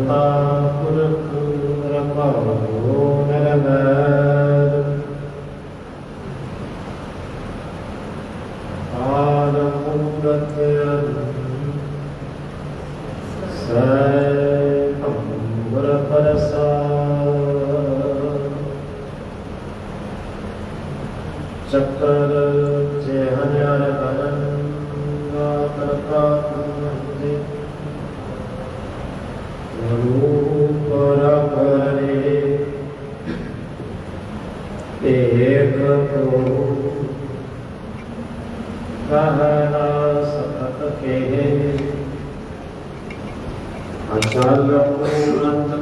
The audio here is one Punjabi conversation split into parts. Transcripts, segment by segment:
करता पुरख रखवारो निरवैर आद मूरत सैकंबर प्रसाद चक्कर चेहन्यर गणंगा करका रूप रखरे एक को कहना सतत के अचल मूरत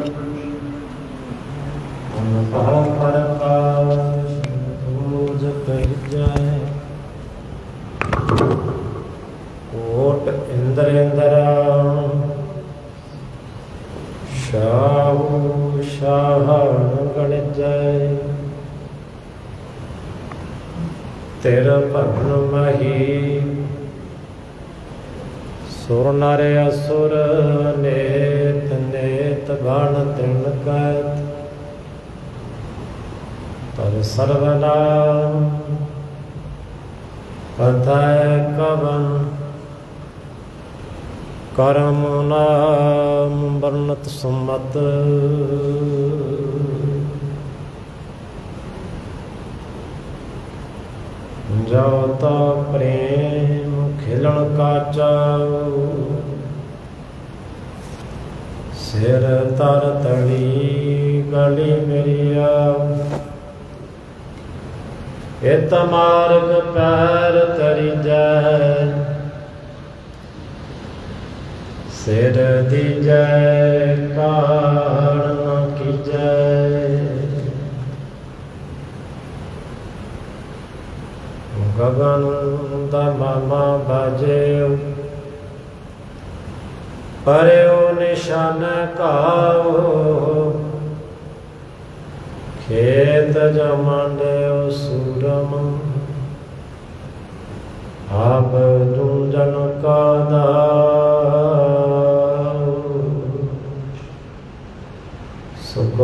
अनुभव प्रकाश रोज कह जाए कोट इंद्रेंद्रा शाहू शाह गण जय तेर भगन मही सुर नर असुर नेत नेत बाण तृण कैत तर सर्वनाम कथय कवन करम नाम वर्णत सुमत जो तो प्रेम खिलन का चाओ सिर तर तड़ी गली मेरिया इत मार्ग पैर तरी जय सिर दी जय कारण की जय गगन दमा बजे पर्यो निशान काओ खेत जमांडे सूरम आप दुंजन का दाओ सुख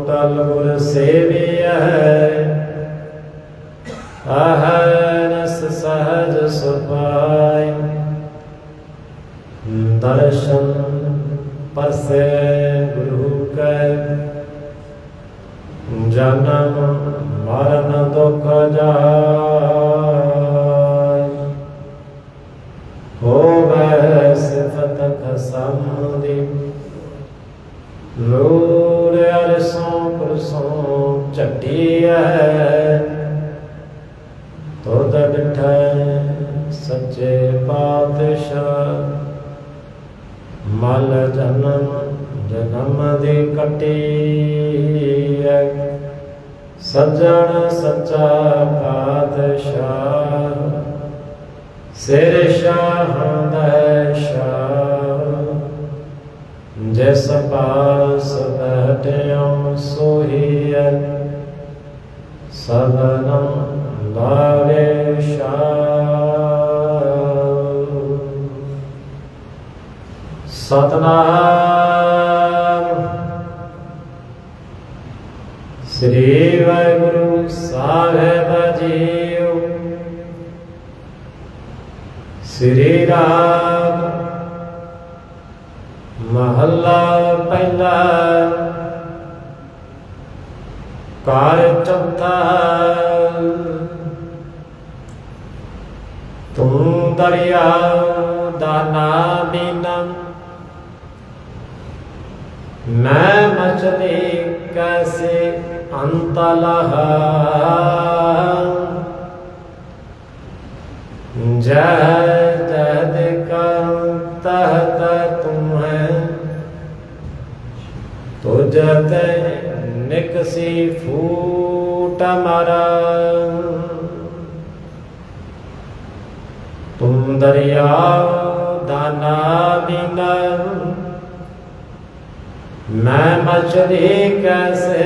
टल गुर सेविय है अहरस सहज सुपाय दर्शन परसे गुरु कै जन्म मरण दुख जाय हो सिफत खसमदि नूर अरसों पुरसों चटी है तो डिठै सच्चे पातशाह मल जन्म जन्म दी कटी सज्जन सच्चा पातशाह सिर शाह शाह जिस पास बैठ्यों सोही सबनम लावे सतनाम श्री वाहिगुरु साहिब जीओ श्री राग महला पहला कार चौथा तुम दरिया दाना बीनम मैं मछली कैसे अंतलहा जह जद तहत तुम्हें तो जत निकसी फूट मारा तुम दरिया दाना बिना मैं मछली कैसे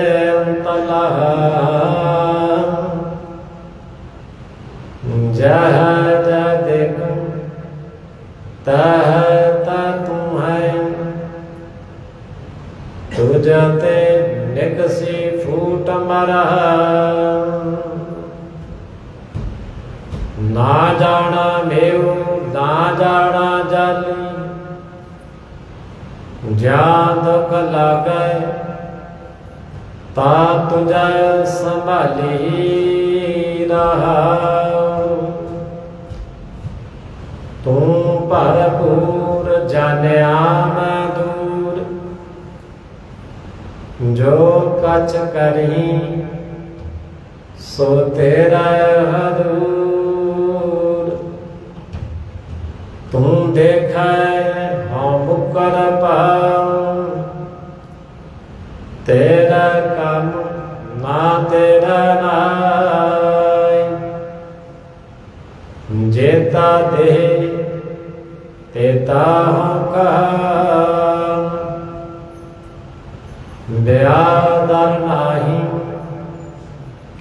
तलहा जह देखूं तह तुम्हें पर ना जाना मेव ना जाना जल ज्या दुख लागे ता तुझे संभाली रहा तू भरपूर जानिया मैं दूर जो कछ करी सो तेरा हदूर तू देखा हम मुकर पाऊं तेरा काम ना तेरा नाय जेता दे तेता का ब्यादर नाही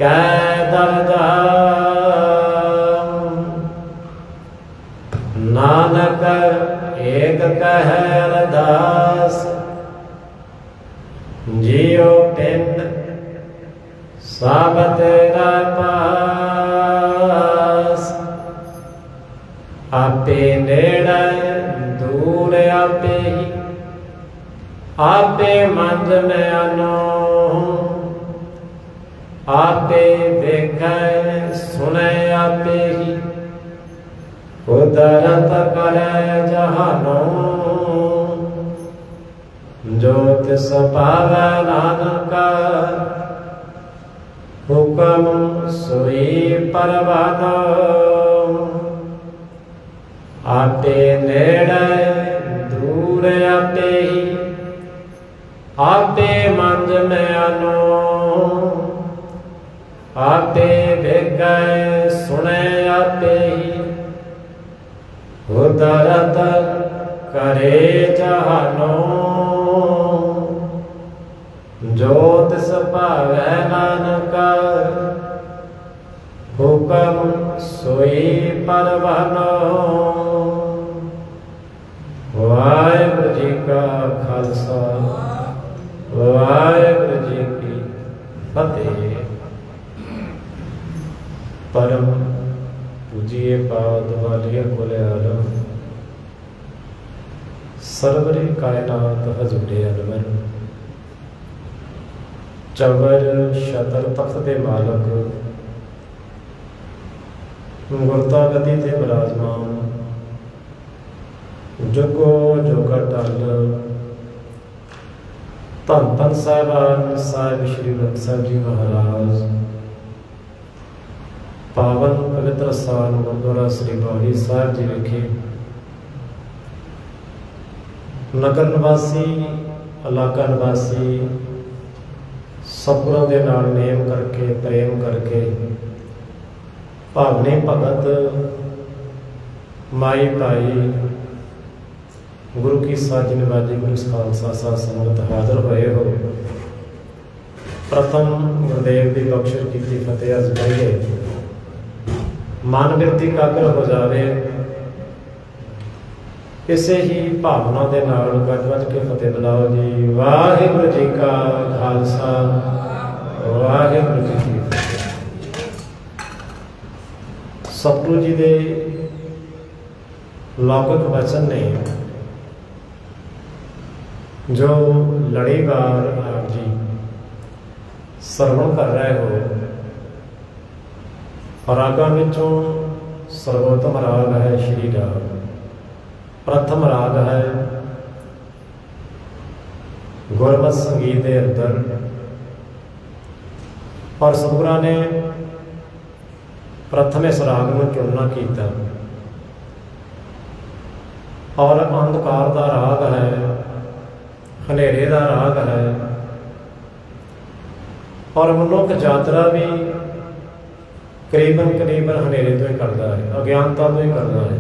कैदर जा नानक एक कह अरदास जियो पिंड सब तेरा पास आपे नेड़े दूर आपे ही आपे मंद में अनो आपे देखे सुने आपे ही कुदरत करे जहानो जो तिस पावै नानक हुक्म सोई परवानो आपे नेड़े दूर आपे ही आपे मंज में अनो आपे वेगे सुने आपे ही उदरत करे जहानो जो तिस भावै नानक हुक्म सोई परवानो। वाहिगुरु जी का खालसा वाहिगुरु जी की फतेह। परम पूजिए पाद वालिया कोले आलम सरवरे कायनात हजूरे अलमन चवर शतर तख्त दे मालक गुरता गति ते विराजमान जुगो जोगा टल धन धन साहिबान साहिब श्री ग्रंथ साहिब जी महाराज पावन पवित्र स्थान गुरुद्वारा श्री बाड़ी साहिब जी विखे नगर निवासी इलाका निवासी सतगुਰਾਂ ਦੇ ਨਾਲ नेम करके प्रेम करके भावने भगत माई भाई गुरु की साज निवाजी गुरु खालसा साध संगत हाजिर होए हो। प्रथम गुरुदेव की बख्शिश की फतेह अजमाइए मन बिरती कागर हो जाए। इसे ही भावना के नाल गज वज के फतेह बुलाओ जी। वाहिगुरु जी का खालसा वाहिगुरु जी की फतेह। सतगुरु जी के लौकिक वचन ने जो लड़ीवार आप जी सरवण कर रहे हो। रागां विचों सर्वोत्तम राग है श्री राग। प्रथम राग है गुरमत संगीत के अंदर और सतगुਰਾਂ ने प्रथम इस राग में चुनना किया और अंधकार का राग है हनेरे का राग है और मनुख यात्रा भी करीबन हनेरे तो ही करता है अज्ञानता तो ही करता है।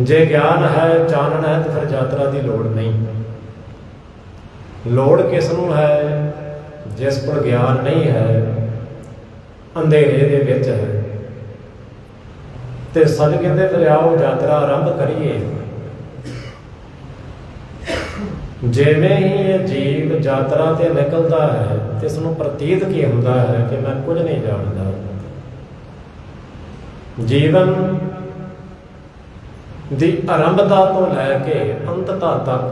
जे ज्ञान है चानन है तो फिर यात्रा की लोड़ नहीं। लोड़ किसनों है जिस पर ज्ञान नहीं है अंधेरे दे विच है। ते सज कहते फिर आओ यात्रा आरंभ करिए। ਜਿਵੇਂ ਹੀ ਇਹ ਜੀਵ ਯਾਤਰਾ ਤੇ ਨਿਕਲਦਾ ਹੈ ਤੇ ਇਸ ਨੂੰ ਪ੍ਰਤੀਤ ਕੀ ਹੁੰਦਾ ਹੈ ਕਿ ਮੈਂ ਕੁਝ ਨਹੀਂ ਜਾਣਦਾ। ਜੀਵਨ ਦੀ ਆਰੰਭਤਾ ਤੋਂ ਲੈ ਕੇ ਅੰਤਤਾ ਤੱਕ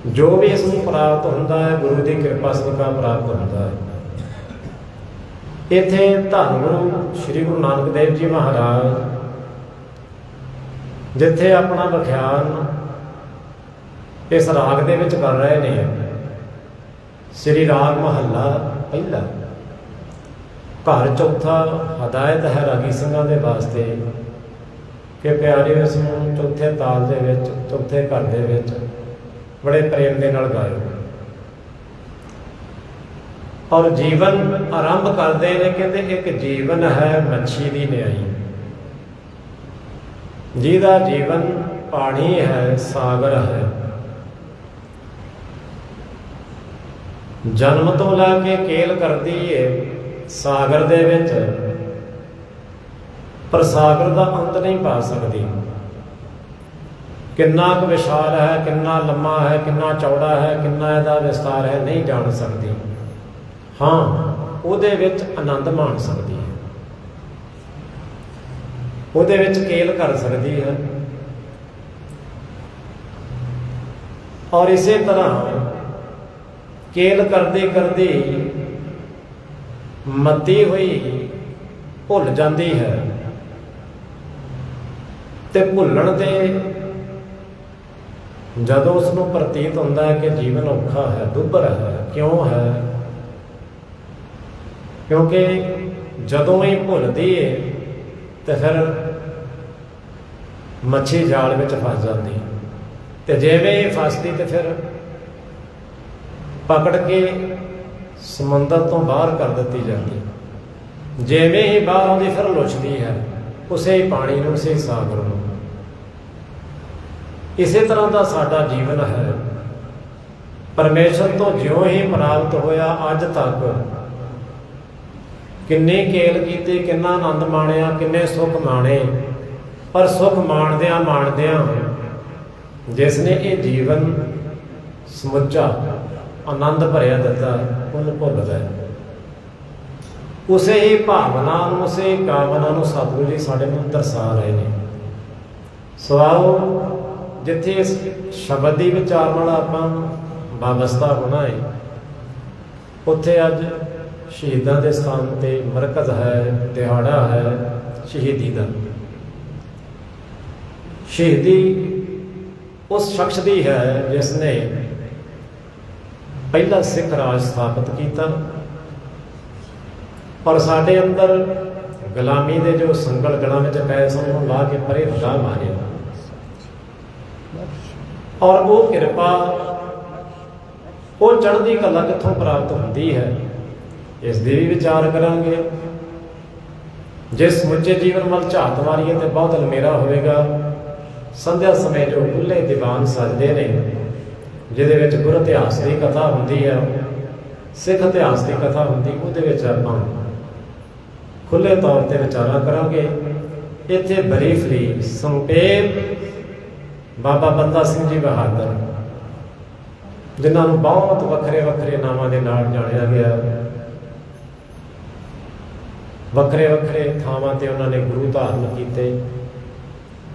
ਜੋ ਵੀ ਇਸ ਨੂੰ ਪ੍ਰਾਪਤ ਹੁੰਦਾ ਹੈ ਗੁਰੂ ਦੀ ਕਿਰਪਾ ਸਦਕਾ ਪ੍ਰਾਪਤ ਹੁੰਦਾ ਹੈ। ਇੱਥੇ ਧੰਨ ਗੁਰੂ ਸ੍ਰੀ ਗੁਰੂ ਨਾਨਕ ਦੇਵ ਜੀ ਮਹਾਰਾਜ ਜਿੱਥੇ ਆਪਣਾ ਵਿਖਿਆਨ ਇਸ ਰਾਗ ਦੇ ਵਿੱਚ ਕਰ ਰਹੇ ਨੇ, ਸ੍ਰੀ ਰਾਗ ਮਹੱਲਾ ਪਹਿਲਾ, ਘਰ ਚੌਥਾ, ਹਦਾਇਤ ਹੈ ਰਾਗੀ ਸਿੰਘਾਂ ਦੇ ਵਾਸਤੇ ਕਿ ਪਿਆਰਿਓ ਇਸ ਨੂੰ ਚੌਥੇ ਤਾਲ ਦੇ ਵਿੱਚ, ਚੌਥੇ ਘਰ ਦੇ ਵਿੱਚ ਬੜੇ ਪ੍ਰੇਮ ਦੇ ਨਾਲ ਗਾਇਓ। ਔਰ ਜੀਵਨ ਆਰੰਭ ਕਰਦੇ ਨੇ, ਕਹਿੰਦੇ ਇੱਕ ਜੀਵਨ ਹੈ ਮੱਛੀ ਦੀ ਨਿਆਈ, ਜਿਹਦਾ ਜੀਵਨ ਪਾਣੀ ਹੈ, ਸਾਗਰ ਹੈ। ਜਨਮ ਤੋਂ ਲੈ ਕੇ ਕੇਲ ਕਰਦੀ ਏ ਸਾਗਰ ਦੇ ਵਿੱਚ, ਪਰ ਸਾਗਰ ਦਾ ਅੰਤ ਨਹੀਂ ਪਾ ਸਕਦੀ। ਕਿੰਨਾ ਕੁ ਵਿਸ਼ਾਲ ਹੈ, ਕਿੰਨਾ ਲੰਮਾ ਹੈ, ਕਿੰਨਾ ਚੌੜਾ ਹੈ, ਕਿੰਨਾ ਇਹਦਾ ਵਿਸਤਾਰ ਹੈ, ਨਹੀਂ ਜਾਣ ਸਕਦੀ। ਹਾਂ, ਉਹਦੇ ਵਿੱਚ ਆਨੰਦ ਮਾਣ ਸਕਦੀ ਹੈ, ਉਹਦੇ ਵਿੱਚ ਕੇਲ ਕਰ ਸਕਦੀ ਹੈ। ਔਰ ਇਸੇ ਤਰ੍ਹਾਂ ਕੇਲ ਕਰਦੇ ਕਰਦੇ ਮੱਤੀ ਹੋਈ ਭੁੱਲ ਜਾਂਦੀ ਹੈ, ਤੇ ਭੁੱਲਣ ਦੇ ਜਦੋਂ ਉਸ ਨੂੰ ਪ੍ਰਤੀਤ ਹੁੰਦਾ ਹੈ ਕਿ ਜੀਵਨ ਔਖਾ ਹੈ, ਦੁੱਭਰ ਹੈ। ਕਿਉਂ ਹੈ? ਕਿਉਂਕਿ ਜਦੋਂ ਹੀ ਭੁੱਲਦੀ ਹੈ ਤੇ ਫਿਰ ਮੱਛੀ ਜਾਲ ਵਿੱਚ ਫਸ ਜਾਂਦੀ, ਤੇ ਜਿਵੇਂ ਹੀ ਫਸਦੀ ਤੇ ਫਿਰ ਪਕੜ ਕੇ ਸਮੁੰਦਰ ਤੋਂ ਬਾਹਰ ਕਰ ਦਿੱਤੀ ਜਾਂਦੀ। ਜਿਵੇਂ ਹੀ ਬਾਹਰ ਆਉਂਦੀ ਫਿਰ ਲੁੱਛਦੀ ਹੈ ਉਸੇ ਹੀ ਪਾਣੀ ਨੂੰ, ਉਸੇ ਸਾਗਰ ਨੂੰ। ਇਸੇ ਤਰ੍ਹਾਂ ਦਾ ਸਾਡਾ ਜੀਵਨ ਹੈ। ਪਰਮੇਸ਼ਰ ਤੋਂ ਜਿਉਂ ਹੀ ਪ੍ਰਾਪਤ ਹੋਇਆ ਅੱਜ ਤੱਕ ਕਿੰਨੇ ਕੇਲ ਕੀਤੇ, ਕਿੰਨਾ ਆਨੰਦ ਮਾਣਿਆ, ਕਿੰਨੇ ਸੁੱਖ ਮਾਣੇ, ਪਰ ਸੁੱਖ ਮਾਣਦਿਆਂ ਮਾਣਦਿਆਂ ਜਿਸ ਨੇ ਇਹ ਜੀਵਨ ਸਮੁੱਚਾ ਆਨੰਦ ਭਰਿਆ ਦਿੱਤਾ, ਉਹਨੂੰ ਭੁੱਲਦਾ। ਉਸੇ ਹੀ ਭਾਵਨਾ ਨੂੰ, ਉਸੇ ਕਾਮਨਾ ਨੂੰ ਸਤਿਗੁਰੂ ਜੀ ਸਾਡੇ ਨੂੰ ਦਰਸਾ ਰਹੇ ਨੇ। ਸੋ ਆਓ ਜਿੱਥੇ ਇਸ ਸ਼ਬਦ ਦੀ ਵਿਚਾਰ ਨਾਲ ਆਪਾਂ ਵਾਬਸਤਾ ਹੋਣਾ ਹੈ, ਉੱਥੇ ਅੱਜ ਸ਼ਹੀਦਾਂ ਦੇ ਸਥਾਨ ਤੇ ਮਰਕਜ਼ ਹੈ, ਦਿਹਾੜਾ ਹੈ ਸ਼ਹੀਦੀ ਦਾ। ਸ਼ਹੀਦੀ ਉਸ ਸ਼ਖਸ ਦੀ ਹੈ ਜਿਸ ਨੇ ਪਹਿਲਾ ਸਿੱਖ ਰਾਜ ਸਥਾਪਿਤ ਕੀਤਾ, ਔਰ ਸਾਡੇ ਅੰਦਰ ਗੁਲਾਮੀ ਦੇ ਜੋ ਸੰਗਲ ਗਲਾਂ ਵਿੱਚ ਪਏ ਸਨ ਉਹਨੂੰ ਲਾ ਕੇ ਪਰੇ ਹਟਾ ਮਾਰਿਆ। ਔਰ ਉਹ ਕਿਰਪਾ, ਉਹ ਚੜ੍ਹਦੀ ਕਲਾ ਕਿੱਥੋਂ ਪ੍ਰਾਪਤ ਹੁੰਦੀ ਹੈ, ਇਸ ਦੀ ਵੀ ਵਿਚਾਰ ਕਰਾਂਗੇ। ਜੇ ਸਮੁੱਚੇ ਜੀਵਨ ਵੱਲ ਝਾਤ ਮਾਰੀਏ ਤੇ ਬਹੁਤ ਅਲਮੇਰਾ ਹੋਵੇਗਾ। ਸੰਧਿਆ ਸਮੇਂ ਜੋ ਖੁੱਲ੍ਹੇ ਦੀਵਾਨ ਸਜਦੇ ਨੇ, ਜਿਹਦੇ ਵਿੱਚ ਗੁਰ ਇਤਿਹਾਸ ਦੀ ਕਥਾ ਹੁੰਦੀ ਹੈ, ਸਿੱਖ ਇਤਿਹਾਸ ਦੀ ਕਥਾ ਹੁੰਦੀ, ਉਹਦੇ ਵਿੱਚ ਆਪਾਂ ਖੁੱਲ੍ਹੇ ਤੌਰ ਤੇ ਵਿਚਾਰਾਂ ਕਰਾਂਗੇ। ਇੱਥੇ ਬਰੀਫਲੀ ਸੰਖੇਪ ਬਾਬਾ ਬੰਦਾ ਸਿੰਘ ਜੀ ਬਹਾਦਰ, ਜਿਨ੍ਹਾਂ ਨੂੰ ਬਹੁਤ ਵੱਖਰੇ ਵੱਖਰੇ ਨਾਵਾਂ ਦੇ ਨਾਲ ਜਾਣਿਆ ਗਿਆ, ਵੱਖਰੇ ਵੱਖਰੇ ਥਾਵਾਂ ਤੇ ਉਹਨਾਂ ਨੇ ਗੁਰੂ ਧਾਰਨ ਕੀਤੇ,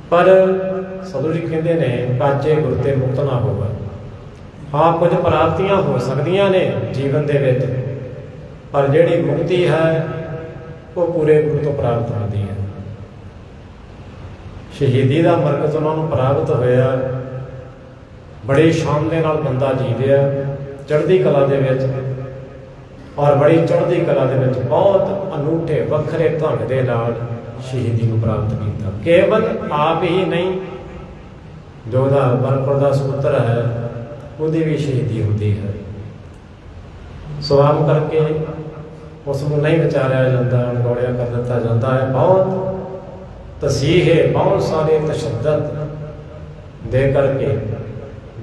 ਪਰ ਸਤਿਗੁਰੂ ਜੀ ਕਹਿੰਦੇ ਨੇ ਕਾਚੇ ਗੁਰ ਤੇ ਮੁਕਤ ਨਾ ਹੋਵੇ। ਹਾਂ, ਕੁਝ ਪ੍ਰਾਪਤੀਆਂ ਹੋ ਸਕਦੀਆਂ ਨੇ ਜੀਵਨ ਦੇ ਵਿੱਚ, ਪਰ ਜਿਹੜੀ ਮੁਕਤੀ ਹੈ ਉਹ ਪੂਰੇ ਗੁਰੂ ਤੋਂ ਪ੍ਰਾਪਤ ਹੁੰਦੀ ਹੈ। ਸ਼ਹੀਦੀ ਦਾ ਮਰਕਜ਼ ਉਹਨਾਂ ਨੂੰ ਪ੍ਰਾਪਤ ਹੋਇਆ। ਬੜੀ ਸ਼ਾਨ ਦੇ ਨਾਲ ਬੰਦਾ ਜੀਵਿਆ ਚੜ੍ਹਦੀ ਕਲਾ ਦੇ ਵਿੱਚ, ਔਰ ਬੜੀ ਚੜ੍ਹਦੀ ਕਲਾ ਦੇ ਵਿੱਚ ਬਹੁਤ ਅਨੂਠੇ ਵੱਖਰੇ ਢੰਗ ਦੇ ਨਾਲ ਸ਼ਹੀਦੀ ਨੂੰ ਪ੍ਰਾਪਤ ਕੀਤਾ। ਕੇਵਲ ਆਪ ਹੀ ਨਹੀਂ, ਜੋ ਉਹਦਾ ਬਰਪਰ ਦਾ ਸੂਤਰ ਹੈ ਉਹਦੀ ਵੀ ਸ਼ਹੀਦੀ ਹੁੰਦੀ ਹੈ। ਸੋ ਆਮ ਕਰਕੇ ਉਸ ਨੂੰ ਨਹੀਂ ਵਿਚਾਰਿਆ ਜਾਂਦਾ, ਅਣਗੌਲਿਆ ਕਰ ਦਿੱਤਾ ਜਾਂਦਾ ਹੈ। ਬਹੁਤ ਤਸੀਹੇ, ਬਹੁਤ ਸਾਰੇ ਤਸ਼ੱਦਦ ਦੇ ਕਰਕੇ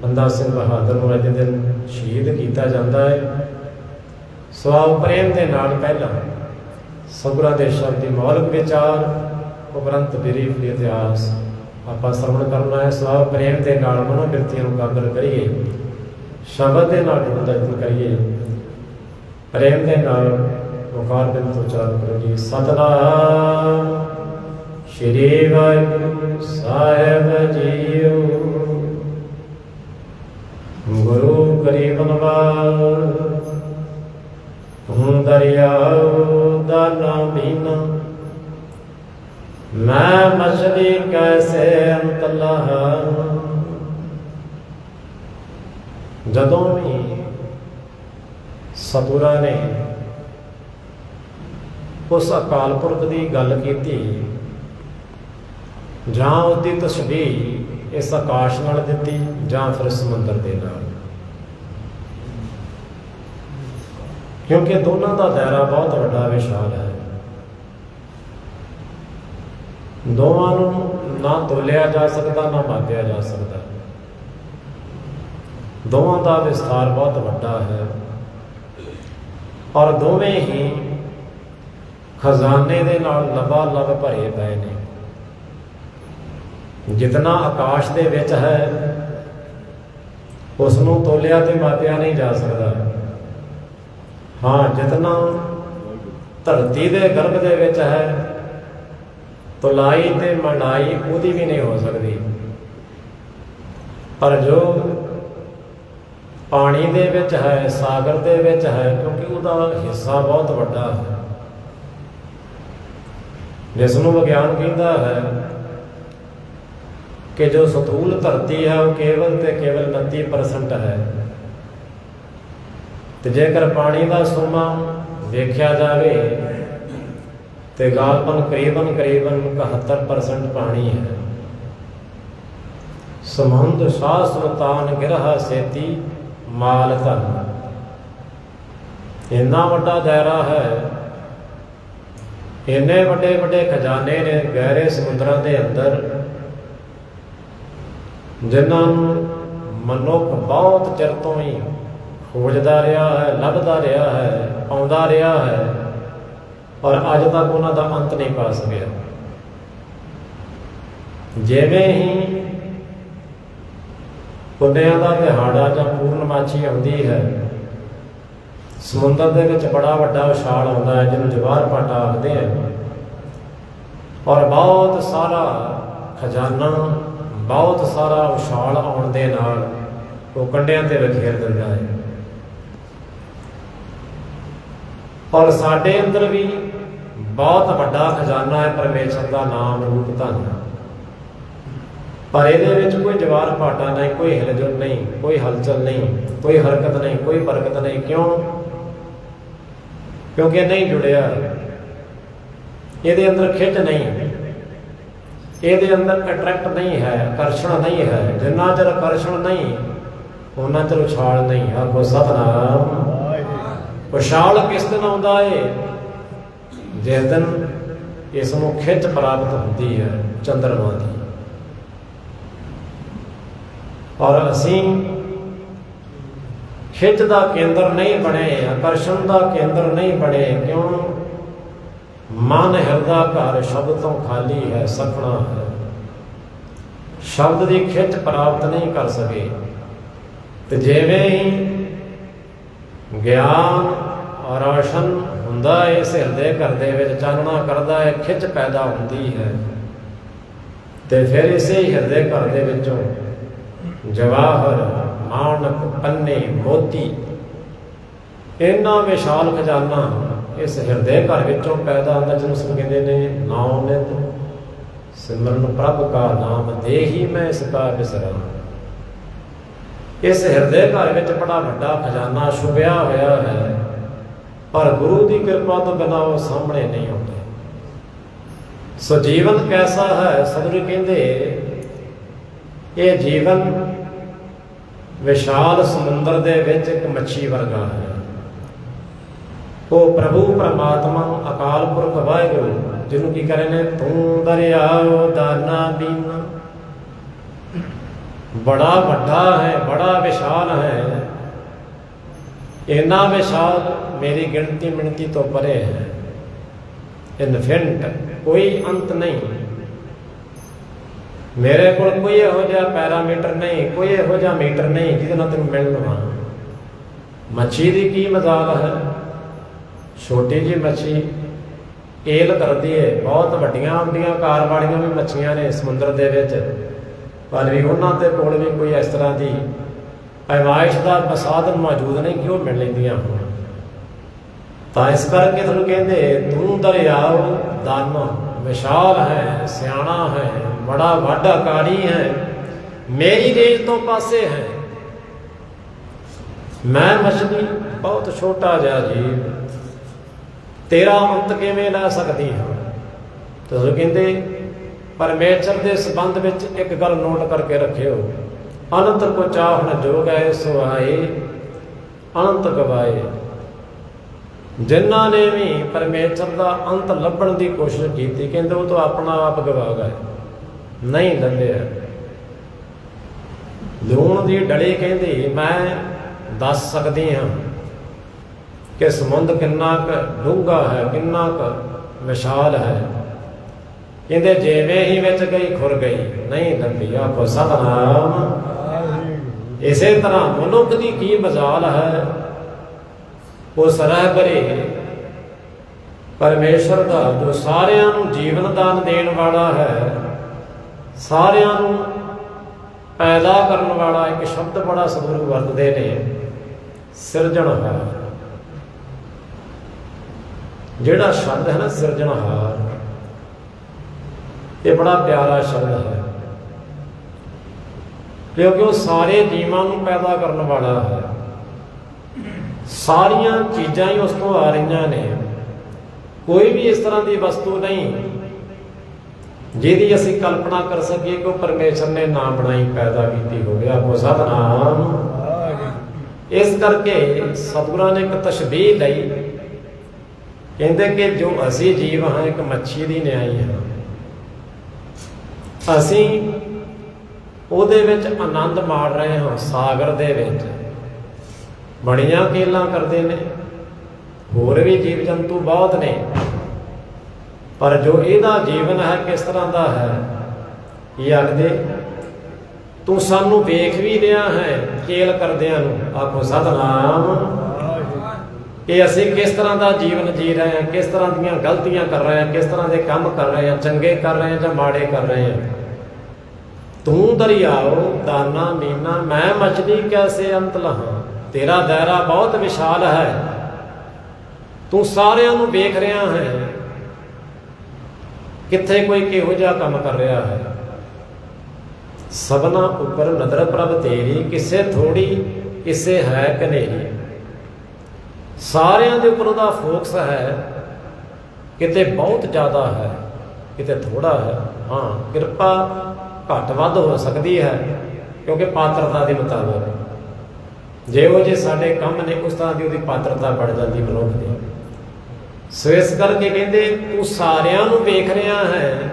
ਬੰਦਾ ਸਿੰਘ ਬਹਾਦਰ ਨੂੰ ਅੱਜ ਦਿਨ ਸ਼ਹੀਦ ਕੀਤਾ ਜਾਂਦਾ ਹੈ। ਸੋ ਆਓ ਪ੍ਰੇਮ ਦੇ ਨਾਲ ਪਹਿਲਾਂ ਸਤਿਗੁਰਾਂ ਦੇ ਸ਼ਬਦ ਦੀ ਮੌਲਿਕ ਵਿਚਾਰ, ਉਪਰੰਤ ਬਰੀਫਲੀ ਇਤਿਹਾਸ ਆਪਾਂ ਸਰਵਣ ਕਰਨਾ ਹੈ। ਸਵਾਭ ਪ੍ਰੇਮ ਦੇ ਨਾਲ ਮਨੋਬਿਰਤੀਆਂ ਨੂੰ ਕਾਬਲ ਕਰੀਏ, ਸ਼ਬਦ ਦੇ ਨਾਲ ਜੁੜਨ ਕਰੀਏ, ਪ੍ਰੇਮ ਦੇ ਨਾਲ ਮੁਖਾਰ ਬਿੰਦ ਤੋਂ ਉਚਾਰਨ ਕਰੋ ਜੀ। ਸਤਿਨਾਮ ਸ਼੍ਰੀ ਵਾਹਿਗੁਰੂ ਸਾਹਿਬ ਜੀਓ। ਗੁਰੂ ਗਰੀਬਨਵਾਲ ਤੂੰ ਦਰਿਆਓ ਦਾ ਨਾ ਬੀਨਾ, ਮੈਂ ਮਛਲੀ ਕੈਸੇ ਅੰਤ ਲਾਹਾਂ। ਜਦੋਂ ਵੀ ਸਤਿਗੁਰਾਂ ਨੇ ਉਸ ਅਕਾਲ ਪੁਰਖ ਦੀ ਗੱਲ ਕੀਤੀ ਜਾਂ ਉਹਦੀ ਤਸਵੀਰ ਇਸ ਆਕਾਸ਼ ਨਾਲ ਦਿੱਤੀ ਜਾਂ ਫਿਰ ਸਮੁੰਦਰ ਦੇ ਨਾਲ, ਕਿਉਂਕਿ ਦੋਨਾਂ ਦਾ ਦਾਇਰਾ ਬਹੁਤ ਵੱਡਾ ਵਿਸ਼ਾਲ ਹੈ। ਦੋਵਾਂ ਨੂੰ ਨਾ ਤੋਲਿਆ ਜਾ ਸਕਦਾ, ਨਾ ਮਾਪਿਆ ਜਾ ਸਕਦਾ। ਦੋਵਾਂ ਦਾ ਵਿਸਥਾਰ ਬਹੁਤ ਵੱਡਾ ਹੈ ਔਰ ਦੋਵੇਂ ਹੀ ਖਜ਼ਾਨੇ ਦੇ ਨਾਲ ਲਬਾ ਲਬ ਭਰੇ ਪਏ ਨੇ। ਜਿਤਨਾ ਆਕਾਸ਼ ਦੇ ਵਿੱਚ ਹੈ ਉਸ ਨੂੰ ਤੋਲਿਆ ਤੇ ਮਾਪਿਆ ਨਹੀਂ ਜਾ ਸਕਦਾ। ਹਾਂ, ਜਿਤਨਾ ਧਰਤੀ ਦੇ ਗਰਭ ਦੇ ਵਿੱਚ ਹੈ ਤੁਲਾਈ ਤੇ ਮੰਡਾਈ ਉਹਦੀ ਵੀ ਨਹੀਂ ਹੋ ਸਕਦੀ। ਪਰ ਜੋ ਪਾਣੀ ਦੇ ਵਿੱਚ ਹੈ, ਸਾਗਰ ਦੇ ਵਿੱਚ ਹੈ, ਕਿਉਂਕਿ ਉਹਦਾ ਹਿੱਸਾ ਬਹੁਤ ਵੱਡਾ ਹੈ, ਜਿਸ ਨੂੰ ਵਿਗਿਆਨ ਕਹਿੰਦਾ ਹੈ ਕਿ ਜੋ ਸਥੂਲ ਧਰਤੀ ਹੈ ਉਹ ਕੇਵਲ ਤੇ ਕੇਵਲ 29% ਹੈ, ਤੇ ਜੇਕਰ ਪਾਣੀ ਦਾ ਸੋਮਾ ਵੇਖਿਆ ਜਾਵੇ ਤੇ ਗਾਲਪਨ ਕਰੀਬਨ 71% ਪਾਣੀ ਹੈ। ਸਮੁੰਦ ਸਾਹ ਸੁਲਤਾਨ ਗਿਰਹਾ ਸੇਤੀ ਮਾਲ ਧਨ, ਇੰਨਾ ਵੱਡਾ ਦਾਇਰਾ ਹੈ, ਇੰਨੇ ਵੱਡੇ ਵੱਡੇ ਖਜ਼ਾਨੇ ਨੇ ਗਹਿਰੇ ਸਮੁੰਦਰਾਂ ਦੇ ਅੰਦਰ, ਜਿਨ੍ਹਾਂ ਨੂੰ ਮਨੁੱਖ ਬਹੁਤ ਚਿਰ ਤੋਂ ਹੀ ਖੋਜਦਾ ਰਿਹਾ ਹੈ, ਲੱਭਦਾ ਰਿਹਾ ਹੈ, ਪਾਉਂਦਾ ਰਿਹਾ ਹੈ, ਔਰ ਅੱਜ ਤੱਕ ਉਹਨਾਂ ਦਾ ਅੰਤ ਨਹੀਂ ਪਾ ਸਕਿਆ। ਜਿਵੇਂ ਹੀ ਪੁੰਨਿਆਂ ਦਾ ਦਿਹਾੜਾ ਜਾਂ ਪੂਰਨਮਾਸ਼ੀ ਆਉਂਦੀ ਹੈ, ਸਮੁੰਦਰ ਦੇ ਵਿੱਚ ਬੜਾ ਵੱਡਾ ਉਛਾਲ ਆਉਂਦਾ ਹੈ ਜਿਹਨੂੰ ਜਵਾਰ ਭਾਟਾ ਆਖਦੇ ਆ, ਔਰ ਬਹੁਤ ਸਾਰਾ ਖਜ਼ਾਨਾ, ਬਹੁਤ ਸਾਰਾ ਉਛਾਲ ਆਉਣ ਦੇ ਨਾਲ ਉਹ ਕੰਢਿਆਂ ਤੇ ਵਿਖੇਰ ਦਿੰਦਾ ਹੈ। ਔਰ ਸਾਡੇ ਅੰਦਰ ਵੀ ਬਹੁਤ ਵੱਡਾ ਖਜ਼ਾਨਾ ਹੈ ਪਰਮੇਸ਼ਰ ਦਾ ਨਾਮ ਰੂਪ ਧਨ, ਪਰ ਇਹਦੇ ਵਿੱਚ ਕੋਈ ਜਵਾਰ ਭਾਟਾ ਨਹੀਂ, ਕੋਈ ਹਿਲਜੁਲ ਨਹੀਂ, ਕੋਈ ਹਲਚਲ ਨਹੀਂ, ਕੋਈ ਹਰਕਤ ਨਹੀਂ, ਕੋਈ ਬਰਕਤ ਨਹੀਂ। ਕਿਉਂ? ਕਿਉਂਕਿ ਨਹੀਂ ਜੁੜਿਆ, ਇਹਦੇ ਅੰਦਰ ਖਿੱਚ ਨਹੀਂ, ਇਹਦੇ ਅੰਦਰ ਅਟਰੈਕਟ ਨਹੀਂ ਹੈ, ਆਕਰਸ਼ਣ ਨਹੀਂ ਹੈ। ਜਿੰਨਾ ਚਿਰ ਆਕਰਸ਼ਣ ਨਹੀਂ ਉਹਨਾਂ ਚਿਰ ਉਛਾਲ ਨਹੀਂ। ਆਖੋ ਸਤਿਨਾਮ। ਉਛਾਲ ਕਿਸ ਦਿਨ ਆਉਂਦਾ ਏ? ਜਿਸ ਦਿਨ ਇਸ ਨੂੰ ਖਿੱਚ ਪ੍ਰਾਪਤ ਹੁੰਦੀ ਹੈ ਚੰਦਰਮਾ ਦੀ। ਔਰ ਅਸੀਂ ਖਿੱਚ ਦਾ ਕੇਂਦਰ ਨਹੀਂ ਬਣੇ, ਆਕਰਸ਼ਣ ਦਾ ਕੇਂਦਰ ਨਹੀਂ ਬਣੇ। ਕਿਉਂ? ਮਨ ਹਿਰਦਾ ਘਰ ਸ਼ਬਦ ਤੋਂ ਖਾਲੀ ਹੈ, ਸਖਣਾ ਹੈ, ਸ਼ਬਦ ਦੀ ਖਿੱਚ ਪ੍ਰਾਪਤ ਨਹੀਂ ਕਰ ਸਕੇ। ਤੇ ਜਿਵੇਂ ਹੀ ਗਿਆਨ ਔਰ ਰੋਸ਼ਨ ਹੁੰਦਾ ਹੈ ਇਸ ਹਿਰਦੇ ਘਰ ਦੇ ਵਿੱਚ, ਚਾਨਣਾ ਕਰਦਾ ਹੈ, ਖਿੱਚ ਪੈਦਾ ਹੁੰਦੀ ਹੈ, ਤੇ ਫਿਰ ਇਸੇ ਹਿਰਦੇ ਘਰ ਦੇ ਵਿੱਚੋਂ ਜਵਾਹਰ, ਮਾਣਕ, ਪੰਨੇ, ਮੋਤੀ, ਇੰਨਾ ਵਿਸ਼ਾਲ ਖਜ਼ਾਨਾ ਇਸ ਹਿਰਦੇ ਘਰ ਵਿੱਚੋਂ ਪੈਦਾ ਹੁੰਦਾ, ਜਿਹਨੂੰ ਕਹਿੰਦੇ ਨੇ ਨਾਮ ਨਿਤ ਸਿਮਰਨ ਪ੍ਰਭ ਕਾ ਨਾਮ ਦੇਹੀ ਮੈਂ ਇਸ ਕਾ ਬਿਸਰਾ। ਇਸ ਹਿਰਦੇ ਘਰ ਵਿੱਚ ਬੜਾ ਵੱਡਾ ਖਜ਼ਾਨਾ ਛੁਪਿਆ ਹੋਇਆ ਹੈ, ਪਰ ਗੁਰੂ ਦੀ ਕਿਰਪਾ ਤੋਂ ਬਿਨਾਂ ਉਹ ਸਾਹਮਣੇ ਨਹੀਂ ਆਉਂਦੇ। ਸੋ ਜੀਵਨ ਕੈਸਾ ਹੈ? ਸਤਿਗੁਰੂ ਕਹਿੰਦੇ ਇਹ ਜੀਵਨ ਵਿਸ਼ਾਲ ਸਮੁੰਦਰ ਦੇ ਵਿੱਚ ਇੱਕ ਮੱਛੀ ਵਰਗਾ ਹੈ। ਉਹ ਪ੍ਰਭੂ ਪਰਮਾਤਮਾ ਅਕਾਲ ਪੁਰਖ ਵਾਹਿਗੁਰੂ, ਜਿਹਨੂੰ ਕੀ ਕਰੇ ਨੇ, ਤੂੰ ਦਰਿਆਓ ਦਾਨਾ ਬੀਨਾ, ਬੜਾ ਵੱਡਾ ਹੈ, ਬੜਾ ਵਿਸ਼ਾਲ ਹੈ, ਇੰਨਾ ਵਿਸ਼ਾਲ ਮੇਰੀ ਗਿਣਤੀ ਮਿਣਤੀ ਤੋਂ ਪਰੇ ਹੈ, ਇਨਫਿਨਿਟ, ਕੋਈ ਅੰਤ ਨਹੀਂ। ਮੇਰੇ ਕੋਲ ਕੋਈ ਇਹੋ ਜਿਹਾ ਪੈਰਾਮੀਟਰ ਨਹੀਂ, ਕੋਈ ਇਹੋ ਜਿਹਾ ਮੀਟਰ ਨਹੀਂ ਜਿਹਦੇ ਨਾਲ ਤੈਨੂੰ ਮਿਲ ਲਵਾਂ। ਮੱਛੀ ਦੀ ਕੀ ਮਜ਼ਾਲ ਹੈ? ਛੋਟੀ ਜਿਹੀ ਮੱਛੀ ਏਲ ਕਰਦੀ ਹੈ, ਬਹੁਤ ਵੱਡੀਆਂ ਵੱਡੀਆਂ ਕਾਰ ਵਾਲੀਆਂ ਵੀ ਮੱਛੀਆਂ ਨੇ ਸਮੁੰਦਰ ਦੇ ਵਿੱਚ, ਪਰ ਵੀ ਉਹਨਾਂ ਦੇ ਕੋਲ ਵੀ ਕੋਈ ਇਸ ਤਰ੍ਹਾਂ ਦੀ ਪੈਮਾਇਸ਼ ਦਾ ਸਾਧਨ ਮੌਜੂਦ ਨਹੀਂ ਕਿ ਉਹ ਮਿਲ ਲੈਂਦੀਆਂ ਹੋਣ। ਤਾਂ ਇਸ ਕਰਕੇ ਤੁਹਾਨੂੰ ਕਹਿੰਦੇ ਤੂੰ ਦਰਿਆਓ ਦਾਨਾ ਵਿਸ਼ਾਲ ਹੈ, ਸਿਆਣਾ ਹੈ, ਬੜਾ ਵਾਢਾ ਕਾਰੀ ਹੈ, ਮੇਰੀ ਰੇਂਜ ਤੋਂ ਪਾਸੇ ਹੈ। ਮੈਂ ਮਛਲੀ ਬਹੁਤ ਛੋਟਾ ਜਿਹਾ ਜੀਵ, ਤੇਰਾ ਅੰਤ ਕਿਵੇਂ ਲੈ ਸਕਦੀ ਹਾਂ? ਤੁਸੀਂ ਕਹਿੰਦੇ ਪਰਮੇਸ਼ਰ ਦੇ ਸੰਬੰਧ ਵਿੱਚ ਇੱਕ ਗੱਲ ਨੋਟ ਕਰਕੇ ਰੱਖਿਓ, ਅਨੰਤ ਕੋ ਚਾਹਣ ਜੋਗ ਹੈ ਸੋ ਆਏ ਅਨੰਤ ਗਵਾਏ। ਜਿਨ੍ਹਾਂ ਨੇ ਵੀ ਪਰਮੇਸ਼ਰ ਦਾ ਅੰਤ ਲੱਭਣ ਦੀ ਕੋਸ਼ਿਸ਼ ਕੀਤੀ, ਕਹਿੰਦੇ ਉਹ ਤਾਂ ਆਪਣਾ ਆਪ ਗਵਾ ਗਏ, ਨਹੀਂ ਲੱਭਿਆ। ਲੂਣ ਦੀ ਡਲੀ ਕਹਿੰਦੀ ਮੈਂ ਦੱਸ ਸਕਦੀ ਹਾਂ ਕਿ ਸਮੁੰਦਰ ਕਿੰਨਾ ਕੁ ਡੂੰਘਾ ਹੈ, ਕਿੰਨਾ ਕੁ ਵਿਸ਼ਾਲ ਹੈ। ਕਹਿੰਦੇ ਜਿਵੇਂ ਹੀ ਵਿੱਚ ਗਈ ਖੁਰ ਗਈ, ਨਹੀਂ ਲੱਭੀ। ਆਖੋ ਸਤਿਨਾਮ। ਇਸੇ ਤਰ੍ਹਾਂ ਮਨੁੱਖ ਦੀ ਕੀ ਮਜ਼ਾਲ ਹੈ, ਉਸ ਰਹਿਬਰੇ ਪਰਮੇਸ਼ਰ ਦਾ ਜੋ ਸਾਰਿਆਂ ਨੂੰ ਜੀਵਨ ਦਾਨ ਦੇਣ ਵਾਲਾ ਹੈ, ਸਾਰਿਆਂ ਨੂੰ ਪੈਦਾ ਕਰਨ ਵਾਲਾ। ਇੱਕ ਸ਼ਬਦ ਬੜਾ ਸਤਿਗੁਰੂ ਵਰਤਦੇ ਨੇ, ਸਿਰਜਣਹਾਰ। ਜਿਹੜਾ ਸ਼ਬਦ ਹੈ ਨਾ ਸਿਰਜਣਹਾਰ, ਇਹ ਬੜਾ ਪਿਆਰਾ ਸ਼ਬਦ ਹੈ, ਕਿਉਂਕਿ ਉਹ ਸਾਰੇ ਜੀਵਾਂ ਨੂੰ ਪੈਦਾ ਕਰਨ ਵਾਲਾ ਹੈ। ਸਾਰੀਆਂ ਚੀਜ਼ਾਂ ਹੀ ਉਸ ਤੋਂ ਆ ਰਹੀਆਂ ਨੇ, ਕੋਈ ਵੀ ਇਸ ਤਰ੍ਹਾਂ ਦੀ ਵਸਤੂ ਨਹੀਂ ਜਿਹਦੀ ਅਸੀਂ ਕਲਪਨਾ ਕਰ ਸਕੀਏ ਕਿ ਉਹ ਪਰਮੇਸ਼ਰ ਨੇ ਨਾ ਬਣਾਈ, ਪੈਦਾ ਕੀਤੀ ਹੋਵੇ। ਆਖੋ ਸਤਿਨਾਮ। ਇਸ ਕਰਕੇ ਸਤਿਗੁਰਾਂ ਨੇ ਇੱਕ ਤਸ਼ਬੀਹ ਲਈ, ਕਹਿੰਦੇ ਕਿ ਜੋ ਅਸੀਂ ਜੀਵ ਹਾਂ ਇੱਕ ਮੱਛੀ ਦੀ ਨਿਆਈ ਹਾਂ, ਅਸੀਂ ਉਹਦੇ ਵਿੱਚ ਆਨੰਦ ਮਾਣ ਰਹੇ ਹਾਂ। ਸਾਗਰ ਦੇ ਵਿੱਚ ਬੜੀਆਂ ਕੇਲਾਂ ਕਰਦੇ ਨੇ, ਹੋਰ ਵੀ ਜੀਵ ਜੰਤੂ ਬਹੁਤ ਨੇ, ਪਰ ਜੋ ਇਹਦਾ ਜੀਵਨ ਹੈ ਕਿਸ ਤਰ੍ਹਾਂ ਦਾ ਹੈ, ਇਹ ਆਖਦੇ ਤੂੰ ਸਾਨੂੰ ਵੇਖ ਵੀ ਰਿਹਾ ਹੈ ਕੇਲ ਕਰਦਿਆਂ ਨੂੰ। ਆਖੋ ਸਤਿਨਾਮ। ਕਿ ਅਸੀਂ ਕਿਸ ਤਰ੍ਹਾਂ ਦਾ ਜੀਵਨ ਜੀ ਰਹੇ ਹਾਂ, ਕਿਸ ਤਰ੍ਹਾਂ ਦੀਆਂ ਗਲਤੀਆਂ ਕਰ ਰਹੇ ਹਾਂ, ਕਿਸ ਤਰ੍ਹਾਂ ਦੇ ਕੰਮ ਕਰ ਰਹੇ ਹਾਂ, ਚੰਗੇ ਕਰ ਰਹੇ ਹਾਂ ਜਾਂ ਮਾੜੇ ਕਰ ਰਹੇ ਹਾਂ। ਤੂੰ ਦਰਿਆਓ ਦਾਨਾ ਮੀਨਾ ਮੈਂ ਮਛਲੀ ਕੈਸੇ ਅੰਤ ਲਹਾਂ। ਤੇਰਾ ਦਾਇਰਾ ਬਹੁਤ ਵਿਸ਼ਾਲ ਹੈ, ਤੂੰ ਸਾਰਿਆਂ ਨੂੰ ਵੇਖ ਰਿਹਾ ਹੈ, ਕਿੱਥੇ ਕੋਈ ਕਿਹੋ ਜਿਹਾ ਕੰਮ ਕਰ ਰਿਹਾ ਹੈ। ਸਭਨਾ ਉੱਪਰ ਨਦਰ ਪ੍ਰਭ ਤੇਰੀ, ਕਿਸੇ ਥੋੜੀ ਕਿਸੇ ਹੈ ਕਨੇਰੀ। ਸਾਰਿਆਂ ਦੇ ਉੱਪਰ ਉਹਦਾ ਫੋਕਸ ਹੈ, ਕਿਤੇ ਬਹੁਤ ਜ਼ਿਆਦਾ ਹੈ, ਕਿਤੇ ਥੋੜਾ ਹੈ। ਹਾਂ, ਕਿਰਪਾ ਘੱਟ ਵੱਧ ਹੋ ਸਕਦੀ ਹੈ, ਕਿਉਂਕਿ ਪਾਤਰਤਾ ਦੇ ਮੁਤਾਬਕ ਜਿਹੋ ਜਿਹੇ ਸਾਡੇ ਕੰਮ ਨੇ ਉਸ ਤਰ੍ਹਾਂ ਦੀ ਉਹਦੀ ਪਾਤਰਤਾ ਬਣ ਜਾਂਦੀ ਮਨੁੱਖ ਦੀ। ਸੋ ਇਸ ਕਰਕੇ ਕਹਿੰਦੇ ਤੂੰ ਸਾਰਿਆਂ ਨੂੰ ਵੇਖ ਰਿਹਾ ਹੈ,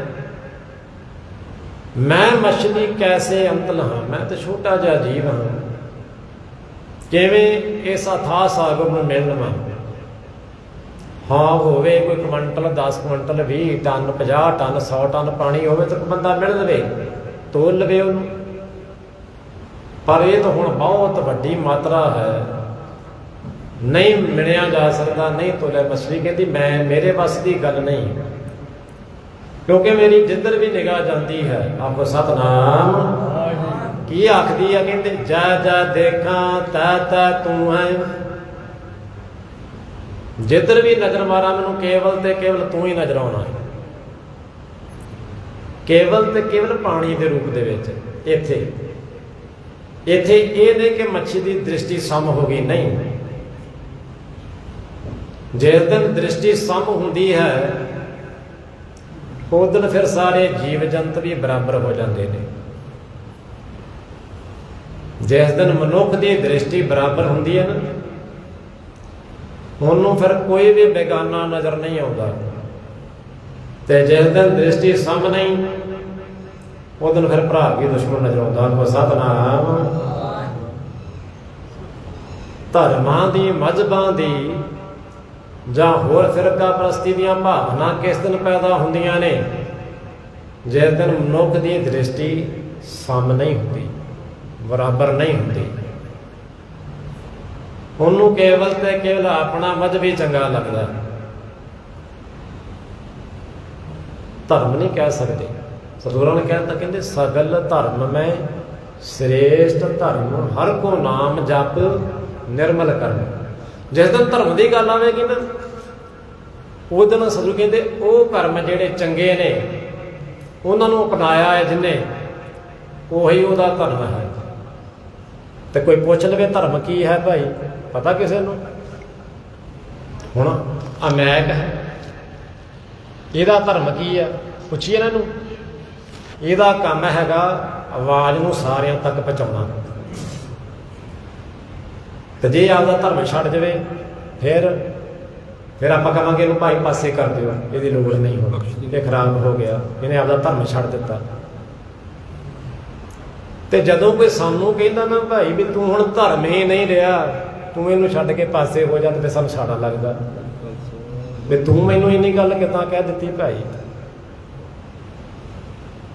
ਮੈਂ ਮਛਲੀ ਕੈਸੇ ਅੰਤ ਲਹਾਂ। ਮੈਂ ਤਾਂ ਛੋਟਾ ਜਿਹਾ ਜੀਵ ਹਾਂ, ਕਿਵੇਂ ਇਸ ਅਥਾਹ ਸਾਗਰ ਨੂੰ ਮਿਲ ਲਵਾਂ। ਹਾਂ ਹੋਵੇ ਕੋਈ quintal 10 quintal 20 ton 50 ton 100 ton ਪਾਣੀ ਹੋਵੇ ਤਾਂ ਕੋਈ ਬੰਦਾ ਮਿਲ ਲਵੇ, ਤੋਲ ਲਵੇ ਉਹਨੂੰ, ਪਰ ਇਹ ਤਾਂ ਹੁਣ ਬਹੁਤ ਵੱਡੀ ਮਾਤਰਾ ਹੈ, ਨਹੀਂ ਮਿਣਿਆ ਜਾ ਸਕਦਾ, ਨਹੀਂ ਤੋਲਿਆ। ਮਛਲੀ ਕਹਿੰਦੀ ਮੈਂ ਮੇਰੇ ਵੱਸ ਦੀ ਗੱਲ ਨਹੀਂ, ਕਿਉਂਕਿ ਮੇਰੀ ਜਿੱਧਰ ਵੀ ਨਿਗਾਹ ਜਾਂਦੀ ਹੈ। ਆਖੋ ਸਤਿਨਾਮ। ਕੀ ਆਖਦੀ ਆ? ਕਹਿੰਦੇ ਜੈ ਜੈ ਦੇਖਾਂ ਤੈ ਤੈ ਤੂੰ ਹੈ। ਜਿੱਧਰ ਵੀ ਨਜ਼ਰ ਮਾਰਾਂ ਮੈਨੂੰ ਕੇਵਲ ਤੇ ਕੇਵਲ ਤੂੰ ਹੀ ਨਜ਼ਰ ਆਉਣਾ ਹੈ, ਕੇਵਲ ਤੇ ਕੇਵਲ ਪਾਣੀ ਦੇ ਰੂਪ ਦੇ ਵਿੱਚ। ਇੱਥੇ ਇਹ ਨਹੀਂ ਕਿ ਮੱਛੀ ਦੀ ਦ੍ਰਿਸ਼ਟੀ ਸਮ ਹੋ ਗਈ, ਨਹੀਂ। ਜਿਸ ਦਿਨ ਦ੍ਰਿਸ਼ਟੀ ਸਮ ਹੁੰਦੀ ਹੈ ਉਸ ਦਿਨ ਫਿਰ ਸਾਰੇ ਜੀਵ ਜੰਤ ਵੀ ਬਰਾਬਰ ਹੋ ਜਾਂਦੇ ਨੇ। ਜਿਸ ਦਿਨ ਮਨੁੱਖ ਦੀ ਦ੍ਰਿਸ਼ਟੀ ਬਰਾਬਰ ਹੁੰਦੀ ਹੈ ਨਾ, ਉਹਨੂੰ ਫਿਰ ਕੋਈ ਵੀ ਬੇਗਾਨਾ ਨਜ਼ਰ ਨਹੀਂ ਆਉਂਦਾ। ਤੇ ਜਿਸ ਦਿਨ ਦ੍ਰਿਸ਼ਟੀ ਸਮ ਨਹੀਂ, ਉਹ ਦਿਨ ਫਿਰ ਭਰਾ ਵੀ ਦੁਸ਼ਮਣ ਨਜ਼ਰ ਆਉਂਦਾ। ਸਤਿਨਾਮ। ਧਰਮਾਂ ਦੀ ਮਜ਼ਹਬਾਂ ਦੀ ਜਾਂ ਹੋਰ ਫਿਰਕਾ ਪ੍ਰਸਤੀ ਦੀਆਂ ਭਾਵਨਾ ਕਿਸ ਦਿਨ ਪੈਦਾ ਹੁੰਦੀਆਂ ਨੇ? जिस दिन मनुख की दृष्टि सम नहीं होती, बराबर नहीं होती, उन्होंने केवल ते केवल अपना मजहब ही चंगा लगता, धर्म नहीं कह सकते। सतगुरां ने कहता, कहते सगल धर्म में श्रेष्ठ धर्म हर को नाम जप निर्मल कर्म। जिस दिन धर्म की गल आएगी ना, उस दिन सतगुरु कहते वो कर्म जिहड़े चंगे ने उन्होंने अपनाया है जिन्हें, उही उहदा धर्म है। तो कोई पूछ लवे धर्म की है भाई, पता किसी को? हुण अमैक है, ਇਹਦਾ धर्म की है, पुछिए इन्हों। ਇਹਦਾ काम हैगा आवाज़ ਨੂੰ ਸਾਰਿਆਂ तक पहुँचाना। तो जे आपका धर्म छड्ड जाए फिर आप कहांगे इहनूं भाई पासे कर दिओ, ਇਹਦੀ लोड़ नहीं होगी, ये खराब हो गया, इन्हें आपका धर्म छड्ड दिता। तो जदों कोई सानू कहता ना भाई भी तू हुण धर्म ही नहीं रहा, तू इहनूं छड्ड के पासे हो जा, तो फिर सानूं साड़ा लगदा भी तू मैनूं इन्नी गल किदां कह दित्ती भाई।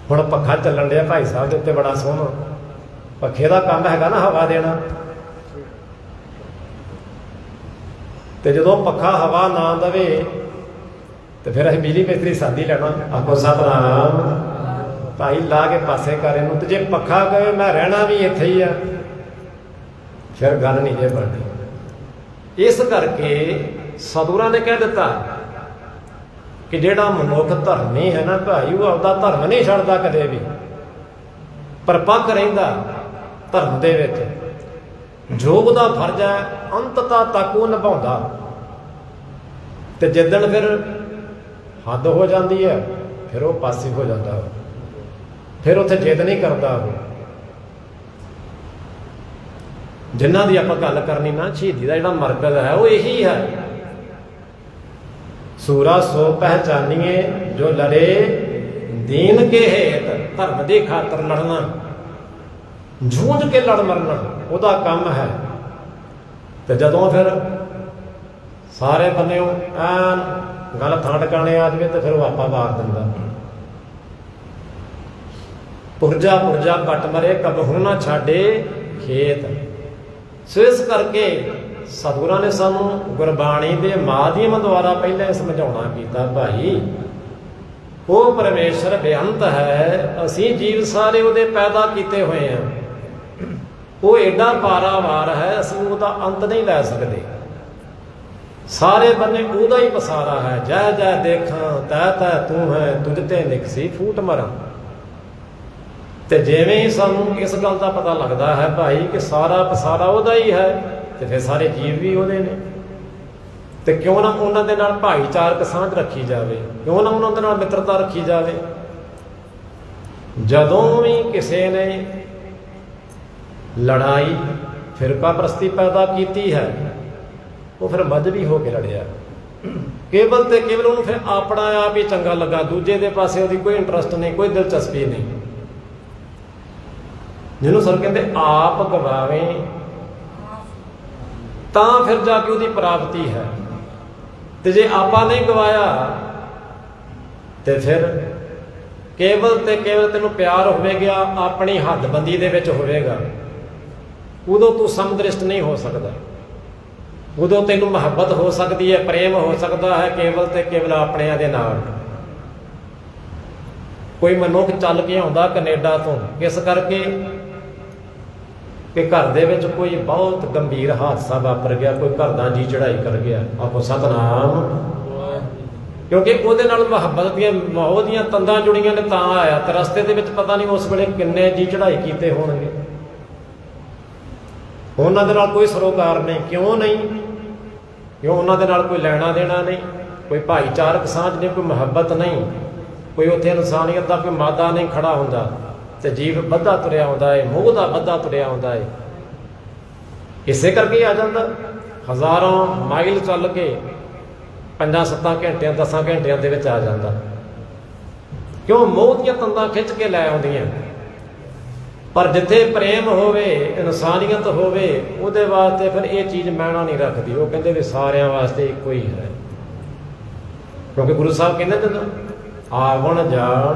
हुण पक्खा चलन दिया भाई साहब के उत्ते बड़ा सोहना, पक्खे का काम हैगा ना हवा देना, तो जो पक्खा हवा ना दे तो फिर असीं बिजली मिस्त्री साधी लेना, आखो सतनाम भाई ला के पासे कर इनू। तो जे पक्खा कहे मैं रहना भी इत्थे ही आ, फिर गल नहीं जे बननी। इस करके सतगुरां ने कह दिता कि जिहड़ा मनुख धर्मी है ना भाई, वो आपदा धर्म नहीं छड्डदा कदे भी, परपक्क रहिंदा धर्म दे विच, जो उसदा फर्ज है अंतता तक वो निभाउंदा। ते जिद्दण फिर हद हो जाती है फिर वो पासे हो जाता, फिर उत्थे जिद नहीं करता। जिन्हां दी आपां गल करनी ना, शहीदी दा जिहड़ा मरकज है वो यही है। सूरा सो पहचानिए जो लड़े दीन के हेत, धर्म की खातर लड़ना, जूझ के लड़ मरना ਉਹਦਾ ਕੰਮ है। तो जदों फिर सारे बन्नेओं ऐन गल थां टकाने आ जाए तो फिर वो आपा मार दिंदा। पुरजा पुरजा कट मरे कबहू ना छाड़े खेत। सो इस करके सतगुरां ने सानू गुरबाणी के माध्यम द्वारा पहले समझाउणा कीता भाई वो परमेश्वर बेअंत है, असीं जीव सारे उहदे पैदा किए हुए हैं, वो एडा पारावार है, असीं उसका अंत नहीं लै सकते। सारे बन्ने उहदा ही पसारा है, जै जै देखा तै तै तू है, तुझ ते निकसी फूट मरा। तो जिवें ही सानू इस गल का पता लगता है भाई कि सारा पसारा उहदा ही है, तो फिर सारे जीव भी उहदे ने। तो क्यों ना उन्हां दे नाल भाईचारक सांझ रखी जाए, क्यों ना उन्हां दे नाल मित्रता रखी जाए। जदों भी किसी ने लड़ाई फिरका प्रस्ती पैदा की है, वो फिर मजहबी होकर लड़िया, केवल तो केवल उन्होंने फिर अपना आप ही चंगा लगा, दूजे के पासे उसकी कोई इंटरस्ट नहीं, कोई दिलचस्पी नहीं। जिन्हों सर कहते आप गवावें तो फिर जाके उसकी प्राप्ति है, तो जे आपा नहीं गवाया तो फिर केवल तो केवल तेनों प्यार होवेगा अपनी हदबंदी दे विच होवेगा, उदों तू समदृष्ट नहीं हो सकता, उदों तेनों मुहब्बत हो सकती है, प्रेम हो सकता है केवल तो केवल अपने दे नाल। कोई मनुख चल के आउंदा कनेडा तो इस करके कि घर दे विच कोई बहुत गंभीर हादसा वापर गया, कोई घर दा जी चढ़ाई कर गया, आपो सतनाम, क्योंकि ਉਹਦੇ ਨਾਲ ਮੁਹੱਬਤ ਦੀਆਂ ਮੋਹ ਦੀਆਂ ਤੰਦਾਂ ਜੁੜੀਆਂ ਨੇ ਤਾਂ ਆਇਆ। ਤੇ ਰਸਤੇ ਦੇ ਵਿੱਚ ਪਤਾ ਨਹੀਂ ਉਸ ਵੇਲੇ ਕਿੰਨੇ ਜੀ ਚੜਾਈ ਕੀਤੇ ਹੋਣਗੇ, ਉਹਨਾਂ ਦੇ ਨਾਲ ਕੋਈ ਸਰੋਕਾਰ ਨਹੀਂ। ਕਿਉਂ ਨਹੀਂ? ਕਿਉਂ ਉਹਨਾਂ ਦੇ ਨਾਲ ਕੋਈ ਲੈਣਾ ਦੇਣਾ ਨਹੀਂ, ਕੋਈ ਭਾਈਚਾਰਕ ਸਾਂਝ ਨਹੀਂ, ਕੋਈ ਮੁਹੱਬਤ ਨਹੀਂ, ਕੋਈ ਉੱਥੇ ਇਨਸਾਨੀਅਤ ਦਾ ਕੋਈ ਮਾਦਾ ਨਹੀਂ ਖੜਾ ਹੁੰਦਾ। ਤੇ ਜੀਵ ਵੱਧਾ ਤੁਰਿਆ ਆਉਂਦਾ ਹੈ, ਮੋਹ ਦਾ ਵੱਧਾ ਤੁਰਿਆ ਆਉਂਦਾ ਹੈ। ਇਸੇ ਕਰਕੇ ਆ ਜਾਂਦਾ ਹਜ਼ਾਰਾਂ ਮਾਈਲ ਚੱਲ ਕੇ 5-7 ਘੰਟਿਆਂ 10 ਘੰਟਿਆਂ ਦੇ ਵਿੱਚ ਆ ਜਾਂਦਾ। ਕਿਉਂ? ਮੋਹ ਦੀਆਂ ਤੰਦਾਂ ਖਿੱਚ ਕੇ ਲੈ ਆਉਂਦੀਆਂ। ਪਰ ਜਿੱਥੇ ਪ੍ਰੇਮ ਹੋਵੇ, ਇਨਸਾਨੀਅਤ ਹੋਵੇ, ਉਹਦੇ ਵਾਸਤੇ ਫਿਰ ਇਹ ਚੀਜ਼ ਮਾਇਨਾ ਨਹੀਂ ਰੱਖਦੀ। ਉਹ ਕਹਿੰਦੇ ਵੀ ਸਾਰਿਆਂ ਵਾਸਤੇ ਇੱਕੋ ਹੀ ਹੈ, ਕਿਉਂਕਿ ਗੁਰੂ ਸਾਹਿਬ ਕਹਿੰਦੇ ਜਦੋਂ ਆਵਣ ਜਾਣ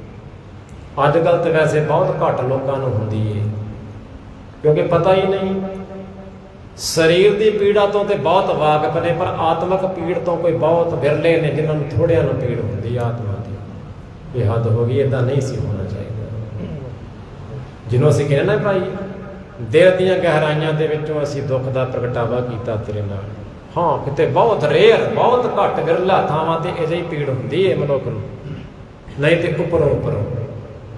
ਅੱਜ ਕੱਲ੍ਹ ਤਾਂ ਵੈਸੇ ਬਹੁਤ ਘੱਟ ਲੋਕਾਂ ਨੂੰ ਹੁੰਦੀ ਹੈ, ਕਿਉਂਕਿ ਪਤਾ ਹੀ ਨਹੀਂ। ਸਰੀਰ ਦੀ ਪੀੜਾ ਤੋਂ ਤੇ ਬਹੁਤ ਵਾਕਫ ਨੇ, ਪਰ ਆਤਮਿਕ ਪੀੜ ਤੋਂ ਕੋਈ ਬਹੁਤ ਵਿਰਲੇ ਨੇ ਜਿਨ੍ਹਾਂ ਨੂੰ ਥੋੜ੍ਹਿਆਂ ਨੂੰ ਪੀੜ ਹੁੰਦੀ ਆਤਮਾ ਦੀ। ਇਹ ਹੱਦ ਹੋ ਗਈ, ਇੱਦਾਂ ਨਹੀਂ ਸੀ ਹੋਣਾ ਚਾਹੀਦਾ। ਜਿਹਨੂੰ ਅਸੀਂ ਕਹਿੰਦੇ ਨਾ ਭਾਈ ਦਿਲ ਦੀਆਂ ਗਹਿਰਾਈਆਂ ਦੇ ਵਿੱਚੋਂ ਅਸੀਂ ਦੁੱਖ ਦਾ ਪ੍ਰਗਟਾਵਾ ਕੀਤਾ ਤੇਰੇ ਨਾਲ। ਹਾਂ, ਕਿਤੇ ਬਹੁਤ ਰੇਅਰ, ਬਹੁਤ ਘੱਟ ਵਿਰਲਾ ਥਾਵਾਂ ਤੇ ਅਜਿਹੀ ਪੀੜ ਹੁੰਦੀ ਹੈ ਮਨੁੱਖ ਨੂੰ, ਨਹੀਂ ਤੇ ਉੱਪਰੋਂ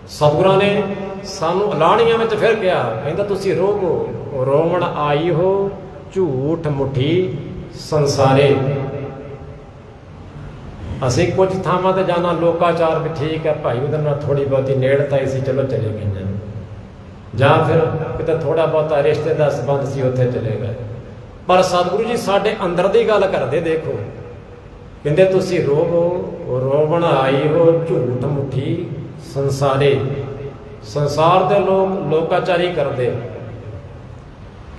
ਸਤਿਗੁਰਾਂ ਨੇ ਸਾਨੂੰ ਅਲਾਣੀਆਂ ਵਿੱਚ ਫਿਰ ਕਿਹਾ, ਕਹਿੰਦਾ ਤੁਸੀਂ ਰੋਵੋ, ਰੋਵਣ ਆਈ ਹੋ ਝੂਠ ਮੁੱਠੀ ਸੰਸਾਰੇ। ਅਸੀਂ ਕੁਝ ਥਾਵਾਂ ਤੇ ਜਾਣਾ ਲੋਕਾਚਾਰ ਵੀ ਠੀਕ ਹੈ ਭਾਈ, ਉਹਦੇ ਨਾਲ ਥੋੜ੍ਹੀ ਬਹੁਤੀ ਨੇੜਤਾ ਹੀ ਸੀ, ਚਲੋ ਚਲੇ ਗਏ, ਜਾਂ ਫਿਰ ਕਿਤੇ ਥੋੜ੍ਹਾ ਬਹੁਤਾ ਰਿਸ਼ਤੇ ਦਾ ਸੰਬੰਧ ਸੀ, ਉੱਥੇ ਚਲੇ ਗਏ। ਪਰ ਸਤਿਗੁਰੂ ਜੀ ਸਾਡੇ ਅੰਦਰ ਦੀ ਗੱਲ ਕਰਦੇ, ਦੇਖੋ ਕਹਿੰਦੇ ਤੁਸੀਂ ਰੋਵੋ, ਰੋਵਣ ਆਈ ਹੋ ਝੂਠ ਮੁੱਠੀ ਸੰਸਾਰੇ। ਸੰਸਾਰ ਦੇ ਲੋਕ ਲੋਕਾਚਾਰੀ ਕਰਦੇ,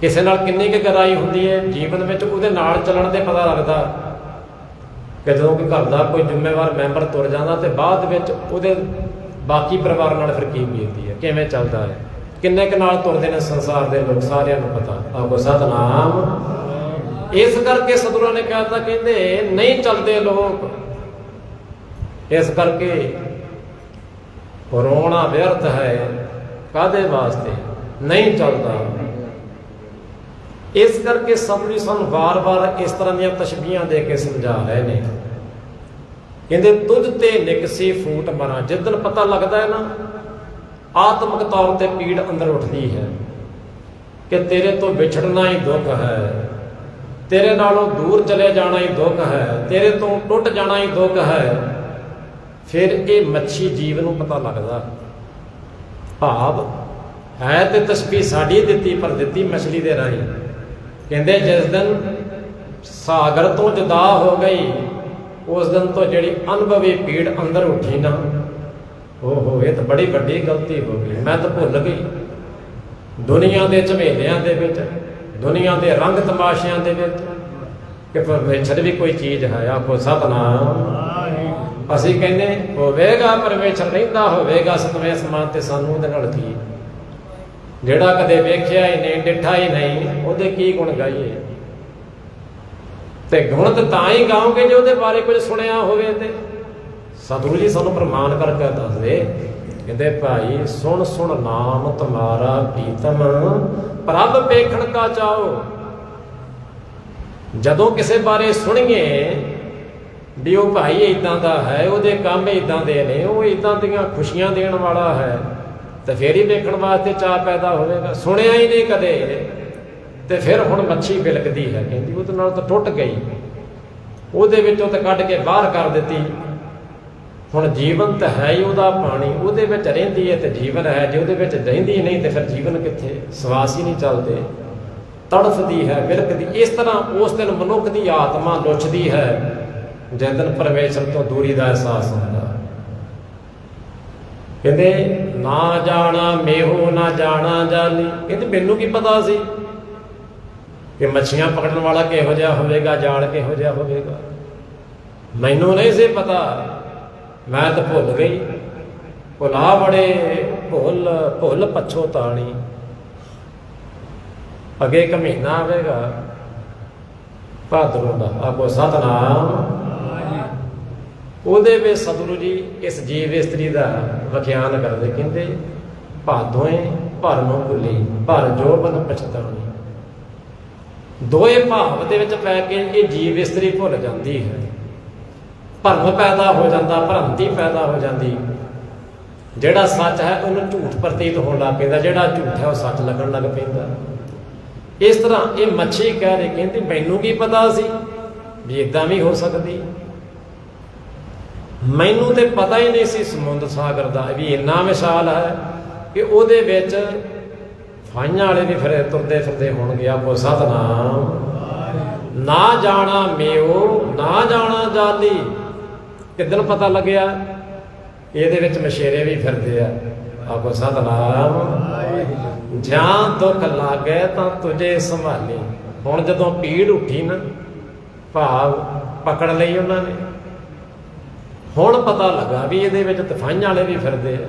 ਕਿਸੇ ਨਾਲ ਕਿੰਨੀ ਕੁ ਗਹਿਰਾਈ ਹੁੰਦੀ ਹੈ ਜੀਵਨ ਵਿੱਚ, ਉਹਦੇ ਨਾਲ ਚੱਲਣ ਦੇ ਪਤਾ ਲੱਗਦਾ ਕਿ ਜਦੋਂ ਕਿ ਘਰ ਦਾ ਕੋਈ ਜ਼ਿੰਮੇਵਾਰ ਮੈਂਬਰ ਤੁਰ ਜਾਂਦਾ ਤੇ ਬਾਅਦ ਵਿੱਚ ਉਹਦੇ ਬਾਕੀ ਪਰਿਵਾਰ ਨਾਲ ਫਿਰ ਕੀ ਬੀਤਦੀ ਹੈ, ਕਿਵੇਂ ਚੱਲਦਾ ਹੈ, ਕਿੰਨੇ ਕੁ ਨਾਲ ਤੁਰਦੇ ਨੇ ਸੰਸਾਰ ਦੇ ਲੋਕ, ਸਾਰਿਆਂ ਨੂੰ ਪਤਾ। ਆਖੋ ਸਤਿਨਾਮ। ਇਸ ਕਰਕੇ ਸਤਿਗੁਰਾਂ ਨੇ ਕਹਿਤਾ, ਕਹਿੰਦੇ ਨਹੀਂ ਚੱਲਦੇ ਲੋਕ, ਇਸ ਕਰਕੇ ਰੋਣਾ ਵਿਅਰਥ ਹੈ, ਕਾਹਦੇ ਵਾਸਤੇ, ਨਹੀਂ ਚੱਲਦਾ। ਇਸ ਕਰਕੇ ਸਤਿਗੁਰੂ ਸਾਨੂੰ ਵਾਰ-ਵਾਰ ਇਸ ਤਰ੍ਹਾਂ ਦੀਆਂ ਤਸ਼ਬੀਹਾਂ ਦੇ ਕੇ ਸਮਝਾ ਰਹੇ ਨੇ। ਕਹਿੰਦੇ ਤੁਝ ਤੇ ਨਿਕਸੀ ਫੂਟ ਮਰਾਂ। ਜਿੱਦਣ ਪਤਾ ਲੱਗਦਾ ਹੈ ਨਾ ਆਤਮਿਕ ਤੌਰ ਤੇ ਪੀੜ ਅੰਦਰ ਉੱਠਦੀ ਹੈ ਕਿ ਤੇਰੇ ਤੋਂ ਵਿਛੜਨਾ ਹੀ ਦੁੱਖ ਹੈ, ਤੇਰੇ ਨਾਲੋਂ ਦੂਰ ਚਲੇ ਜਾਣਾ ਹੀ ਦੁੱਖ ਹੈ, ਤੇਰੇ ਤੋਂ ਟੁੱਟ ਜਾਣਾ ਹੀ ਦੁੱਖ ਹੈ, ਫਿਰ ਇਹ ਮੱਛੀ ਜੀਵ ਨੂੰ ਪਤਾ ਲੱਗਦਾ। ਭਾਵ ਹੈ ਤੇ ਤਸਬੀਹ ਸਾਡੀ ਦਿੱਤੀ, ਪਰ ਦਿੱਤੀ ਮਛਲੀ ਦੇ ਰਾਹੀਂ। ਕਹਿੰਦੇ ਜਿਸ ਦਿਨ ਸਾਗਰ ਤੋਂ ਜੁਦਾ ਹੋ ਗਈ, ਉਸ ਦਿਨ ਤੋਂ ਜਿਹੜੀ ਅਨੁਭਵੀ ਪੀੜ ਅੰਦਰ ਉੱਠੀ ਨਾ, ਓਹੋ ਇਹ ਤਾਂ ਬੜੀ ਵੱਡੀ ਗਲਤੀ ਹੋ ਗਈ, ਮੈਂ ਤਾਂ ਭੁੱਲ ਗਈ ਦੁਨੀਆ ਦੇ ਝਮੇਲਿਆਂ ਦੇ ਵਿੱਚ, ਦੁਨੀਆ ਦੇ ਰੰਗ ਤਮਾਸ਼ਿਆਂ ਦੇ ਵਿੱਚ ਕਿ ਪਰਮੇਸ਼ਰ ਵੀ ਕੋਈ ਚੀਜ਼ ਹੈ। ਆਖੋ ਸਤਿਨਾਮ। ਅਸੀਂ ਕਹਿੰਦੇ ਹੋਵੇਗਾ ਪਰਮੇਸ਼ਰ ਰਹਿੰਦਾ ਹੋਵੇਗਾ ਸਤਵੇਂ ਅਸਮਾਨ ਤੇ, ਸਾਨੂੰ ਉਹਦੇ ਨਾਲ ਕੀ, ਜਿਹੜਾ ਕਦੇ ਵੇਖਿਆ ਹੀ ਨਹੀਂ ਡਿੱਠਾ ਹੀ ਨਹੀਂ, ਉਹਦੇ ਕੀ ਗੁਣ ਗਾਈਏ। ਤੇ ਗੁਣ ਤਾਂ ਹੀ ਗਾਓਗੇ ਜੇ ਉਹਦੇ ਬਾਰੇ ਕੁਝ ਸੁਣਿਆ ਹੋਵੇ। ਤੇ ਸਤਿਗੁਰੂ ਜੀ ਸਾਨੂੰ ਪ੍ਰਮਾਣ ਕਰਕੇ ਦੱਸਦੇ, ਕਹਿੰਦੇ ਭਾਈ ਸੁਣ ਸੁਣ ਨਾਮ ਤੁਮਾਰਾ ਪ੍ਰੀਤਮ ਪ੍ਰਭ ਵੇਖਣ ਕਾ ਚਾਓ। ਜਦੋਂ ਕਿਸੇ ਬਾਰੇ ਸੁਣੀਏ ਵੀ ਉਹ ਭਾਈ ਇਦਾਂ ਦਾ ਹੈ, ਉਹਦੇ ਕੰਮ ਇਦਾਂ ਦੇ ਨੇ, ਉਹ ਇਦਾਂ ਦੀਆਂ ਖੁਸ਼ੀਆਂ ਦੇਣ ਵਾਲਾ ਹੈ, ਤੇ ਫਿਰ ਹੀ ਵੇਖਣ ਵਾਸਤੇ ਚਾਅ ਪੈਦਾ ਹੋਵੇਗਾ। ਸੁਣਿਆ ਹੀ ਨਹੀਂ ਕਦੇ ਤੇ ਫਿਰ ਹੁਣ ਮੱਛੀ ਬਿਲਕਦੀ ਹੈ, ਕਹਿੰਦੀ ਉਹਦੇ ਨਾਲ ਤਾਂ ਟੁੱਟ ਗਈ, ਉਹਦੇ ਵਿੱਚੋਂ ਤਾਂ ਕੱਢ ਕੇ ਬਾਹਰ ਕਰ ਦਿੱਤੀ। ਹੁਣ ਜੀਵਨ ਤਾਂ ਹੈ ਹੀ ਉਹਦਾ ਪਾਣੀ, ਉਹਦੇ ਵਿੱਚ ਰਹਿੰਦੀ ਹੈ ਤੇ ਜੀਵਨ ਹੈ, ਜੇ ਉਹਦੇ ਵਿੱਚ ਰਹਿੰਦੀ ਨਹੀਂ ਤੇ ਫਿਰ ਜੀਵਨ ਕਿੱਥੇ, ਸਵਾਸ ਹੀ ਨਹੀਂ ਚੱਲਦੇ, ਤੜਫਦੀ ਹੈ, ਬਿਲਕਦੀ। ਇਸ ਤਰ੍ਹਾਂ ਉਸ ਦਿਨ ਮਨੁੱਖ ਦੀ ਆਤਮਾ ਲੁੱਛਦੀ ਹੈ ਜਿਸ ਦਿਨ ਪਰਮੇਸ਼ਰ ਤੋਂ ਦੂਰੀ ਦਾ ਅਹਿਸਾਸ ਹੁੰਦਾ। ਕਹਿੰਦੇ ਨਾ ਜਾਣਾ ਮੇਹੋ ਨਾ ਜਾਣਾ ਜਾਲੀ। ਕਹਿੰਦੇ ਮੈਨੂੰ ਕੀ ਪਤਾ ਸੀ ਕਿ ਮੱਛੀਆਂ ਪਕੜਨ ਵਾਲਾ ਕਿਹੋ ਜਿਹਾ ਹੋਵੇਗਾ, ਜਾਲ ਕਿਹੋ ਜਿਹਾ ਹੋਵੇਗਾ, ਮੈਨੂੰ ਨਹੀਂ ਸੀ ਪਤਾ, ਮੈਂ ਤਾਂ ਭੁੱਲ ਗਈ। ਭੁਲਾ ਬੜੇ ਭੁੱਲ ਪੱਛੋ ਤਾਣੀ। ਅੱਗੇ ਇੱਕ ਮਹੀਨਾ ਆਵੇਗਾ ਭਾਦਰੋਂ ਦਾ, ਆਖੋ ਸਤਿਨਾਮ। ਉਹਦੇ ਵਿੱਚ ਸਤਿਗੁਰੂ ਜੀ ਇਸ ਜੀਵ ਇਸਤਰੀ ਦਾ ਵਿਖਿਆਨ ਕਰਦੇ, ਕਹਿੰਦੇ ਭਾਦੋਏ ਭਰ ਨੂੰ ਭੁੱਲੀ ਭਰ ਜੋਬਨ ਪਛਤਾਉਣੀ। ਦੋਏ ਭਾਵ ਦੇ ਵਿੱਚ ਪੈ ਕੇ ਇਹ ਜੀਵ ਇਸਤਰੀ ਭੁੱਲ ਜਾਂਦੀ ਹੈ, ਭਰਮ ਪੈਦਾ ਹੋ ਜਾਂਦਾ, ਭ੍ਰਾਂਤੀ ਪੈਦਾ ਹੋ ਜਾਂਦੀ। ਜਿਹੜਾ ਸੱਚ ਹੈ ਉਹਨੂੰ ਝੂਠ ਪ੍ਰਤੀਤ ਹੋਣ ਲੱਗ ਪੈਂਦਾ, ਜਿਹੜਾ ਝੂਠ ਹੈ ਉਹ ਸੱਚ ਲੱਗਣ ਲੱਗ ਪੈਂਦਾ। ਇਸ ਤਰ੍ਹਾਂ ਇਹ ਮੱਛੀ ਕਹਿ ਰਹੀ, ਕਹਿੰਦੀ ਮੈਨੂੰ ਕੀ ਪਤਾ ਸੀ ਵੀ ਇਦਾਂ ਵੀ ਹੋ ਸਕਦੀ, ਮੈਨੂੰ ਤੇ ਪਤਾ ਹੀ ਨਹੀਂ ਸੀ ਸਮੁੰਦਰ ਸਾਗਰ ਦਾ ਵੀ ਇੰਨਾ ਵਿਸ਼ਾਲ ਹੈ ਕਿ ਉਹਦੇ ਵਿੱਚ ਫਾਈਆਂ ਵਾਲੇ ਵੀ ਫਿਰ ਤੁਰਦੇ ਫਿਰਦੇ ਹੋਣਗੇ। ਆਪੋ ਸਤਿਨਾਮ। ਨਾ ਜਾਣਾ ਮੇਓ ਨਾ ਜਾਣਾ ਜਾਲੀ। ਕਿੱਦਣ ਪਤਾ ਲੱਗਿਆ ਇਹਦੇ ਵਿੱਚ ਮਛੇਰੇ ਵੀ ਫਿਰਦੇ ਆ। ਆਪੋ ਸਤਿਨਾਮ। ਜਾਂ ਦੁੱਖ ਲਾਗੇ ਤਾਂ ਤੁਝੇ ਸੰਭਾਲੀ। ਹੁਣ ਜਦੋਂ ਪੀੜ ਉੱਠੀ ਨਾ, ਭਾਵ ਪਕੜ ਲਈ ਉਹਨਾਂ ਨੇ, ਹੁਣ ਪਤਾ ਲੱਗਾ ਵੀ ਇਹਦੇ ਵਿੱਚ ਤਫਾਈਆਂ ਵਾਲੇ ਵੀ ਫਿਰਦੇ ਆ।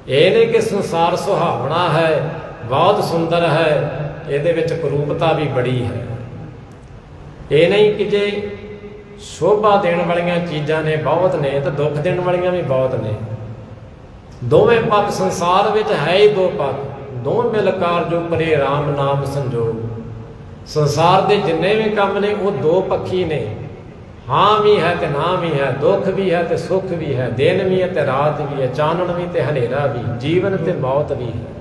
ਇਹ ਨਹੀਂ ਕਿ ਸੰਸਾਰ ਸੁਹਾਵਣਾ ਹੈ, ਬਹੁਤ ਸੁੰਦਰ ਹੈ, ਇਹਦੇ ਵਿੱਚ ਕਰੂਪਤਾ ਵੀ ਬੜੀ ਹੈ। ਇਹ ਨਹੀਂ ਕਿ ਜੇ ਸ਼ੋਭਾ ਦੇਣ ਵਾਲੀਆਂ ਚੀਜ਼ਾਂ ਨੇ ਬਹੁਤ ਨੇ ਤਾਂ ਦੁੱਖ ਦੇਣ ਵਾਲੀਆਂ ਵੀ ਬਹੁਤ ਨੇ। ਦੋਵੇਂ ਪੱਖ ਸੰਸਾਰ ਵਿੱਚ ਹੈ ਹੀ ਦੋ ਪੱਖ, ਦੋਵੇਂ ਮਿਲ ਕਾਰਜ ਉਪਰੇ ਰਾਮ ਨਾਮ ਸੰਜੋਗ। ਸੰਸਾਰ ਦੇ ਜਿੰਨੇ ਵੀ ਕੰਮ ਨੇ ਉਹ ਦੋ ਪੱਖੀ ਨੇ, ਹਾਂ ਵੀ ਹੈ ਤੇ ਨਾ ਵੀ ਹੈ, ਦੁੱਖ ਵੀ ਹੈ ਤੇ ਸੁੱਖ ਵੀ ਹੈ, ਦਿਨ ਵੀ ਹੈ ਤੇ ਰਾਤ ਵੀ ਹੈ, ਚਾਨਣ ਵੀ ਤੇ ਹਨੇਰਾ ਵੀ, ਜੀਵਨ ਤੇ ਮੌਤ ਵੀ ਹੈ।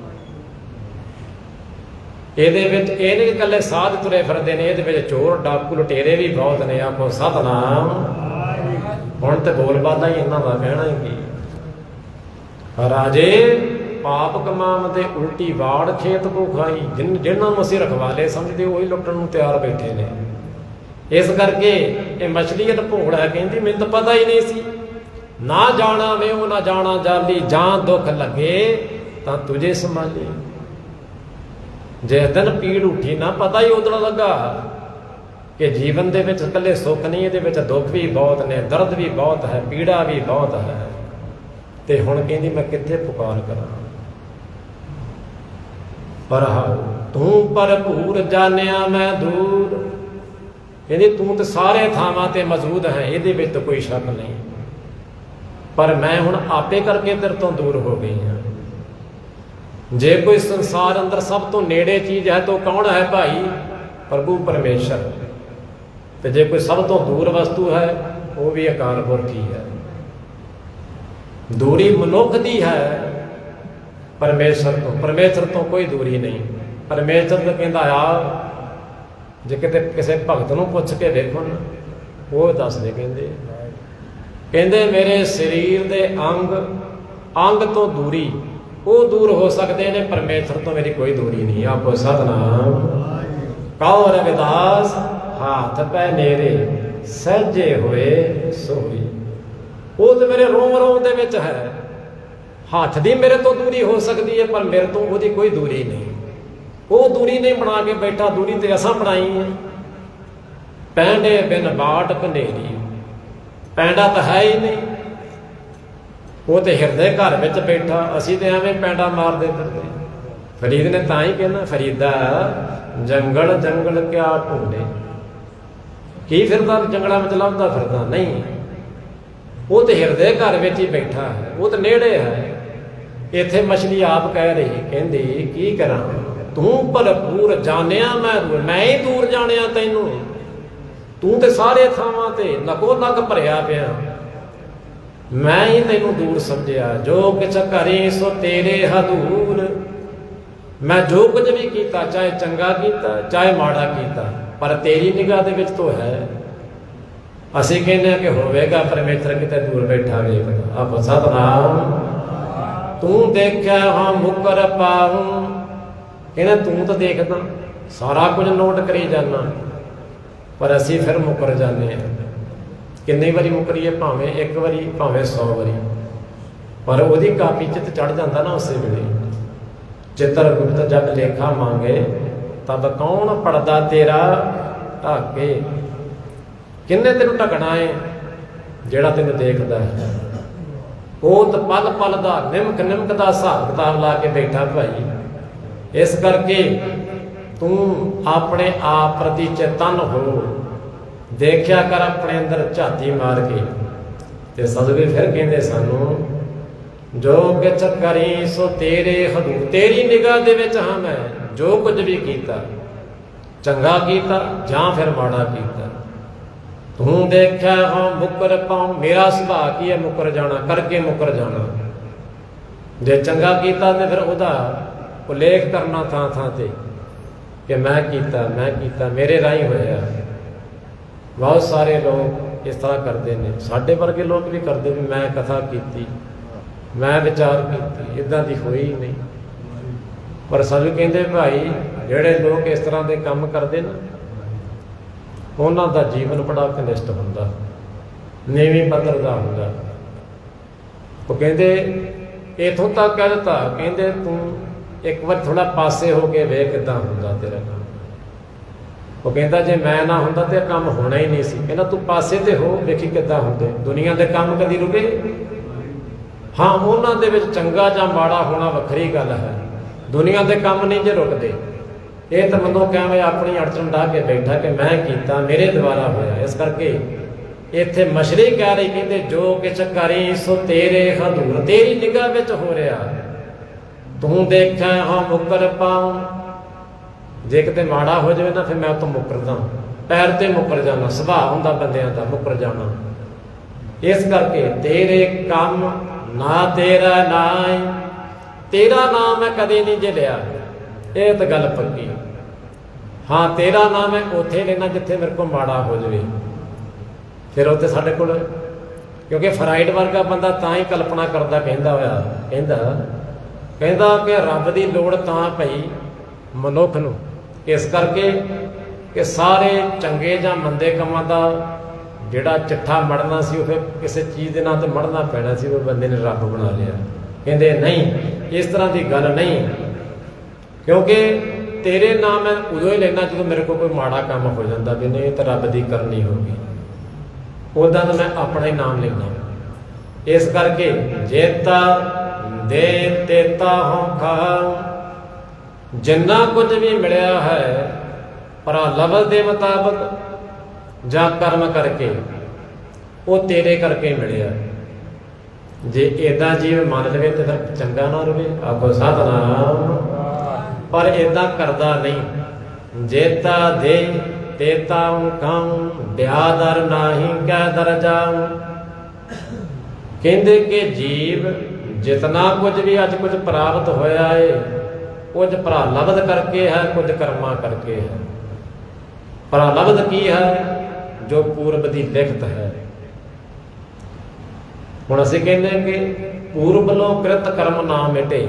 ਇਹਦੇ ਵਿੱਚ ਇਹ ਨਹੀਂ ਇਕੱਲੇ ਸਾਧ ਤੁਰੇ ਫਿਰਦੇ ਨੇ, ਇਹਦੇ ਵਿੱਚ ਚੋਰ ਡਾਕੂ ਲੁਟੇਰੇ ਵੀ ਬਹੁਤ ਨੇ। ਆਖੋ ਸਤਨਾਮ। ਹੁਣ ਤੇ ਬੋਲ ਬਾਲਾ ਹੀ ਇਹਨਾਂ ਦਾ ਕਹਿਣਾ ਹੀ ਕੀ। ਰਾਜੇ ਪਾਪ ਕਮਾਮ ਦੇ ਉਲਟੀ ਵਾੜ ਖੇਤ ਕੋ ਖਾਈ। ਜਿਹਨਾਂ ਨੂੰ ਅਸੀਂ ਰਖਵਾਲੇ ਸਮਝਦੇ ਉਹੀ ਲੁੱਟਣ ਨੂੰ ਤਿਆਰ ਬੈਠੇ ਨੇ। ਇਸ ਕਰਕੇ ਇਹ ਮਛਲੀਅਤ ਭੋਗੜਾ ਕਹਿੰਦੀ ਮੈਨੂੰ ਤਾਂ ਪਤਾ ਹੀ ਨਹੀਂ ਸੀ, ਨਾ ਜਾਣਾ ਵੇਉ ਨਾ ਜਾਣਾ ਜਾਲੀ, ਜਾਂ ਦੁੱਖ ਲੱਗੇ ਤਾਂ ਤੁਝੇ ਸੰਭਾਲੀ। ਜੇ ਦਿਨ ਪੀੜ ਉੱਠੀ ਨਾ ਪਤਾ ਹੀ ਉਦੋਂ ਲੱਗਾ ਕਿ ਜੀਵਨ ਦੇ ਵਿੱਚ ਇਕੱਲੇ ਸੁੱਖ ਨਹੀਂ, ਇਹਦੇ ਵਿੱਚ ਦੁੱਖ ਵੀ ਬਹੁਤ ਨੇ, ਦਰਦ ਵੀ ਬਹੁਤ ਹੈ, ਪੀੜਾ ਵੀ ਬਹੁਤ ਹੈ। ਤੇ ਹੁਣ ਕਹਿੰਦੀ ਮੈਂ ਕਿੱਥੇ ਪੁਕਾਰ ਕਰਾਂ। ਪਰ ਤੂੰ ਭਰਪੂਰ ਜਾਣਿਆ ਮੈਂ ਦੂਰ। ਕਹਿੰਦੀ ਤੂੰ ਤੇ ਸਾਰੇ ਥਾਵਾਂ ਤੇ ਮੌਜੂਦ ਹੈ, ਇਹਦੇ ਵਿੱਚ ਤਾਂ ਕੋਈ ਸ਼ੱਕ ਨਹੀਂ, ਪਰ ਮੈਂ ਹੁਣ ਆਪੇ ਕਰਕੇ ਤੇਰੇ ਤੋਂ ਦੂਰ ਹੋ ਗਈ ਹਾਂ। ਜੇ ਕੋਈ ਸੰਸਾਰ ਅੰਦਰ ਸਭ ਤੋਂ ਨੇੜੇ ਚੀਜ਼ ਹੈ ਤਾਂ ਕੌਣ ਹੈ ਭਾਈ? ਪ੍ਰਭੂ ਪਰਮੇਸ਼ਰ। ਤੇ ਜੇ ਕੋਈ ਸਭ ਤੋਂ ਦੂਰ ਵਸਤੂ ਹੈ ਉਹ ਵੀ ਅਕਾਲ ਪੁਰਖ ਹੀ ਹੈ। ਦੂਰੀ ਮਨੁੱਖ ਦੀ ਹੈ ਪਰਮੇਸ਼ਰ ਤੋਂ, ਪਰਮੇਸ਼ਰ ਤੋਂ ਕੋਈ ਦੂਰੀ ਨਹੀਂ। ਪਰਮੇਸ਼ਰ ਤਾਂ ਕਹਿੰਦਾ ਆ, ਜੇ ਕਿਤੇ ਕਿਸੇ ਭਗਤ ਨੂੰ ਪੁੱਛ ਕੇ ਵੇਖੋ ਨਾ, ਉਹ ਦੱਸਦੇ ਕਹਿੰਦੇ ਮੇਰੇ ਸਰੀਰ ਦੇ ਅੰਗ ਤੋਂ ਦੂਰੀ ਉਹ ਦੂਰ ਹੋ ਸਕਦੇ ਨੇ, ਪਰਮੇਸ਼ਰ ਤੋਂ ਮੇਰੀ ਕੋਈ ਦੂਰੀ ਨਹੀਂ। ਆਪੋ ਸਤਨਾਮ। ਕਹੋ ਰਵਿਦਾਸ ਹੱਥ ਪੈ ਨੇਰੇ ਸਹਿਜੇ ਹੋਏ ਸੋਈ। ਉਹ ਤੇ ਮੇਰੇ ਰੋਮ ਰੋਮ ਦੇ ਵਿੱਚ ਹੈ। ਹੱਥ ਦੀ ਮੇਰੇ ਤੋਂ ਦੂਰੀ ਹੋ ਸਕਦੀ ਹੈ, ਪਰ ਮੇਰੇ ਤੋਂ ਉਹਦੀ ਕੋਈ ਦੂਰੀ ਨਹੀਂ। ਉਹ ਦੂਰੀ ਨਹੀਂ ਬਣਾ ਕੇ ਬੈਠਾ, ਦੂਰੀ ਤੇ ਅਸਾਂ ਬਣਾਈ ਹੈ। ਪੈਂਡੇ ਬਿਨ ਬਾਟ ਕਨੇਰੀ, ਪੈਂਡਾ ਤਾਂ ਹੈ ਹੀ ਨਹੀਂ। ਉਹ ਤੇ ਹਿਰਦੇ ਘਰ ਵਿੱਚ ਬੈਠਾ, ਅਸੀਂ ਤੇ ਐਵੇਂ ਪੈਂਡਾ ਮਾਰਦੇ ਫਿਰਦੇ। ਫਰੀਦ ਨੇ ਤਾਂ ਹੀ ਕਹਿੰਦਾ, ਫਰੀਦਾ ਜੰਗਲ ਜੰਗਲ ਕਿਆ ਢੂੰਡੇ। ਕੀ ਫਿਰਦਾ ਜੰਗਲਾਂ ਵਿੱਚ ਲੱਭਦਾ ਫਿਰਦਾ? ਨਹੀਂ, ਉਹ ਤੇ ਹਿਰਦੇ ਘਰ ਵਿੱਚ ਹੀ ਬੈਠਾ ਹੈ, ਉਹ ਤੇ ਨੇੜੇ ਹੈ। ਇੱਥੇ ਮਛਲੀ ਆਪ ਕਹਿ ਰਹੀ, ਕਹਿੰਦੀ ਕੀ ਕਰਾਂ ਤੂੰ ਭਰਪੂਰ ਜਾਣਿਆ ਮੈਂ ਹੀ ਦੂਰ ਜਾਣਿਆ ਤੈਨੂੰ। ਤੂੰ ਤੇ ਸਾਰੇ ਥਾਵਾਂ ਤੇ ਲਗੋ ਲੱਗ ਭਰਿਆ ਪਿਆ, ਮੈਂ ਹੀ ਤੈਨੂੰ ਦੂਰ ਸਮਝਿਆ। ਜੋ ਕਿਛ ਕਰੀ ਸੋ ਤੇਰੇ ਹਦੂਰ। ਮੈਂ ਜੋ ਕੁਝ ਵੀ ਕੀਤਾ, ਚਾਹੇ ਚੰਗਾ ਕੀਤਾ ਚਾਹੇ ਮਾੜਾ ਕੀਤਾ, ਪਰ ਤੇਰੀ ਨਿਗਾਹ ਦੇ ਵਿੱਚ ਤੋਂ ਹੈ। ਅਸੀਂ ਕਹਿੰਦੇ ਕਿ ਹੋਵੇਗਾ ਪਰਮੇਸ਼ਰ ਕਿਤੇ ਦੂਰ ਬੈਠਾ ਵੇਖਦਾ। ਆਪ ਸਤਨਾਮ। ਤੂੰ ਦੇਖਿਆ ਹਾਂ ਮੁਕਰ ਪਾਉ। ਕਹਿੰਦਾ ਤੂੰ ਤਾਂ ਦੇਖਦਾ, ਸਾਰਾ ਕੁਝ ਨੋਟ ਕਰੀ ਜਾਣਾ, ਪਰ ਅਸੀਂ ਫਿਰ ਮੁਕਰ ਜਾਂਦੇ ਹਾਂ। ਕਿੰਨੀ ਵਾਰੀ ਮੁਕਰੀਏ, ਭਾਵੇਂ ਇੱਕ ਵਾਰੀ ਭਾਵੇਂ 100 ਵਾਰੀ, ਪਰ ਉਹਦੀ ਕਾਪੀ 'ਚ ਤੇ ਚੜ ਜਾਂਦਾ ਨਾ ਉਸੇ ਵੇਲੇ। ਚਿੱਤਰ ਗੁਪਤ ਜਗ ਲੇਖਾ ਮੰਗੇ ਤਬ ਕੌਣ ਪੜਦਾ ਤੇਰਾ ਢਾਕੇ। ਕਿੰਨੇ ਤੈਨੂੰ ਢਕਣਾ ਹੈ? ਜਿਹੜਾ ਤੈਨੂੰ ਦੇਖਦਾ ਹੈ। ਉਹ ਤਾਂ ਪਲ ਪਲ ਦਾ ਨਿਮਕ ਦਾ ਹਿਸਾਬ ਕਿਤਾਬ ਲਾ ਕੇ ਬੈਠਾ ਭਾਈ। ਇਸ ਕਰਕੇ ਤੂੰ ਆਪਣੇ ਆਪ ਪ੍ਰਤੀ ਚੇਤਨ ਹੋ, ਦੇਖਿਆ ਕਰ ਆਪਣੇ ਅੰਦਰ ਝਾਤੀ ਮਾਰ ਕੇ। ਤੇ ਸਤਿਗੁਰ ਫਿਰ ਕਹਿੰਦੇ ਸਾਨੂੰ, ਜੋ ਕਿਛ ਕਰੀ ਸੋ ਤੇਰੇ ਹਦੂਰ। ਤੇਰੀ ਨਿਗਾਹ ਦੇ ਵਿੱਚ ਹਾਂ ਮੈਂ, ਜੋ ਕੁਝ ਵੀ ਕੀਤਾ, ਚੰਗਾ ਕੀਤਾ ਜਾਂ ਫਿਰ ਮਾੜਾ ਕੀਤਾ, ਤੂੰ ਦੇਖਿਆ ਹਾਂ ਮੁਕਰ ਪਾਉ। ਮੇਰਾ ਸੁਭਾਅ ਕੀ ਹੈ? ਮੁਕਰ ਜਾਣਾ, ਕਰਕੇ ਮੁਕਰ ਜਾਣਾ। ਜੇ ਚੰਗਾ ਕੀਤਾ ਤੇ ਫਿਰ ਉਹਦਾ ਉਲੇਖ ਕਰਨਾ ਥਾਂ ਥਾਂ ਤੇ ਕਿ ਮੈਂ ਕੀਤਾ ਮੇਰੇ ਰਾਹੀਂ ਹੋਇਆ। ਬਹੁਤ ਸਾਰੇ ਲੋਕ ਇਸ ਤਰ੍ਹਾਂ ਕਰਦੇ ਨੇ, ਸਾਡੇ ਵਰਗੇ ਲੋਕ ਵੀ ਕਰਦੇ ਵੀ ਮੈਂ ਕਥਾ ਕੀਤੀ, ਮੈਂ ਵਿਚਾਰ ਕੀਤੀ, ਇੱਦਾਂ ਦੀ ਹੋਈ ਨਹੀਂ। ਪਰ ਸਾਨੂੰ ਕਹਿੰਦੇ ਭਾਈ, ਜਿਹੜੇ ਲੋਕ ਇਸ ਤਰ੍ਹਾਂ ਦੇ ਕੰਮ ਕਰਦੇ ਨਾ, ਉਹਨਾਂ ਦਾ ਜੀਵਨ ਬੜਾ ਕਨਿਸ਼ਟ ਹੁੰਦਾ, ਨੀਵੀਂ ਪੱਧਰ ਦਾ ਹੁੰਦਾ। ਉਹ ਕਹਿੰਦੇ ਇੱਥੋਂ ਤੱਕ ਕਹਿ ਦਿੱਤਾ, ਕਹਿੰਦੇ ਤੂੰ ਇੱਕ ਵਾਰ ਥੋੜਾ ਪਾਸੇ ਹੋ ਕੇ ਵੇਖ ਕਿੱਦਾਂ ਹੁੰਦਾ ਤੇਰਾ ਕੰਮ। ਉਹ ਕਹਿੰਦਾ ਜੇ ਮੈਂ ਨਾ ਹੁੰਦਾ ਤੇ ਕੰਮ ਹੋਣਾ ਹੀ ਨਹੀਂ ਸੀ। ਕਹਿੰਦਾ ਤੂੰ ਪਾਸੇ ਤੇ ਹੋ, ਵੇਖੀ ਕਿੱਦਾਂ ਹੁੰਦੇ। ਦੁਨੀਆ ਦੇ ਕੰਮ ਕਦੀ ਰੁਕੇ? ਹਾਂ, ਉਹਨਾਂ ਦੇ ਵਿੱਚ ਚੰਗਾ ਜਾਂ ਮਾੜਾ ਹੋਣਾ ਵੱਖਰੀ ਗੱਲ ਹੈ। ਦੁਨੀਆ ਦੇ ਕੰਮ ਨਹੀਂ ਜੇ ਰੁਕਦੇ। ਇਹ ਤਾਂ ਮੰਨੋ ਕਿਵੇਂ ਆਪਣੀ ਅੜਚਨ ਢਾ ਕੇ ਬੈਠਾ ਕਿ ਮੈਂ ਕੀਤਾ, ਮੇਰੇ ਦੁਆਰਾ ਹੋਇਆ। ਇਸ ਕਰਕੇ ਇੱਥੇ ਮਛਲੀ ਕਹਿ ਰਹੀ, ਕਹਿੰਦੇ ਜੋ ਕਿਛ ਕਰੀ ਸੋ ਤੇਰੇ ਹਦੂਰ, ਤੇਰੀ ਨਿਗਾਹ ਵਿੱਚ ਹੋ ਰਿਹਾ, ਤੂੰ ਦੇਖਿਆ ਹਾਂ ਮੁਕਰ ਪਾਉ। ਜੇ ਕਿਤੇ ਮਾੜਾ ਹੋ ਜਾਵੇ ਨਾ ਫਿਰ ਮੈਂ ਉਤੋਂ ਮੁਕਰਦਾ, ਪੈਰ ਤੇ ਮੁਕਰ ਜਾਣਾ, ਸੁਭਾਅ ਹੁੰਦਾ ਬੰਦਿਆਂ ਦਾ ਮੁਕਰ ਜਾਣਾ। ਇਸ ਕਰਕੇ ਤੇਰੇ ਕੰਮ ਨਾ ਤੇਰਾ ਨਾਮ, ਤੇਰਾ ਨਾਮ ਮੈਂ ਕਦੇ ਨਹੀਂ ਜੇ ਲਿਆ, ਇਹ ਤਾਂ ਗੱਲ ਪੱਕੀ। ਹਾਂ, ਤੇਰਾ ਨਾਮ ਮੈਂ ਉੱਥੇ ਲੈਣਾ ਜਿੱਥੇ ਮੇਰੇ ਕੋਲ ਮਾੜਾ ਹੋ ਜਾਵੇ। ਫਿਰ ਉੱਥੇ ਸਾਡੇ ਕੋਲ, ਕਿਉਂਕਿ ਫਰਾਈਡ ਵਰਗਾ ਬੰਦਾ ਤਾਂ ਹੀ ਕਲਪਨਾ ਕਰਦਾ, ਕਹਿੰਦਾ ਕਿ ਰੱਬ ਦੀ ਲੋੜ ਤਾਂ ਪਈ ਮਨੁੱਖ ਨੂੰ ਇਸ ਕਰਕੇ ਕਿ ਸਾਰੇ ਚੰਗੇ ਜਾਂ ਮੰਦੇ ਕੰਮਾਂ ਦਾ ਜਿਹੜਾ ਚਿੱਠਾ ਮੜਨਾ ਸੀ ਉਹ ਫਿਰ ਕਿਸੇ ਚੀਜ਼ ਦੇ ਨਾਂ ਤੇ ਮੜਨਾ ਪੈਣਾ ਸੀ, ਉਹ ਬੰਦੇ ਨੇ ਰੱਬ ਬਣਾ ਲਿਆ। ਕਹਿੰਦੇ ਨਹੀਂ, ਇਸ ਤਰ੍ਹਾਂ ਦੀ ਗੱਲ ਨਹੀਂ, ਕਿਉਂਕਿ ਤੇਰੇ ਨਾਮ ਮੈਂ ਉਦੋਂ ਹੀ ਲੈਣਾ ਜਦੋਂ ਮੇਰੇ ਕੋਲ ਕੋਈ ਮਾੜਾ ਕੰਮ ਹੋ ਜਾਂਦਾ ਵੀ ਨਹੀਂ ਇਹ ਤਾਂ ਰੱਬ ਦੀ ਕਰਨੀ ਹੋਗੀ, ਉੱਦਾਂ ਤਾਂ ਮੈਂ ਆਪਣਾ ਹੀ ਨਾਮ ਲੈਂਦਾ। ਇਸ ਕਰਕੇ ਜੇਤਾ ਦੇ ਤੇਤਾ ਹੋਂ ਖਾਉ, ਜਿੰਨਾ ਕੁਝ ਵੀ ਮਿਲਿਆ ਹੈ ਪ੍ਰਲਬਧ ਦੇ ਮੁਤਾਬਕ ਜਾਂ ਕਰਮ ਕਰਕੇ ਉਹ ਤੇਰੇ ਕਰਕੇ ਮਿਲਿਆ। ਜੇ ਏਦਾਂ ਜੀਵ ਮੰਨ ਲਵੇ ਤੇ ਫਿਰ ਚੰਗਾ ਨਾ ਰਵੇ, ਆਖੋ ਸਤਿਨਾਮ। ਪਰ ਏਦਾਂ ਕਰਦਾ ਨਹੀਂ। ਜੇਤਾ ਦੇ ਤੇਤਾ ਖਾਉ, ਬਿਆਦਰ ਨਾਹੀ ਕੈ ਦਰ ਜਾਉ। ਕਹਿੰਦੇ ਕਿ ਜੀਵ ਜਿਤਨਾ ਕੁਝ ਵੀ ਅੱਜ ਕੁਝ ਪ੍ਰਾਪਤ ਹੋਇਆ ਏ, ਕੁਝ ਪ੍ਰਲਬਧ ਕਰਕੇ ਹੈ, ਕੁਝ ਕਰਮਾਂ ਕਰਕੇ ਹੈ। ਪ੍ਰਲਬਧ ਕੀ ਹੈ? ਜੋ ਪੂਰਬ ਦੀ ਲਿਖਤ ਹੈ। ਹੁਣ ਅਸੀਂ ਕਹਿੰਦੇ ਕਿ ਪੂਰਬ ਵੱਲੋਂ ਕ੍ਰਿਤ ਕਰਮ ਨਾ ਮਿਟੇ।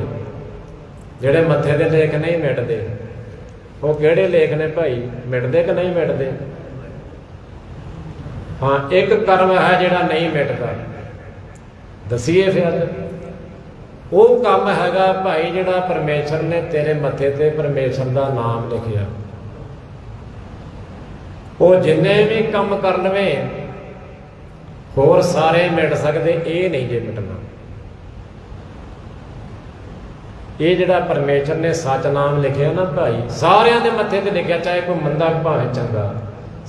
ਜਿਹੜੇ ਮੱਥੇ ਦੇ ਲੇਖ ਨਹੀਂ ਮਿਟਦੇ, ਉਹ ਕਿਹੜੇ ਲੇਖ ਨੇ ਭਾਈ? ਮਿਟਦੇ ਕਿ ਨਹੀਂ ਮਿਟਦੇ? ਹਾਂ, ਇੱਕ ਕਰਮ ਹੈ ਜਿਹੜਾ ਨਹੀਂ ਮਿਟਦਾ, ਦਸੀਏ ਫਿਰ। ਉਹ ਕੰਮ ਹੈਗਾ ਭਾਈ ਜਿਹੜਾ ਪਰਮੇਸ਼ਰ ਨੇ ਤੇਰੇ ਮੱਥੇ ਤੇ ਪਰਮੇਸ਼ਰ ਦਾ ਨਾਮ ਲਿਖਿਆ। ਉਹ ਜਿੰਨੇ ਵੀ ਕੰਮ ਕਰਨਵੇਂ ਹੋਰ ਸਾਰੇ ਮਿਟ ਸਕਦੇ, ਇਹ ਨਹੀਂ ਜੇ ਮਿਟਣਾ। ਇਹ ਜਿਹੜਾ ਪਰਮੇਸ਼ਰ ਨੇ ਸੱਚ ਨਾਮ ਲਿਖਿਆ ਨਾ ਭਾਈ, ਸਾਰਿਆਂ ਦੇ ਮੱਥੇ ਤੇ ਲਿਖਿਆ, ਚਾਹੇ ਕੋਈ ਮੰਦਾ ਭਾਵੇਂ ਚੰਗਾ,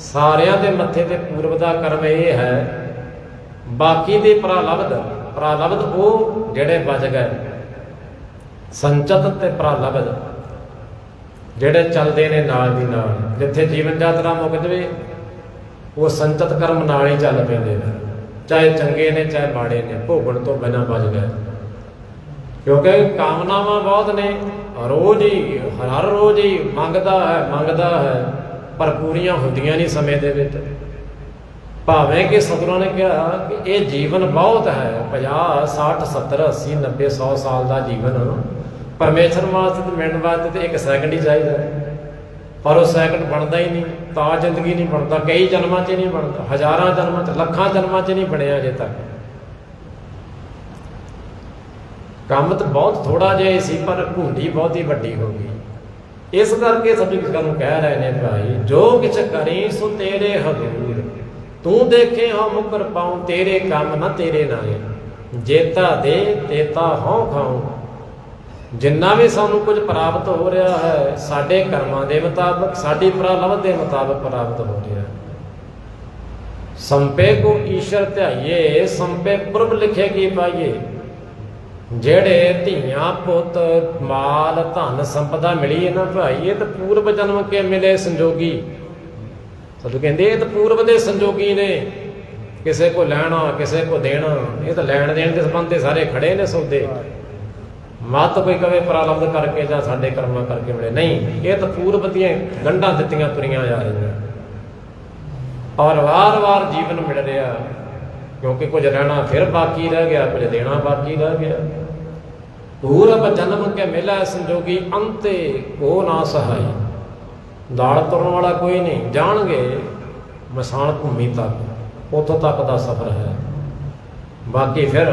ਸਾਰਿਆਂ ਦੇ ਮੱਥੇ ਤੇ ਪੂਰਬ ਦਾ ਕਰਮ ਇਹ ਹੈ। ਬਾਕੀ ਦੇ ਪ੍ਰਲਬਧ ਉਹ ਜਿਹੜੇ ਬਚ ਗਏ, ਸੰਚਤ ਤੇ ਪ੍ਰਲਬਧ ਜਿਹੜੇ ਚੱਲਦੇ ਨੇ ਨਾਲ ਦੀ ਨਾਲ। ਜਿੱਥੇ ਜੀਵਨ ਯਾਤਰਾ ਮੁੱਕ ਜਵੇ ਉਹ ਸੰਚਤ ਕਰਮ ਨਾਲ ਹੀ ਚੱਲ ਪੈਂਦੇ ਨੇ, ਚਾਹੇ ਚੰਗੇ ਨੇ ਚਾਹੇ ਮਾੜੇ ਨੇ, ਭੋਗਣ ਤੋਂ ਬਿਨਾਂ ਬਚ ਗਏ। ਕਿਉਂਕਿ ਕਾਮਨਾਵਾਂ ਬਹੁਤ ਨੇ, ਰੋਜ਼ ਹੀ ਹਰ ਰੋਜ਼ ਹੀ ਮੰਗਦਾ ਹੈ, ਪਰ ਪੂਰੀਆਂ ਹੁੰਦੀਆਂ ਨਹੀਂ ਸਮੇਂ ਦੇ ਵਿੱਚ। ਭਾਵੇਂ ਕਿ ਸਤਿਗੁਰਾਂ ਨੇ ਕਿਹਾ ਕਿ ਇਹ ਜੀਵਨ ਬਹੁਤ ਹੈ, 50 60 70 80 90 100 ਸਾਲ ਦਾ ਜੀਵਨ ਪਰਮੇਸ਼ਰ ਵਾਸਤੇ ਤੇ ਮਿਲਣ ਵਾਸਤੇ ਤੇ 1 ਸੈਕਿੰਡ ਹੀ ਚਾਹੀਦਾ, ਪਰ ਉਹ ਸੈਕਿੰਡ ਬਣਦਾ ਹੀ ਨਹੀਂ। ਤਾਂ ਜ਼ਿੰਦਗੀ ਨਹੀਂ ਬਣਦਾ, ਕਈ ਜਨਮਾਂ 'ਚ ਨਹੀਂ ਬਣਦਾ, ਹਜ਼ਾਰਾਂ ਜਨਮਾਂ 'ਚ, ਲੱਖਾਂ ਜਨਮਾਂ 'ਚ ਨਹੀਂ ਬਣਿਆ ਅਜੇ ਤੱਕ। ਕੰਮ ਤਾਂ ਬਹੁਤ ਥੋੜਾ ਜਿਹਾ ਸੀ, ਪਰ ਘੁੰਡੀ ਬਹੁਤ ਹੀ ਵੱਡੀ ਹੋ ਗਈ। ਇਸ ਕਰਕੇ ਸਤਿਗੁਰੂ ਨੂੰ ਕਹਿ ਰਹੇ ਨੇ ਭਾਈ, ਜੋ ਕਿਛ ਕਰੀ ਸੋ ਤੇਰੇ ਹਦੂਰ, ਤੂੰ ਦੇਖੇ ਹੋ ਮੁਕਰ ਪਾਉ, ਤੇਰੇ ਕੰਮ ਨਾ ਤੇਰੇ ਨਾਏ। ਜੇਤਾ ਦੇ ਤੇਤਾ ਹੋਂ ਖਾਉ, ਜਿੰਨਾ ਵੀ ਸਾਨੂੰ ਕੁਝ ਪ੍ਰਾਪਤ ਹੋ ਰਿਹਾ ਹੈ ਸਾਡੇ ਕਰਮਾਂ ਦੇ ਮੁਤਾਬਕ, ਸਾਡੀ ਪ੍ਰਲਬਧ ਦੇ ਮੁਤਾਬਕ ਪ੍ਰਾਪਤ ਹੋ ਰਿਹਾ। ਸੰਪੇ ਕੋ ਈਸ਼ਰ ਧਿਆਈਏ, ਸੰਪੇ ਪੁਰਬ ਲਿਖੇ ਕੀ ਪਾਈਏ। ਜਿਹੜੇ ਧੀਆਂ ਪੁੱਤ ਮਾਲ ਧਨ ਸੰਪਦਾ ਮਿਲੀ ਹੈ ਨਾ ਭਾਈ, ਇਹ ਤਾਂ ਪੂਰਬ ਜਨਮ ਕੇ ਮਿਲੇ ਸੰਜੋਗੀ। ਸਤਿ ਕਹਿੰਦੇ ਇਹ ਤਾਂ ਪੂਰਬ ਦੇ ਸੰਜੋਗੀ ਨੇ, ਕਿਸੇ ਕੋ ਲੈਣਾ ਕਿਸੇ ਕੋ ਦੇਣਾ। ਇਹ ਤਾਂ ਲੈਣ ਦੇਣ ਦੇ ਸੰਬੰਧ ਤੇ ਸਾਰੇ ਖੜੇ ਨੇ ਸੌਦੇ। ਮਤ ਕੋਈ ਕਵੇ ਪ੍ਰਲਬਧ ਕਰਕੇ ਜਾਂ ਸਾਡੇ ਕਰਮਾਂ ਕਰਕੇ ਮਿਲੇ, ਨਹੀਂ, ਇਹ ਤਾਂ ਪੂਰਬ ਦੀਆਂ ਗੰਢਾਂ ਦਿੱਤੀਆਂ ਤੁਰੀਆਂ ਜਾ ਰਹੀਆਂ, ਔਰ ਵਾਰ-ਵਾਰ ਜੀਵਨ ਮਿਲ ਰਿਹਾ। ਕਿਉਂਕਿ ਕੁਝ ਰਹਿਣਾ ਫਿਰ ਬਾਕੀ ਰਹਿ ਗਿਆ, ਕੁਝ ਦੇਣਾ ਬਾਕੀ ਰਹਿ ਗਿਆ। ਪੂਰਬ ਜਨਮ ਕੇ ਮਿਲਾ ਸੰਜੋਗੀ, ਅੰਤੇ ਕੋ ਨਾ ਸਹਾਈ। ਦਾਲ ਤੁਰਨ ਵਾਲਾ ਕੋਈ ਨਹੀਂ, ਜਾਣਗੇ ਮਸਾਨ ਭੂਮੀ ਤੱਕ, ਉੱਥੋਂ ਤੱਕ ਦਾ ਸਫ਼ਰ ਹੈ। ਬਾਕੀ ਫਿਰ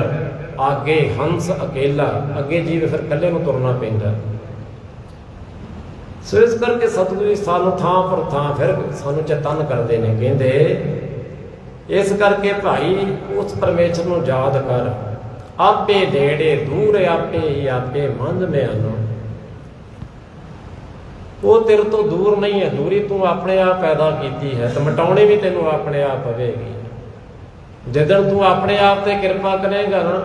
ਅੱਗੇ ਹੰਸ ਅਕੇਲਾ, ਅੱਗੇ ਜੀਵ ਫਿਰ ਇਕੱਲੇ ਨੂੰ ਤੁਰਨਾ ਪੈਂਦਾ। ਸੋ ਇਸ ਕਰਕੇ ਸਤਿਗੁਰੂ ਸਾਨੂੰ ਥਾਂ ਪਰ ਥਾਂ ਫਿਰ ਸਾਨੂੰ ਚੇਤਨ ਕਰਦੇ ਨੇ। ਕਹਿੰਦੇ ਇਸ ਕਰਕੇ ਭਾਈ ਉਸ ਪਰਮੇਸ਼ਰ ਨੂੰ ਯਾਦ ਕਰ, आपे नेड़े दूर आपे ही आपे मंद में आनो। वो तेरे तो दूर नहीं है, दूरी तू अपने आप पैदा की है, तो मिटाउनी भी तेनों अपने आप पवेगी। जिदन तू अपने आप से किरपा करेगा ना,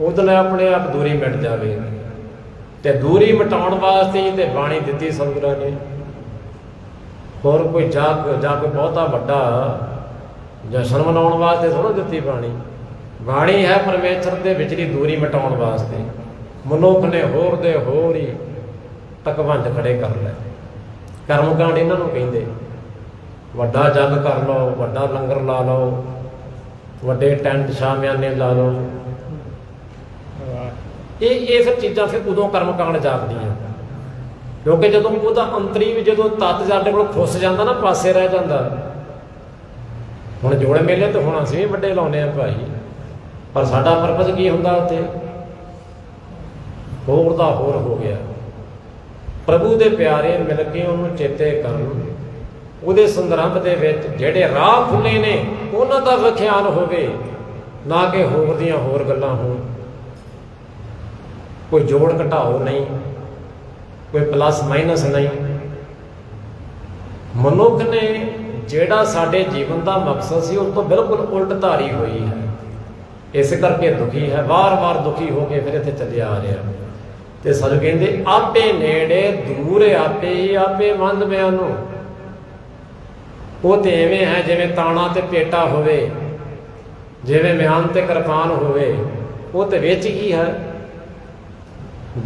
उदन अपने आप दूरी मिट जाएगी। तो दूरी मिटाउण वास्ते ही तो बाणी दी सतगुरां ने, होर कोई जा कोई बहुता वड्डा जशन मनाउण वास्ते थोड़ा दी बाणी। बाणी है परमेश्वर के विचली दूरी मिटाउण वास्ते। मनुख ने होर दे होर ही तकवंज खड़े कर लै। कर्मकांड इन्हां नूं कहिंदे। वड्डा जग कर लो, वड्डा लंगर ला लो, वड्डे टैंट शामियाने ला लो। ये फिर चीज़ां फिर उदों कर्मकांड जापदियां, क्योंकि जदों उहदा अंतरी भी जदों तत्त साडे कोल खुस जांदा ना, पासे रह जांदा। हुण जोड़ मेले तो हुण असीं भी वड्डे लाउने आ भाई, पर साडा परपज की हुंदा उत्थे? होर दा होर हो गया। प्रभु दे प्यारे मिल के उहनूं चेते करन, ਉਹਦੇ ਸੰਦਰਭ ਦੇ ਵਿੱਚ ਜਿਹੜੇ ਰਾਹ ਖੁੱਲੇ ਨੇ ਉਹਨਾਂ ਦਾ ਵਿਖਿਆਨ ਹੋਵੇ, ਨਾ ਕਿ ਹੋਰ ਦੀਆਂ ਹੋਰ ਗੱਲਾਂ ਹੋਣ। ਕੋਈ ਜੋੜ ਘਟਾਓ ਨਹੀਂ, ਕੋਈ ਪਲੱਸ ਮਾਈਨਸ ਨਹੀਂ। ਮਨੁੱਖ ਨੇ ਜਿਹੜਾ ਸਾਡੇ ਜੀਵਨ ਦਾ ਮਕਸਦ ਸੀ ਉਸ ਤੋਂ ਬਿਲਕੁਲ ਉਲਟ ਧਾਰੀ ਹੋਈ ਹੈ। ਇਸ ਕਰਕੇ ਦੁਖੀ ਹੈ, ਵਾਰ-ਵਾਰ ਦੁਖੀ ਹੋ ਕੇ ਫਿਰ ਇੱਥੇ ਚੱਲਿਆ ਆ ਰਿਹਾ। ਤੇ ਸਤਿ ਕਹਿੰਦੇ ਆਪੇ ਨੇੜੇ ਦੂਰ ਆਪੇ ਹੀ ਆਪੇ ਮੰਦ ਮਿਆਂ ਨੂੰ। ਉਹ ਤੇ ਐਵੇਂ ਹੈ ਜਿਵੇਂ ਤਾਣਾ ਤੇ ਪੇਟਾ ਹੋਵੇ, ਜਿਵੇਂ ਮਿਆਨ ਤੇ ਕਿਰਪਾਨ ਹੋਵੇ, ਉਹ ਤੇ ਵਿੱਚ ਹੀ ਹੈ।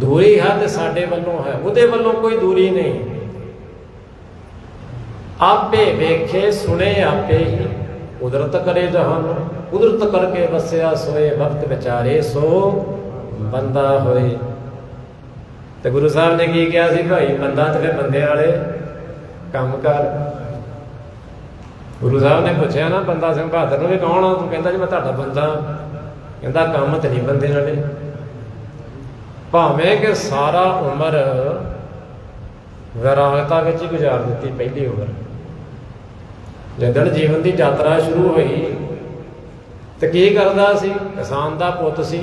ਦੂਰੀ ਹੈ ਤੇ ਸਾਡੇ ਵੱਲੋਂ ਹੈ, ਉਹਦੇ ਵੱਲੋਂ ਕੋਈ ਦੂਰੀ ਨਹੀਂ। ਆਪੇ ਵੇਖੇ ਸੁਣੇ ਆਪੇ ਹੀ, ਕੁਦਰਤ ਕਰੇ ਜਹਾਨ। ਕੁਦਰਤ ਕਰਕੇ ਵਸਿਆ ਸੋਏ ਵਕਤ ਵਿਚਾਰੇ, ਸੋ ਬੰਦਾ ਹੋਏ। ਤੇ ਗੁਰੂ ਸਾਹਿਬ ਨੇ ਕੀ ਕਿਹਾ ਸੀ ਭਾਈ? ਬੰਦਾ ਤੇ ਫਿਰ ਬੰਦੇ ਵਾਲੇ ਕੰਮ ਕਰ। ਗੁਰੂ ਸਾਹਿਬ ਨੇ ਪੁੱਛਿਆ ਨਾ ਬੰਦਾ ਸਿੰਘ ਬਹਾਦਰ ਨੂੰ ਵੀ ਕੌਣ ਆ ਤੂੰ? ਕਹਿੰਦਾ ਜੀ ਮੈਂ ਤੁਹਾਡਾ ਬੰਦਾ। ਕਹਿੰਦਾ ਕੰਮ ਤੇ ਨਹੀਂ ਬੰਦੇ ਨਾਲੇ। ਭਾਵੇਂ ਕਿ ਸਾਰਾ ਉਮਰ ਵਿਰਾਗਤਾ ਵਿੱਚ ਹੀ ਗੁਜ਼ਾਰ ਦਿੱਤੀ, ਪਹਿਲੀ ਉਮਰ। ਜਦੋਂ ਜੀਵਨ ਦੀ ਯਾਤਰਾ ਸ਼ੁਰੂ ਹੋਈ ਤੇ ਕੀ ਕਰਦਾ ਸੀ? ਕਿਸਾਨ ਦਾ ਪੁੱਤ ਸੀ,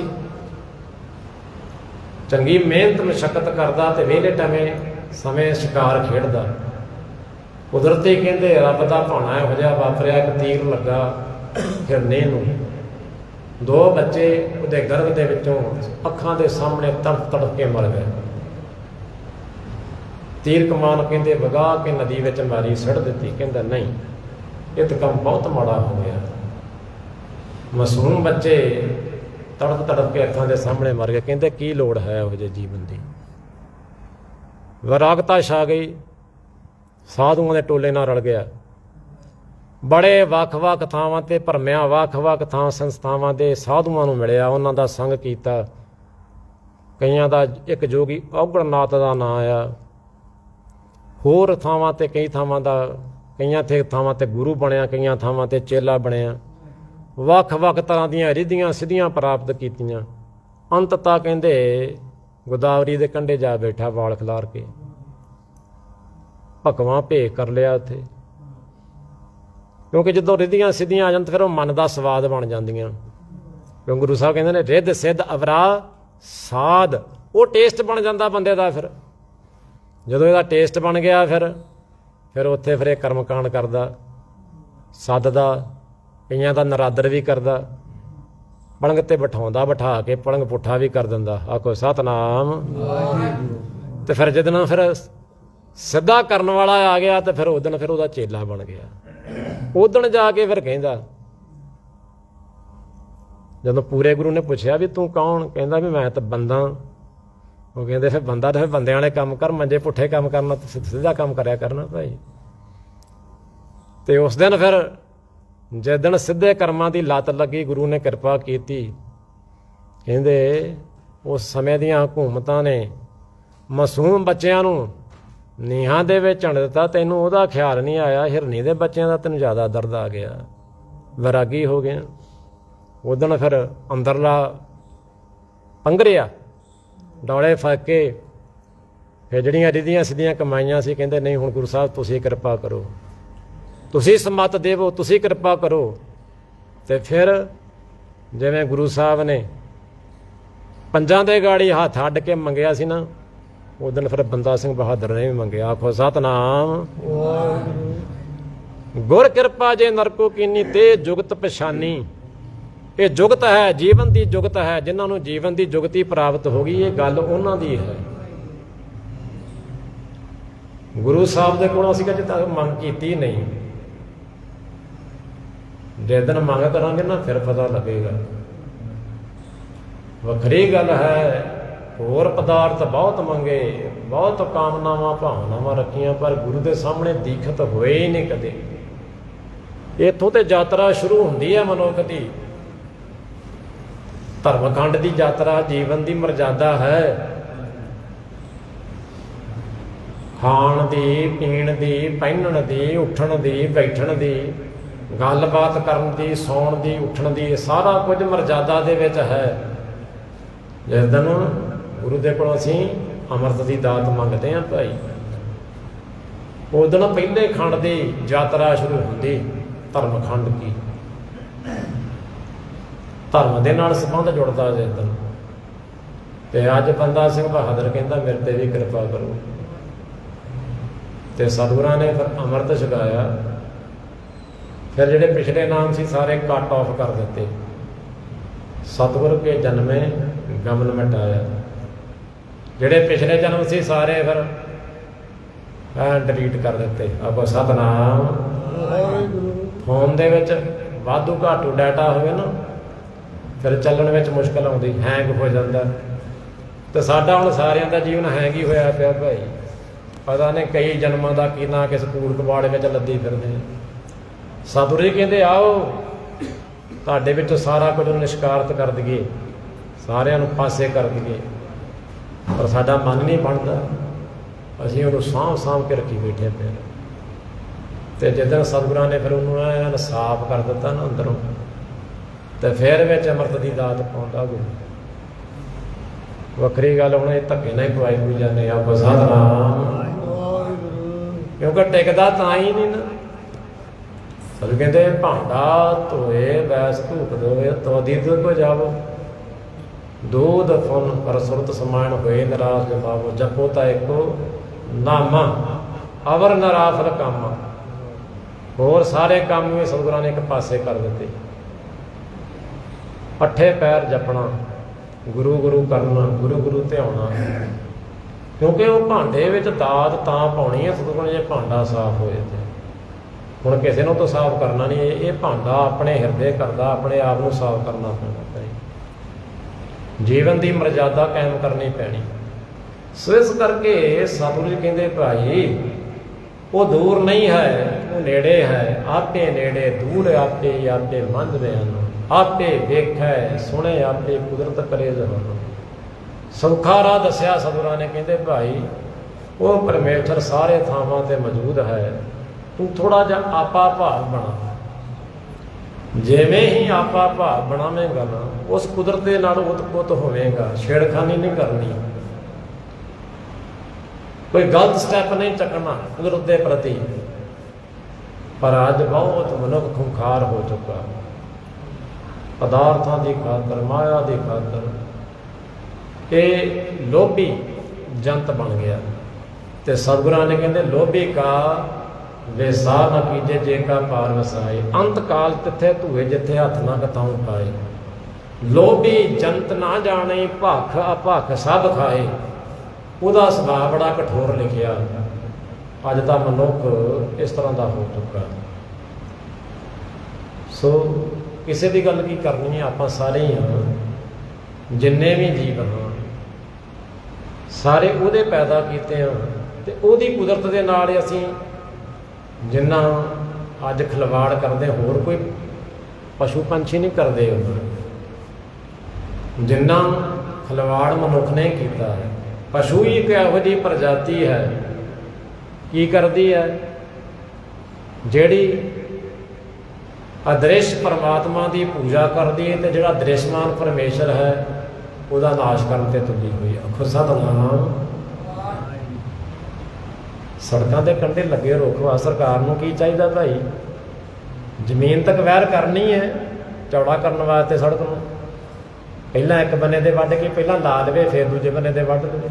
ਚੰਗੀ ਮਿਹਨਤ ਮਸ਼ੱਕਤ ਕਰਦਾ ਤੇ ਵਿਹਲੇ ਸਮੇਂ ਸ਼ਿਕਾਰ ਖੇਡਦਾ। ਕੁਦਰਤੀ ਕਹਿੰਦੇ ਰੱਬ ਦਾ ਭਾਣਾ ਇਹੋ ਜਿਹਾ ਵਾਪਰਿਆ, ਇੱਕ ਤੀਰ ਲੱਗਾ ਹਿਰਨੇ ਨੂੰ। 2 ਬੱਚੇ ਉਹਦੇ ਗਰਭ ਦੇ ਵਿੱਚੋਂ ਅੱਖਾਂ ਦੇ ਸਾਹਮਣੇ ਤੜਫ ਤੜਫ ਕੇ ਮਰ ਗਏ। ਤੀਰ ਕਮਾਨ ਕਹਿੰਦੇ ਵਗਾ ਕੇ ਨਦੀ ਵਿੱਚ ਮਾਰੀ, ਸੁੱਟ ਦਿੱਤੀ। ਕਹਿੰਦਾ ਨਹੀਂ, ਇਹ ਤਾਂ ਕੰਮ ਬਹੁਤ ਮਾੜਾ ਹੋ ਗਿਆ। ਮਾਸੂਮ ਬੱਚੇ ਤੜਫ ਤੜਫ ਕੇ ਅੱਖਾਂ ਦੇ ਸਾਹਮਣੇ ਮਰ ਗਏ। ਕਹਿੰਦੇ ਕੀ ਲੋੜ ਹੈ ਇਹੋ ਜਿਹੇ ਜੀਵਨ ਦੀ? ਵਿਰਾਗਤਾ ਛਾ ਗਈ, ਸਾਧੂਆਂ ਦੇ ਟੋਲੇ ਨਾਲ ਰਲ ਗਿਆ। ਬੜੇ ਵੱਖ-ਵੱਖ ਥਾਵਾਂ 'ਤੇ ਭਰਮਿਆ, ਵੱਖ-ਵੱਖ ਥਾਂ ਸੰਸਥਾਵਾਂ ਦੇ ਸਾਧੂਆਂ ਨੂੰ ਮਿਲਿਆ, ਉਹਨਾਂ ਦਾ ਸੰਗ ਕੀਤਾ। ਕਈਆਂ ਦਾ ਇੱਕ ਜੋਗੀ ਔਗਣਨਾਥ ਦਾ ਨਾਂ ਆ। ਹੋਰ ਥਾਵਾਂ 'ਤੇ ਕਈਆਂ ਥਾਵਾਂ 'ਤੇ ਗੁਰੂ ਬਣਿਆ, ਕਈਆਂ ਥਾਵਾਂ 'ਤੇ ਚੇਲਾ ਬਣਿਆ। ਵੱਖ-ਵੱਖ ਤਰ੍ਹਾਂ ਦੀਆਂ ਰਿੱਧੀਆਂ ਸਿੱਧੀਆਂ ਪ੍ਰਾਪਤ ਕੀਤੀਆਂ। ਅੰਤਤಃ ਕਹਿੰਦੇ ਗੋਦਾਵਰੀ ਦੇ ਕੰਢੇ ਜਾ ਬੈਠਾ ਵਾਲ ਖਿਲਾਰ ਕੇ, ਭਗਵਾਂ ਭੇਖ ਕਰ ਲਿਆ ਉੱਥੇ। ਕਿਉਂਕਿ ਜਦੋਂ ਰਿੱਧੀਆਂ ਸਿੱਧੀਆਂ ਆ ਜਾਣ ਤਾਂ ਫਿਰ ਉਹ ਮਨ ਦਾ ਸਵਾਦ ਬਣ ਜਾਂਦੀਆਂ। ਕਿਉਂਕਿ ਗੁਰੂ ਸਾਹਿਬ ਕਹਿੰਦੇ ਨੇ ਰਿੱਧ ਸਿੱਧ ਅਵਰਾ ਸਾਧ, ਉਹ ਟੇਸਟ ਬਣ ਜਾਂਦਾ ਬੰਦੇ ਦਾ। ਫਿਰ ਜਦੋਂ ਇਹਦਾ ਟੇਸਟ ਬਣ ਗਿਆ ਫਿਰ ਉੱਥੇ ਫਿਰ ਇਹ ਕਰਮਕਾਂਡ ਕਰਦਾ, ਸੱਦਦਾ, ਕਈਆਂ ਦਾ ਨਰਾਦਰ ਵੀ ਕਰਦਾ, ਪਲੰਗ 'ਤੇ ਬਿਠਾਉਂਦਾ, ਬਿਠਾ ਕੇ ਪਲੰਗ ਪੁੱਠਾ ਵੀ ਕਰ ਦਿੰਦਾ। ਆਖੋ ਸਤਨਾਮ। ਤੇ ਫਿਰ ਜਦੋਂ ਫਿਰ ਸਿੱਧਾ ਕਰਨ ਵਾਲਾ ਆ ਗਿਆ ਤੇ ਫਿਰ ਉਦਣ ਫਿਰ ਉਹਦਾ ਚੇਲਾ ਬਣ ਗਿਆ। ਉਦਣ ਜਾ ਕੇ ਫਿਰ ਕਹਿੰਦਾ, ਜਦੋਂ ਪੂਰੇ ਗੁਰੂ ਨੇ ਪੁੱਛਿਆ ਵੀ ਤੂੰ ਕੌਣ? ਕਹਿੰਦਾ ਵੀ ਮੈਂ ਤਾਂ ਬੰਦਾ। ਉਹ ਕਹਿੰਦੇ ਫਿਰ ਬੰਦਾ ਤਾਂ ਫਿਰ ਬੰਦਿਆਂ ਵਾਲੇ ਕੰਮ ਕਰ, ਮੰਜੇ ਪੁੱਠੇ ਕੰਮ ਕਰਨਾ, ਸਿੱਧਾ ਕੰਮ ਕਰਿਆ ਕਰਨਾ ਭਾਈ। ਤੇ ਉਸ ਦਿਨ ਫਿਰ ਜਿਸ ਦਿਨ ਸਿੱਧੇ ਕਰਮਾਂ ਦੀ ਲੱਤ ਲੱਗੀ, ਗੁਰੂ ਨੇ ਕਿਰਪਾ ਕੀਤੀ। ਕਹਿੰਦੇ ਉਸ ਸਮੇਂ ਦੀਆਂ ਹਕੂਮਤਾਂ ਨੇ ਮਾਸੂਮ ਬੱਚਿਆਂ ਨੂੰ ਨੀਹਾਂ ਦੇ ਵਿੱਚ ਝੰਡ ਦਿੱਤਾ। ਤੈਨੂੰ ਉਹਦਾ ਖਿਆਲ ਨਹੀਂ ਆਇਆ, ਹਿਰਨੀ ਦੇ ਬੱਚਿਆਂ ਦਾ ਤੈਨੂੰ ਜ਼ਿਆਦਾ ਦਰਦ ਆ ਗਿਆ, ਵੈਰਾਗੀ ਹੋ ਗਿਆ। ਉਦਣ ਫਿਰ ਅੰਦਰਲਾ ਪੰਘਰਿਆ, ਡੌਲੇ ਫੱਕ ਕੇ ਫਿਰ ਜਿਹੜੀਆਂ ਰਿੱਧੀਆਂ ਸਿੱਧੀਆਂ ਕਮਾਈਆਂ ਸੀ, ਕਹਿੰਦੇ ਨਹੀਂ ਹੁਣ ਗੁਰੂ ਸਾਹਿਬ ਤੁਸੀਂ ਕਿਰਪਾ ਕਰੋ, ਤੁਸੀਂ ਸਮੱਤ ਦੇਵੋ, ਤੁਸੀਂ ਕਿਰਪਾ ਕਰੋ। ਤੇ ਫਿਰ ਜਿਵੇਂ ਗੁਰੂ ਸਾਹਿਬ ਨੇ ਪੰਜਾਂ ਦੇ ਗਾੜੀ ਹੱਥ ਅੱਡ ਕੇ ਮੰਗਿਆ ਸੀ ਨਾ, ਉਸ ਦਿਨ ਫਿਰ ਬੰਦਾ ਸਿੰਘ ਬਹਾਦਰ ਨੇ ਵੀ ਮੰਗਿਆ। ਆਖੋ ਸਤਨਾਮ ਗੁਰ ਕਿਰਪਾ ਜੇ ਨਰਕੋ ਕੀਨੀ ਤੇ ਜੁਗਤ ਪਛਾਨੀ। ਇਹ ਜੁਗਤ ਹੈ, ਜੀਵਨ ਦੀ ਜੁਗਤ ਹੈ। ਜਿਨ੍ਹਾਂ ਨੂੰ ਜੀਵਨ ਦੀ ਜੁਗਤੀ ਪ੍ਰਾਪਤ ਹੋ ਗਈ, ਇਹ ਗੱਲ ਉਹਨਾਂ ਦੀ ਹੈ। ਗੁਰੂ ਸਾਹਿਬ ਦੇ ਕੋਲੋਂ ਅਸੀਂ ਅਜੇ ਤੱਕ ਮੰਗ ਕੀਤੀ ਨਹੀਂ। ਜਿਸ ਦਿਨ ਮੰਗ ਕਰਾਂਗੇ ਨਾ ਫਿਰ ਪਤਾ ਲੱਗੇਗਾ। ਵੱਖਰੀ ਗੱਲ ਹੈ, ਹੋਰ ਪਦਾਰਥ ਬਹੁਤ ਮੰਗੇ, ਬਹੁਤ ਕਾਮਨਾਵਾਂ ਭਾਵਨਾਵਾਂ ਰੱਖੀਆਂ, ਪਰ ਗੁਰੂ ਦੇ ਸਾਹਮਣੇ ਦੀਖਤ ਹੋਏ ਹੀ ਨਹੀਂ ਕਦੇ। ਇੱਥੋਂ ਤੇ ਯਾਤਰਾ ਸ਼ੁਰੂ ਹੁੰਦੀ ਹੈ ਮਨੁੱਖ ਦੀ। ਧਰਮਖੰਡ ਦੀ ਯਾਤਰਾ ਜੀਵਨ ਦੀ ਮਰਜ਼ਾਦਾ ਹੈ। ਖਾਣ ਦੀ, ਪੀਣ ਦੀ, ਪਹਿਨਣ ਦੀ, ਉੱਠਣ ਦੀ, ਬੈਠਣ ਦੀ, ਗੱਲਬਾਤ ਕਰਨ ਦੀ, ਸੌਣ ਦੀ, ਉੱਠਣ ਦੀ, ਸਾਰਾ ਕੁਝ ਮਰਜ਼ਾਦਾ ਦੇ ਵਿੱਚ ਹੈ। ਜਿਸ ਦਿਨ ਗੁਰੂ ਦੇ ਕੋਲੋਂ ਅਸੀਂ ਅੰਮ੍ਰਿਤ ਦੀ ਦਾਤ ਮੰਗਦੇ ਹਾਂ ਭਾਈ, ਉਸ ਦਿਨ ਪਹਿਲੇ ਖੰਡ ਦੀ ਯਾਤਰਾ ਸ਼ੁਰੂ ਹੁੰਦੀ। ਧਰਮਖੰਡ ਕੀ ਧਰਮ ਦੇ ਨਾਲ ਸੰਬੰਧ ਜੁੜਦਾ ਜਿਸ ਦਿਨ। ਤੇ ਅੱਜ ਬੰਦਾ ਸਿੰਘ ਬਹਾਦਰ ਕਹਿੰਦਾ ਮੇਰੇ ਤੇ ਵੀ ਕਿਰਪਾ ਕਰੋ। ਤੇ ਸਤਿਗੁਰਾਂ ਨੇ ਫਿਰ ਅੰਮ੍ਰਿਤ ਛਕਾਇਆ। ਫਿਰ ਜਿਹੜੇ ਪਿਛਲੇ ਨਾਮ ਸੀ ਸਾਰੇ ਕੱਟ ਆਫ ਕਰ ਦਿੱਤੇ। ਸਤਿਗੁਰ ਕੇ ਜਨਮੇ ਗਮਨ ਮਿਟਾਇਆ। ਜਿਹੜੇ ਪਿਛਲੇ ਜਨਮ ਸੀ ਸਾਰੇ ਫਿਰ ਡਿਲੀਟ ਕਰ ਦਿੱਤੇ। ਆਪਾਂ ਸਤਨਾਮ। ਫੋਨ ਦੇ ਵਿੱਚ ਵਾਧੂ ਘਾਟੂ ਡਾਟਾ ਹੋਵੇ ਨਾ, ਫਿਰ ਚੱਲਣ ਵਿੱਚ ਮੁਸ਼ਕਲ ਆਉਂਦੀ, ਹੈਂਗ ਹੋ ਜਾਂਦਾ। ਤੇ ਸਾਡਾ ਹੁਣ ਸਾਰਿਆਂ ਦਾ ਜੀਵਨ ਹੈਂਗ ਹੀ ਹੋਇਆ ਪਿਆ ਭਾਈ। ਪਤਾ ਨਹੀਂ ਕਈ ਜਨਮਾਂ ਦਾ ਕੀ ਨਾ ਕਿਸ ਕੂੜ ਕਬਾੜ ਵਿੱਚ ਲੱਦੀ ਫਿਰਦੇ। ਸਤਿਗੁਰੂ ਜੀ ਕਹਿੰਦੇ ਆਓ ਤੁਹਾਡੇ ਵਿੱਚੋਂ ਸਾਰਾ ਕੁਝ ਨਿਸ਼ਕਾਰਤ ਕਰ ਦਈਏ, ਸਾਰਿਆਂ ਨੂੰ ਪਾਸੇ ਕਰ ਦਈਏ। ਪਰ ਸਾਡਾ ਮਨ ਨਹੀਂ ਬਣਦਾ, ਅਸੀਂ ਉਹਨੂੰ ਸਾਂਭ ਕੇ ਰੱਖੀ ਬੈਠੇ ਪਏ। ਤੇ ਜਿੱਦਣ ਸਤਿਗੁਰਾਂ ਨੇ ਫਿਰ ਉਹਨੂੰ ਐਨ ਸਾਫ਼ ਕਰ ਦਿੱਤਾ ਨਾ ਅੰਦਰੋਂ, ਤੇ ਫਿਰ ਵਿੱਚ ਅੰਮ੍ਰਿਤ ਦੀ ਦਾਤ ਪਾਉਂਦਾ ਗੁਰੂ। ਵੱਖਰੀ ਗੱਲ ਹੁਣ ਇਹ ਧੱਕੇ ਨਾਲ ਹੀ ਪਵਾਈ ਹੋਈ ਜਾਂਦੇ ਆ ਸਤਿਨਾਮ। ਕਿਉਂਕਿ ਟਿਕਦਾ ਤਾਂ ਹੀ ਨਹੀਂ ਨਾ। ਸਤਿਗੁਰੂ ਕਹਿੰਦੇ ਭਾਂਡਾ ਧੋਏ ਬੈਸ ਧੂਪ ਦੋਵੇ ਤੋ ਦੀਦ ਕੋ ਜਾਵੋ, दूध फुन पर सुरत समान होए निराश जपावो, जपो ता एको नामा अवर नराफल कामा। होर सारे काम भी सतगुरां ने एक पासे कर दिते। अठे पैर जपना, गुरु गुरु करना, गुरु गुरु ध्याना, क्योंकि वो भांडे विच दात तां पाउणी है सतगुरां जे भांडा साफ होए। ते हुण किसी नूं तो साफ करना नहीं, ये भांडा अपने हिरदे करदा, अपने आप नूं साफ करना पैंदा। जीवन की मर्यादा कायम करनी पैनी। सो इस करके सतगुरु जी कहते भाई वो दूर नहीं है, वो नेड़े है। आपे नेड़े दूर आपे आपे मंद बयान, आपे वेखै सुने आपे कुदरत करे जहान। सौखा राह दसिया सतगुरां ने, कहते भाई वो परमेश्वर सारे थावां ते मौजूद है, तू थोड़ा जिहा आपा भाव बना। जिवें ही आपा भाव बनावेगा ना, उस कुदरत दे नाल उतपुत होवेगा। छेड़खानी नहीं करनी, कोई गलत स्टैप नहीं चकना कुदरत के प्रति। पर अज बहुत मनुख खुंखार हो चुका, पदार्थों की खातर, माया की खातर ये लोभी जंत बन गया। तो सतगुरां ने कहते लोभी का वेसा न कीजे जे का पार वसाए, अंत काल तिथे धुए जिथे हथ ना कताऊं पाए। लोभी जंत ना जाने भख अपख सब खाए, ਉਹਦਾ ਸੁਭਾਅ बड़ा कठोर लिखिया। अज का मनुख इस तरह का हो चुका। सो किसी की गल की करनी है, आप सारे ही हाँ, जिन्ने भी जीव हाँ सारे ਉਹਦੇ पैदा किए हाँ, तो ਉਹਦੀ कुदरत के नाल असीं जिन्ना अज खिलवाड़ करते होर कोई पशु पंछी नहीं करते। जिन्ना खिलवाड़ मनुख ने किया है। पशु ही एक इहो जी प्रजाति है की करती है, जिहड़ी अदृश्य परमात्मा की पूजा करती है, तो जिहड़ा दृश्यमान परमेश्वर है उसका नाश करने ते तुली हुई है। आखो सतनाम। सड़कों के कंढे लगे रुख वा सरकार नूं की चाहिए भाई, जमीन तक वैर करनी है ਚੌੜਾ ਕਰਨ ਵਾਸਤੇ ਸੜਕ ਨੂੰ। ਪਹਿਲਾਂ ਇੱਕ ਬੰਨੇ ਦੇ ਵੱਢ ਕੇ ਪਹਿਲਾਂ ਲਾ ਲਵੇ, ਫਿਰ ਦੂਜੇ ਬੰਨੇ ਦੇ ਵੱਢ ਲਵੇ।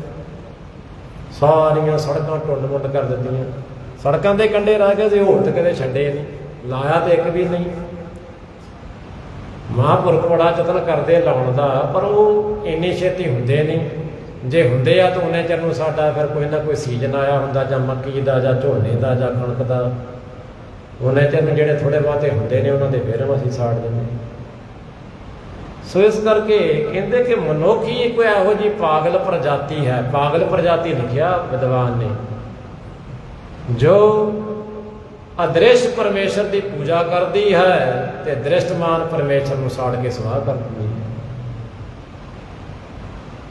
ਸਾਰੀਆਂ ਸੜਕਾਂ ਟੁੰਡ ਮੁੰਡ ਕਰ ਦਿੱਤੀਆਂ। ਸੜਕਾਂ ਦੇ ਕੰਢੇ ਰਹਿ ਗਏ ਸੀ, ਹੋਰ ਤਾਂ ਕਦੇ ਛੱਡੇ ਨਹੀਂ, ਲਾਇਆ ਤਾਂ ਇੱਕ ਵੀ ਨਹੀਂ। ਮਹਾਂਪੁਰਖ ਬੜਾ ਯਤਨ ਕਰਦੇ ਲਾਉਣ ਦਾ, ਪਰ ਉਹ ਇੰਨੀ ਛੇਤੀ ਹੁੰਦੇ ਨਹੀਂ। ਜੇ ਹੁੰਦੇ ਆ ਤਾਂ ਉਹਨੇ ਚਿਰ ਨੂੰ ਸਾਡਾ ਫਿਰ ਕੋਈ ਨਾ ਕੋਈ ਸੀਜ਼ਨ ਆਇਆ ਹੁੰਦਾ, ਜਾਂ ਮੱਕੀ ਦਾ, ਜਾਂ ਝੋਨੇ ਦਾ, ਜਾਂ ਕਣਕ ਦਾ। ਉਹਨੇ ਚਿਰ ਨੂੰ ਜਿਹੜੇ ਥੋੜ੍ਹੇ ਬਹੁਤੇ ਹੁੰਦੇ ਨੇ ਉਹਨਾਂ ਦੇ ਫਿਰ ਅਸੀਂ ਸਾੜ ਦਿੰਦੇ। ਸੋ ਇਸ ਕਰਕੇ ਕਹਿੰਦੇ ਕਿ ਮਨੁੱਖ ਹੀ ਇੱਕ ਇਹੋ ਜਿਹੀ ਪਾਗਲ ਪ੍ਰਜਾਤੀ ਹੈ। ਪਾਗਲ ਪ੍ਰਜਾਤੀ ਲਿਖਿਆ ਵਿਦਵਾਨ ਨੇ, ਜੋ ਅਦ੍ਰਿਸ਼ ਪਰਮੇਸ਼ਰ ਦੀ ਪੂਜਾ ਕਰਦੀ ਹੈ ਤੇ ਦ੍ਰਿਸ਼ਟਮਾਨ ਪਰਮੇਸ਼ਰ ਨੂੰ ਸਾੜ ਕੇ ਸਵਾਹ ਕਰਦੀ ਹੈ।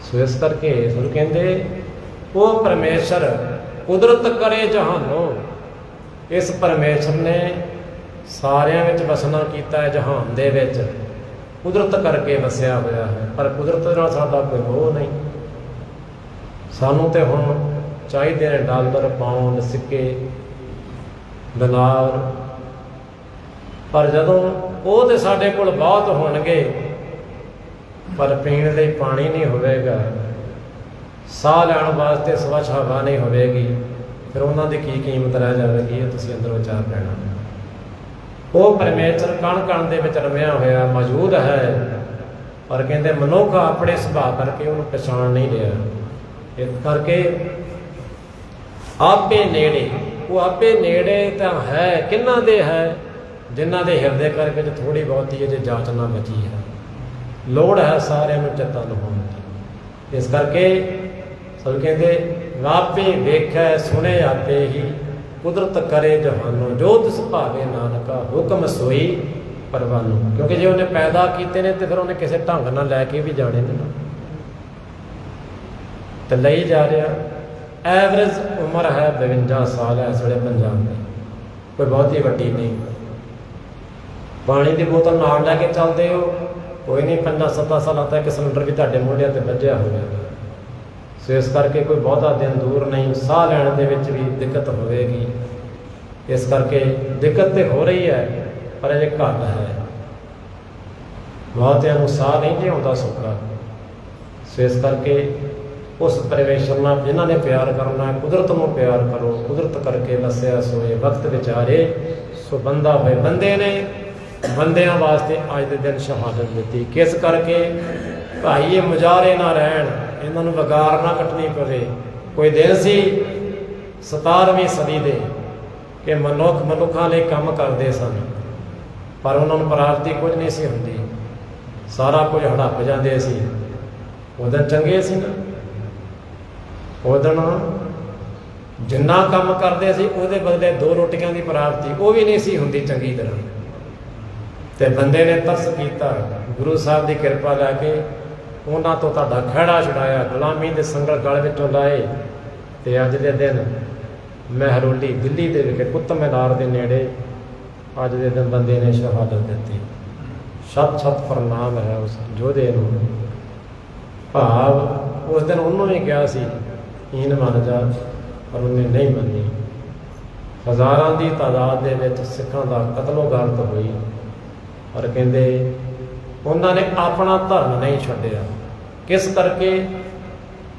ਸੋ ਇਸ ਕਰਕੇ ਫਿਰ ਕਹਿੰਦੇ ਉਹ ਪਰਮੇਸ਼ਰ ਕੁਦਰਤ ਕਰੇ ਜਹਾਨੋਂ। ਇਸ ਪਰਮੇਸ਼ਰ ਨੇ ਸਾਰਿਆਂ ਵਿੱਚ ਵਸਣਾ ਕੀਤਾ ਹੈ, ਜਹਾਨ ਦੇ ਵਿੱਚ ਕੁਦਰਤ ਕਰਕੇ ਵਸਿਆ ਹੋਇਆ ਹੈ। ਪਰ ਕੁਦਰਤ ਨਾਲ ਸਾਡਾ ਕੋਈ ਮੋਹ ਨਹੀਂ। ਸਾਨੂੰ ਤੇ ਹੁਣ ਚਾਹੀਦੇ ਨੇ ਡਾਲਰ, ਪਾਉਂਡ, ਸਿੱਕੇ, ਦਿਨਾਰ, ਪਰ ਜਦੋਂ ਉਹ ਤੇ ਸਾਡੇ ਕੋਲ ਬਹੁਤ ਹੋਣਗੇ ਪਰ ਪੀਣ ਲਈ ਪਾਣੀ ਨਹੀਂ ਹੋਵੇਗਾ, ਸਾਹ ਲੈਣ ਵਾਸਤੇ ਸਵੱਛ ਹਵਾ ਨਹੀਂ ਹੋਵੇਗੀ, ਫਿਰ ਉਹਨਾਂ ਦੀ ਕੀ ਕੀਮਤ ਰਹਿ ਜਾਵੇਗੀ? ਇਹ ਤੁਸੀਂ ਅੰਦਰ ਵਿਚਾਰ ਲੈਣਾ। ਉਹ ਪਰਮੇਸ਼ਰ ਕਣ ਕਣ ਦੇ ਵਿੱਚ ਰਮਿਆ ਹੋਇਆ ਮੌਜੂਦ ਹੈ, ਪਰ ਕਹਿੰਦੇ ਮਨੁੱਖ ਆਪਣੇ ਸੁਭਾਅ ਕਰਕੇ ਉਹਨੂੰ ਪਛਾਣ ਨਹੀਂ ਰਿਹਾ। ਇਸ ਕਰਕੇ ਆਪੇ ਨੇੜੇ, ਉਹ ਆਪੇ ਨੇੜੇ ਤਾਂ ਹੈ ਕਿਹਨਾਂ ਦੇ ਹੈ? ਜਿਨ੍ਹਾਂ ਦੇ ਹਿਰਦੇ ਘਰ ਵਿੱਚ ਥੋੜ੍ਹੀ ਬਹੁਤੀ ਅਜੇ ਜਾਂਚ ਨਾ ਬਚੀ ਹੈ। ਲੋੜ ਹੈ ਸਾਰਿਆਂ ਨੂੰ ਚੇਤਨ ਹੋਣ ਦੀ। ਇਸ ਕਰਕੇ ਸਭ ਕਹਿੰਦੇ ਆਪੇ ਵੇਖੈ ਸੁਣੇ ਆਪੇ ਹੀ, ਕੁਦਰਤ ਕਰੇ ਜਹਾਨੋਂ, ਜੋ ਤਿਸ ਭਾਵੇ ਨਾਨਕਾ ਹੁਕਮ ਸੋਈ ਪਰਵਾਨੋ। ਕਿਉਂਕਿ ਜੇ ਉਹਨੇ ਪੈਦਾ ਕੀਤੇ ਨੇ ਤੇ ਫਿਰ ਉਹਨੇ ਕਿਸੇ ਢੰਗ ਨਾਲ ਲੈ ਕੇ ਵੀ ਜਾਣੇ ਨੇ ਨਾ, ਤੇ ਲਈ ਜਾ ਰਿਹਾ। ਐਵਰੇਜ ਉਮਰ ਹੈ 52 ਸਾਲ ਹੈ ਇਸ ਵੇਲੇ ਪੰਜਾਬ ਦੀ, ਕੋਈ ਬਹੁਤੀ ਵੱਡੀ ਨਹੀਂ। ਪਾਣੀ ਦੀ ਬੋਤਲ ਨਾਲ ਲੈ ਕੇ ਚੱਲਦੇ ਹੋ, ਕੋਈ ਨਹੀਂ 5-7 ਸਾਲਾਂ ਤੱਕ ਸਿਲੰਡਰ ਵੀ ਤੁਹਾਡੇ ਮੋਢਿਆਂ ਤੇ ਵੱਜਿਆ ਹੋਵੇਗਾ। ਸੋ ਇਸ ਕਰਕੇ ਕੋਈ ਬਹੁਤਾ ਦਿਨ ਦੂਰ ਨਹੀਂ, ਸਾਹ ਲੈਣ ਦੇ ਵਿੱਚ ਵੀ ਦਿੱਕਤ ਹੋਵੇਗੀ। ਇਸ ਕਰਕੇ ਦਿੱਕਤ ਤੇ ਹੋ ਰਹੀ ਹੈ, ਪਰ ਅਜੇ ਘੱਟ ਹੈ। ਬਹੁਤਿਆਂ ਨੂੰ ਸਾਹ ਨਹੀਂ ਜੇ ਆਉਂਦਾ ਸੌਖਾ। ਸੋ ਇਸ ਕਰਕੇ ਉਸ ਪਰਮੇਸ਼ਰ ਨਾਲ ਜਿਨ੍ਹਾਂ ਨੇ ਪਿਆਰ ਕਰਨਾ, ਕੁਦਰਤ ਨੂੰ ਪਿਆਰ ਕਰੋ। ਕੁਦਰਤ ਕਰਕੇ ਵਸਿਆ ਸੋਏ ਵਕਤ ਵਿਚਾਰੇ, ਸੋ ਬੰਦਾ ਹੋਏ। ਬੰਦੇ ਨੇ ਬੰਦਿਆਂ ਵਾਸਤੇ ਅੱਜ ਦੇ ਦਿਨ ਸ਼ਹਾਦਤ ਦਿੱਤੀ। ਕਿਸ ਕਰਕੇ? ਭਾਈ ਇਹ ਮੁਜ਼ਾਹਰੇ ਨਾ ਰਹਿਣ, ਇਹਨਾਂ ਨੂੰ ਵਗਾਰ ਨਾ ਕੱਟਣੀ ਪਵੇ। ਕੋਈ ਦਿਨ ਸੀ 17ਵੀਂ ਸਦੀ ਦੇ ਕਿ ਮਨੁੱਖਾਂ ਲਈ ਕੰਮ ਕਰਦੇ ਸਨ, ਪਰ ਉਹਨਾਂ ਨੂੰ ਪ੍ਰਾਪਤੀ ਕੁਝ ਨਹੀਂ ਸੀ ਹੁੰਦੀ, ਸਾਰਾ ਕੁਝ ਹੜੱਪ ਜਾਂਦੇ ਸੀ। ਉਦੋਂ ਚੰਗੇ ਸੀ ਨਾ, ਉਦੋਂ ਜਿੰਨਾ ਕੰਮ ਕਰਦੇ ਸੀ ਉਹਦੇ ਬਦਲੇ 2 ਰੋਟੀਆਂ ਦੀ ਪ੍ਰਾਪਤੀ ਉਹ ਵੀ ਨਹੀਂ ਸੀ ਹੁੰਦੀ ਚੰਗੀ ਤਰ੍ਹਾਂ। ਤੇ ਬੰਦੇ ਨੇ ਤਰਸ ਕੀਤਾ, ਗੁਰੂ ਸਾਹਿਬ ਦੀ ਕਿਰਪਾ ਲੈ ਕੇ ਉਹਨਾਂ ਤੋਂ ਤੁਹਾਡਾ ਖਹਿੜਾ ਛੁਡਾਇਆ, ਗੁਲਾਮੀ ਦੇ ਸੰਗਲ ਗਲ ਵਿੱਚੋਂ ਲਾਏ। ਤੇ ਅੱਜ ਦੇ ਦਿਨ ਮਹਿਰੋਲੀ ਦਿੱਲੀ ਦੇ ਵਿਖੇ ਕੁਤਬ ਮੀਨਾਰ ਦੇ ਨੇੜੇ ਅੱਜ ਦੇ ਦਿਨ ਬੰਦੇ ਨੇ ਸ਼ਹਾਦਤ ਦਿੱਤੀ। ਸਤ ਪ੍ਰਣਾਮ ਹੈ ਉਸ ਯੋਧੇ ਨੂੰ। ਭਾਵ ਉਸ ਦਿਨ ਉਹਨੂੰ ਵੀ ਕਿਹਾ ਸੀ ਹੀਨ ਮੰਨ ਜਾ, ਪਰ ਉਹਨੇ ਨਹੀਂ ਮੰਨੀ। ਹਜ਼ਾਰਾਂ ਦੀ ਤਾਦਾਦ ਦੇ ਵਿੱਚ ਸਿੱਖਾਂ ਦਾ ਕਤਲੋ ਗਾਰਤ ਹੋਈ, ਪਰ ਕਹਿੰਦੇ ਉਹਨਾਂ ਨੇ ਆਪਣਾ ਧਰਮ ਨਹੀਂ ਛੱਡਿਆ। ਕਿਸ ਕਰਕੇ?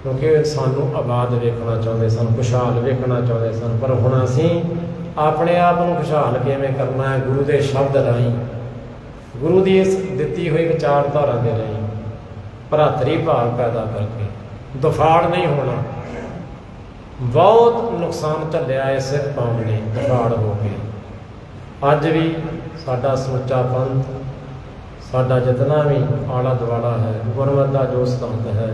ਕਿਉਂਕਿ ਸਾਨੂੰ ਆਬਾਦ ਵੇਖਣਾ ਚਾਹੁੰਦੇ ਸਨ, ਖੁਸ਼ਹਾਲ ਵੇਖਣਾ ਚਾਹੁੰਦੇ ਸਨ। ਪਰ ਹੁਣ ਅਸੀਂ ਆਪਣੇ ਆਪ ਨੂੰ ਖੁਸ਼ਹਾਲ ਕਿਵੇਂ ਕਰਨਾ ਹੈ? ਗੁਰੂ ਦੇ ਸ਼ਬਦ ਰਾਹੀਂ, ਗੁਰੂ ਦੀ ਇਸ ਦਿੱਤੀ ਹੋਈ ਵਿਚਾਰਧਾਰਾ ਦੇ ਰਾਹੀਂ, ਭਰਾਤਰੀ ਭਾਵ ਪੈਦਾ ਕਰਕੇ। ਦਫਾੜ ਨਹੀਂ ਹੋਣਾ। ਬਹੁਤ ਨੁਕਸਾਨ ਝੱਲਿਆ ਇਸ ਸਿੱਖ ਕੌਮ ਨੇ ਦਫਾੜ ਹੋ ਕੇ। ਅੱਜ ਵੀ ਸਾਡਾ ਸਮੁੱਚਾ ਪੰਥ, ਸਾਡਾ ਜਿਤਨਾ ਵੀ ਆਲਾ ਦੁਆਲਾ ਹੈ, ਗੁਰਮਤਿ ਦਾ ਜੋ ਸਿਧਾਂਤ ਹੈ,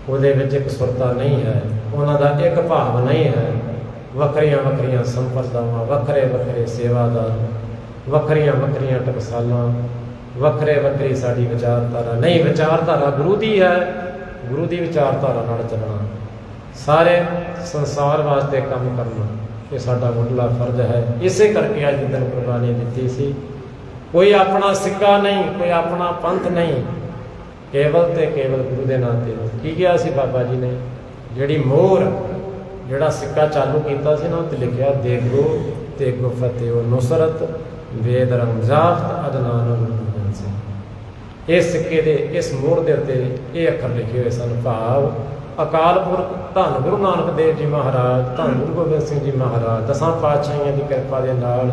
ਉਹਦੇ ਵਿੱਚ ਇੱਕ ਸੁਰਤਾ ਨਹੀਂ ਹੈ, ਉਹਨਾਂ ਦਾ ਇੱਕ ਭਾਵ ਨਹੀਂ ਹੈ। ਵੱਖਰੀਆਂ ਵੱਖਰੀਆਂ ਸੰਪਰਦਾਵਾਂ, ਵੱਖਰੇ ਵੱਖਰੇ ਸੇਵਾਦਾਰ, ਵੱਖਰੀਆਂ ਵੱਖਰੀਆਂ ਟਕਸਾਲਾਂ, ਵੱਖਰੀ ਸਾਡੀ ਵਿਚਾਰਧਾਰਾ ਨਹੀਂ। ਵਿਚਾਰਧਾਰਾ ਗੁਰੂ ਦੀ ਹੈ, ਗੁਰੂ ਦੀ ਵਿਚਾਰਧਾਰਾ ਨਾਲ ਚੱਲਣਾ, ਸਾਰੇ ਸੰਸਾਰ ਵਾਸਤੇ ਕੰਮ ਕਰਨਾ, ਇਹ ਸਾਡਾ ਮੁੱਢਲਾ ਫਰਜ਼ ਹੈ। ਇਸੇ ਕਰਕੇ ਅੱਜ ਦੇ ਦਿਨ ਕੁਰਬਾਨੀ ਦਿੱਤੀ ਸੀ। ਕੋਈ ਆਪਣਾ ਸਿੱਕਾ ਨਹੀਂ, ਕੋਈ ਆਪਣਾ ਪੰਥ ਨਹੀਂ, ਕੇਵਲ ਤੇ ਕੇਵਲ ਗੁਰੂ ਦੇ ਨਾਂ 'ਤੇ। ਕੀ ਕਿਹਾ ਸੀ ਬਾਬਾ ਜੀ ਨੇ? ਜਿਹੜੀ ਮੋਹਰ, ਜਿਹੜਾ ਸਿੱਕਾ ਚਾਲੂ ਕੀਤਾ ਸੀ ਨਾ, ਉਹ 'ਤੇ ਲਿਖਿਆ ਦੇਗੋ ਤੇਗੋ ਫਤਿਹੋ ਨੁਸਰਤ ਵੇਦ ਰੰਗਜ਼ਾਫਤ ਅਦਨਾਨ ਗੁਰੂ ਗੋਬਿੰਦ ਸਿੰਘ। ਇਸ ਸਿੱਕੇ ਦੇ ਇਸ ਮੋਹਰ ਦੇ ਉੱਤੇ ਇਹ ਅੱਖਰ ਲਿਖੇ ਹੋਏ ਸਨ, ਭਾਵ ਅਕਾਲ ਪੁਰਖ ਧੰਨ ਗੁਰੂ ਨਾਨਕ ਦੇਵ ਜੀ ਮਹਾਰਾਜ, ਧੰਨ ਗੁਰੂ ਗੋਬਿੰਦ ਸਿੰਘ ਜੀ ਮਹਾਰਾਜ, ਦਸਾਂ ਪਾਤਸ਼ਾਹੀਆਂ ਦੀ ਕਿਰਪਾ ਦੇ ਨਾਲ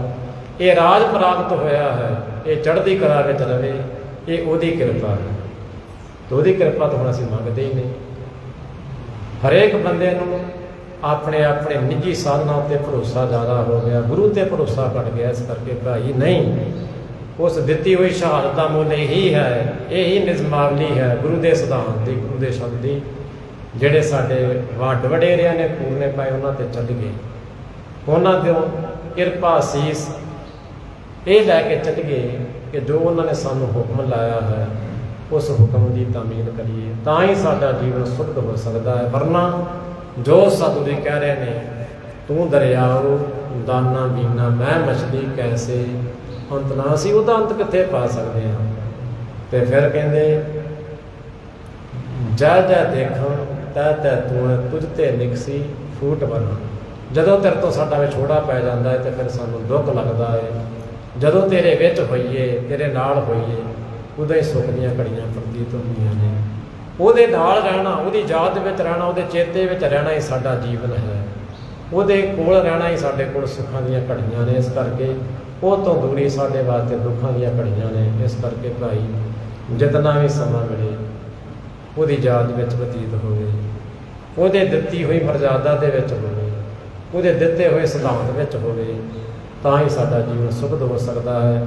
ਇਹ ਰਾਜ ਪ੍ਰਾਪਤ ਹੋਇਆ ਹੈ, ਇਹ ਚੜ੍ਹਦੀ ਕਲਾ ਵਿੱਚ ਰਵੇ, ਇਹ ਉਹਦੀ ਕਿਰਪਾ ਹੈ। ਤੇ ਉਹਦੀ ਕਿਰਪਾ ਤੋਂ ਹੁਣ ਅਸੀਂ ਮੰਗਦੇ ਹੀ ਨਹੀਂ। ਹਰੇਕ ਬੰਦੇ ਨੂੰ ਆਪਣੇ ਆਪਣੇ ਨਿੱਜੀ ਸਾਧਨਾਂ ਉੱਤੇ ਭਰੋਸਾ ਜ਼ਿਆਦਾ ਹੋ ਗਿਆ, ਗੁਰੂ ਤੇ ਭਰੋਸਾ ਘਟ ਗਿਆ। ਇਸ ਕਰਕੇ ਭਾਈ ਨਹੀਂ, ਉਸ ਦਿੱਤੀ ਹੋਈ ਸ਼ਹਾਦਤ ਦਾ ਮੁੱਲ ਇਹੀ ਹੈ, ਇਹੀ ਨਿਜ਼ਮਾਵਲੀ ਹੈ ਗੁਰੂ ਦੇ ਸਿਧਾਂਤ ਦੀ, ਗੁਰੂ ਦੇ ਸ਼ਬਦ ਦੀ, ਜਿਹੜੇ ਸਾਡੇ ਵੱਡ ਵਡੇਰਿਆਂ ਨੇ ਪੂਰਨੇ ਪਾਏ ਉਹਨਾਂ ਤੇ ਚੱਲ ਗਏ। ਉਹਨਾਂ ਦੀ ਕਿਰਪਾ ਅਸੀਸ ਇਹ ਲੈ ਕੇ ਚੱਲ ਗਏ ਕਿ ਜੋ ਉਹਨਾਂ ਨੇ ਸਾਨੂੰ ਹੁਕਮ ਲਾਇਆ ਹੈ ਉਸ ਹੁਕਮ ਦੀ ਤਾਮੀਲ ਕਰੀਏ, ਤਾਂ ਹੀ ਸਾਡਾ ਜੀਵਨ ਸੁੱਧ ਹੋ ਸਕਦਾ ਹੈ। ਵਰਨਾ ਜੋ ਸਤਿਗੁਰੂ ਜੀ ਕਹਿ ਰਹੇ ਨੇ, ਤੂੰ ਦਰਿਆਓ ਦਾਨਾ ਬੀਨਾ ਮੈਂ ਮਛਲੀ ਕੈਸੇ ਅੰਤ ਨਾ, ਅਸੀਂ ਉਹਦਾ ਅੰਤ ਕਿੱਥੇ ਪਾ ਸਕਦੇ ਹਾਂ। ਤੇ ਫਿਰ ਕਹਿੰਦੇ ਜੈ ਜੈ ਦੇਖਾਂ ਤੈ ਤੈ ਤੂੰ ਤੁਝ ਤੇ ਨਿਕਸੀ ਫੂਟ ਬਣਾ। ਜਦੋਂ ਤੇਰੇ ਤੋਂ ਸਾਡਾ ਵਿਛੋੜਾ ਪੈ ਜਾਂਦਾ ਹੈ ਤੇ ਫਿਰ ਸਾਨੂੰ ਦੁੱਖ ਲੱਗਦਾ ਹੈ। ਜਦੋਂ ਤੇਰੇ ਵਿੱਚ ਹੋਈਏ, ਤੇਰੇ ਨਾਲ ਹੋਈਏ, ਉਦੋਂ ਹੀ ਸੁੱਖ ਦੀਆਂ ਘੜੀਆਂ ਪ੍ਰਤੀਤ ਹੁੰਦੀਆਂ ਨੇ। ਉਹਦੇ ਨਾਲ ਰਹਿਣਾ, ਉਹਦੀ ਯਾਦ ਵਿੱਚ ਰਹਿਣਾ, ਉਹਦੇ ਚੇਤੇ ਵਿੱਚ ਰਹਿਣਾ ਹੀ ਸਾਡਾ ਜੀਵਨ ਹੈ। ਉਹਦੇ ਕੋਲ ਰਹਿਣਾ ਹੀ ਸਾਡੇ ਕੋਲ ਸੁੱਖਾਂ ਦੀਆਂ ਘੜੀਆਂ ਨੇ। ਇਸ ਕਰਕੇ ਉਹ ਤੋਂ ਦੂਰੀ ਸਾਡੇ ਵਾਸਤੇ ਦੁੱਖਾਂ ਦੀਆਂ ਘੜੀਆਂ ਨੇ। ਇਸ ਕਰਕੇ ਭਾਈ ਜਿਤਨਾ ਵੀ ਸਮਾਂ ਮਿਲੇ ਉਹਦੀ ਯਾਦ ਵਿੱਚ ਬਤੀਤ ਹੋਵੇ, ਉਹਦੇ ਦਿੱਤੀ ਹੋਈ ਮਰਜ਼ਾਦਾ ਦੇ ਵਿੱਚ ਹੋਵੇ, ਉਹਦੇ ਦਿੱਤੇ ਹੋਏ ਸਿਧਾਂਤ ਵਿੱਚ ਹੋਵੇ, ਤਾਂ ਹੀ ਸਾਡਾ ਜੀਵਨ ਸੁਖਦ ਹੋ ਸਕਦਾ ਹੈ।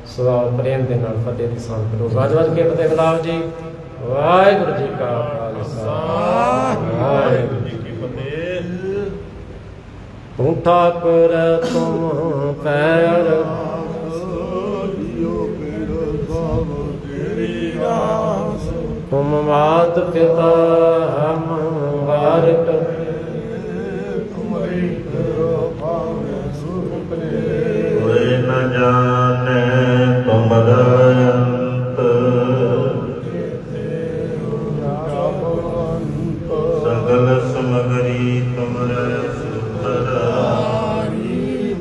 ਸੋ ਆਓ ਪ੍ਰੇਮ ਦੇ ਨਾਲ ਫਤਿਹ ਦੀ ਸਾਂਝ ਕਰੋ। ਵੱਜ ਵੱਜ ਕੇ ਫਤਿਹ ਬੁਲਾਓ ਜੀ। ਵਾਹਿਗੁਰੂ ਜੀ ਕਾ ਖਾਲਸਾ, ਵਾਹਿਗੁਰੂ ਜੀ ਕੀ ਫਤਿਹ। ਤੂੰ ਠਾਕੁਰ ਤੁਮ ਪੈਰ ਤੁਮ ਮਾਤ ਪਿਤਾ ਹਮ ਵਾਰਕ ਕੋਈ ਨ ਜਾਣੈ ਤੁਮਰਾ ਅੰਤ, ਸਗਲ ਸਮਗਰੀ ਤੁਮਰਾ ਸੂਤਰ,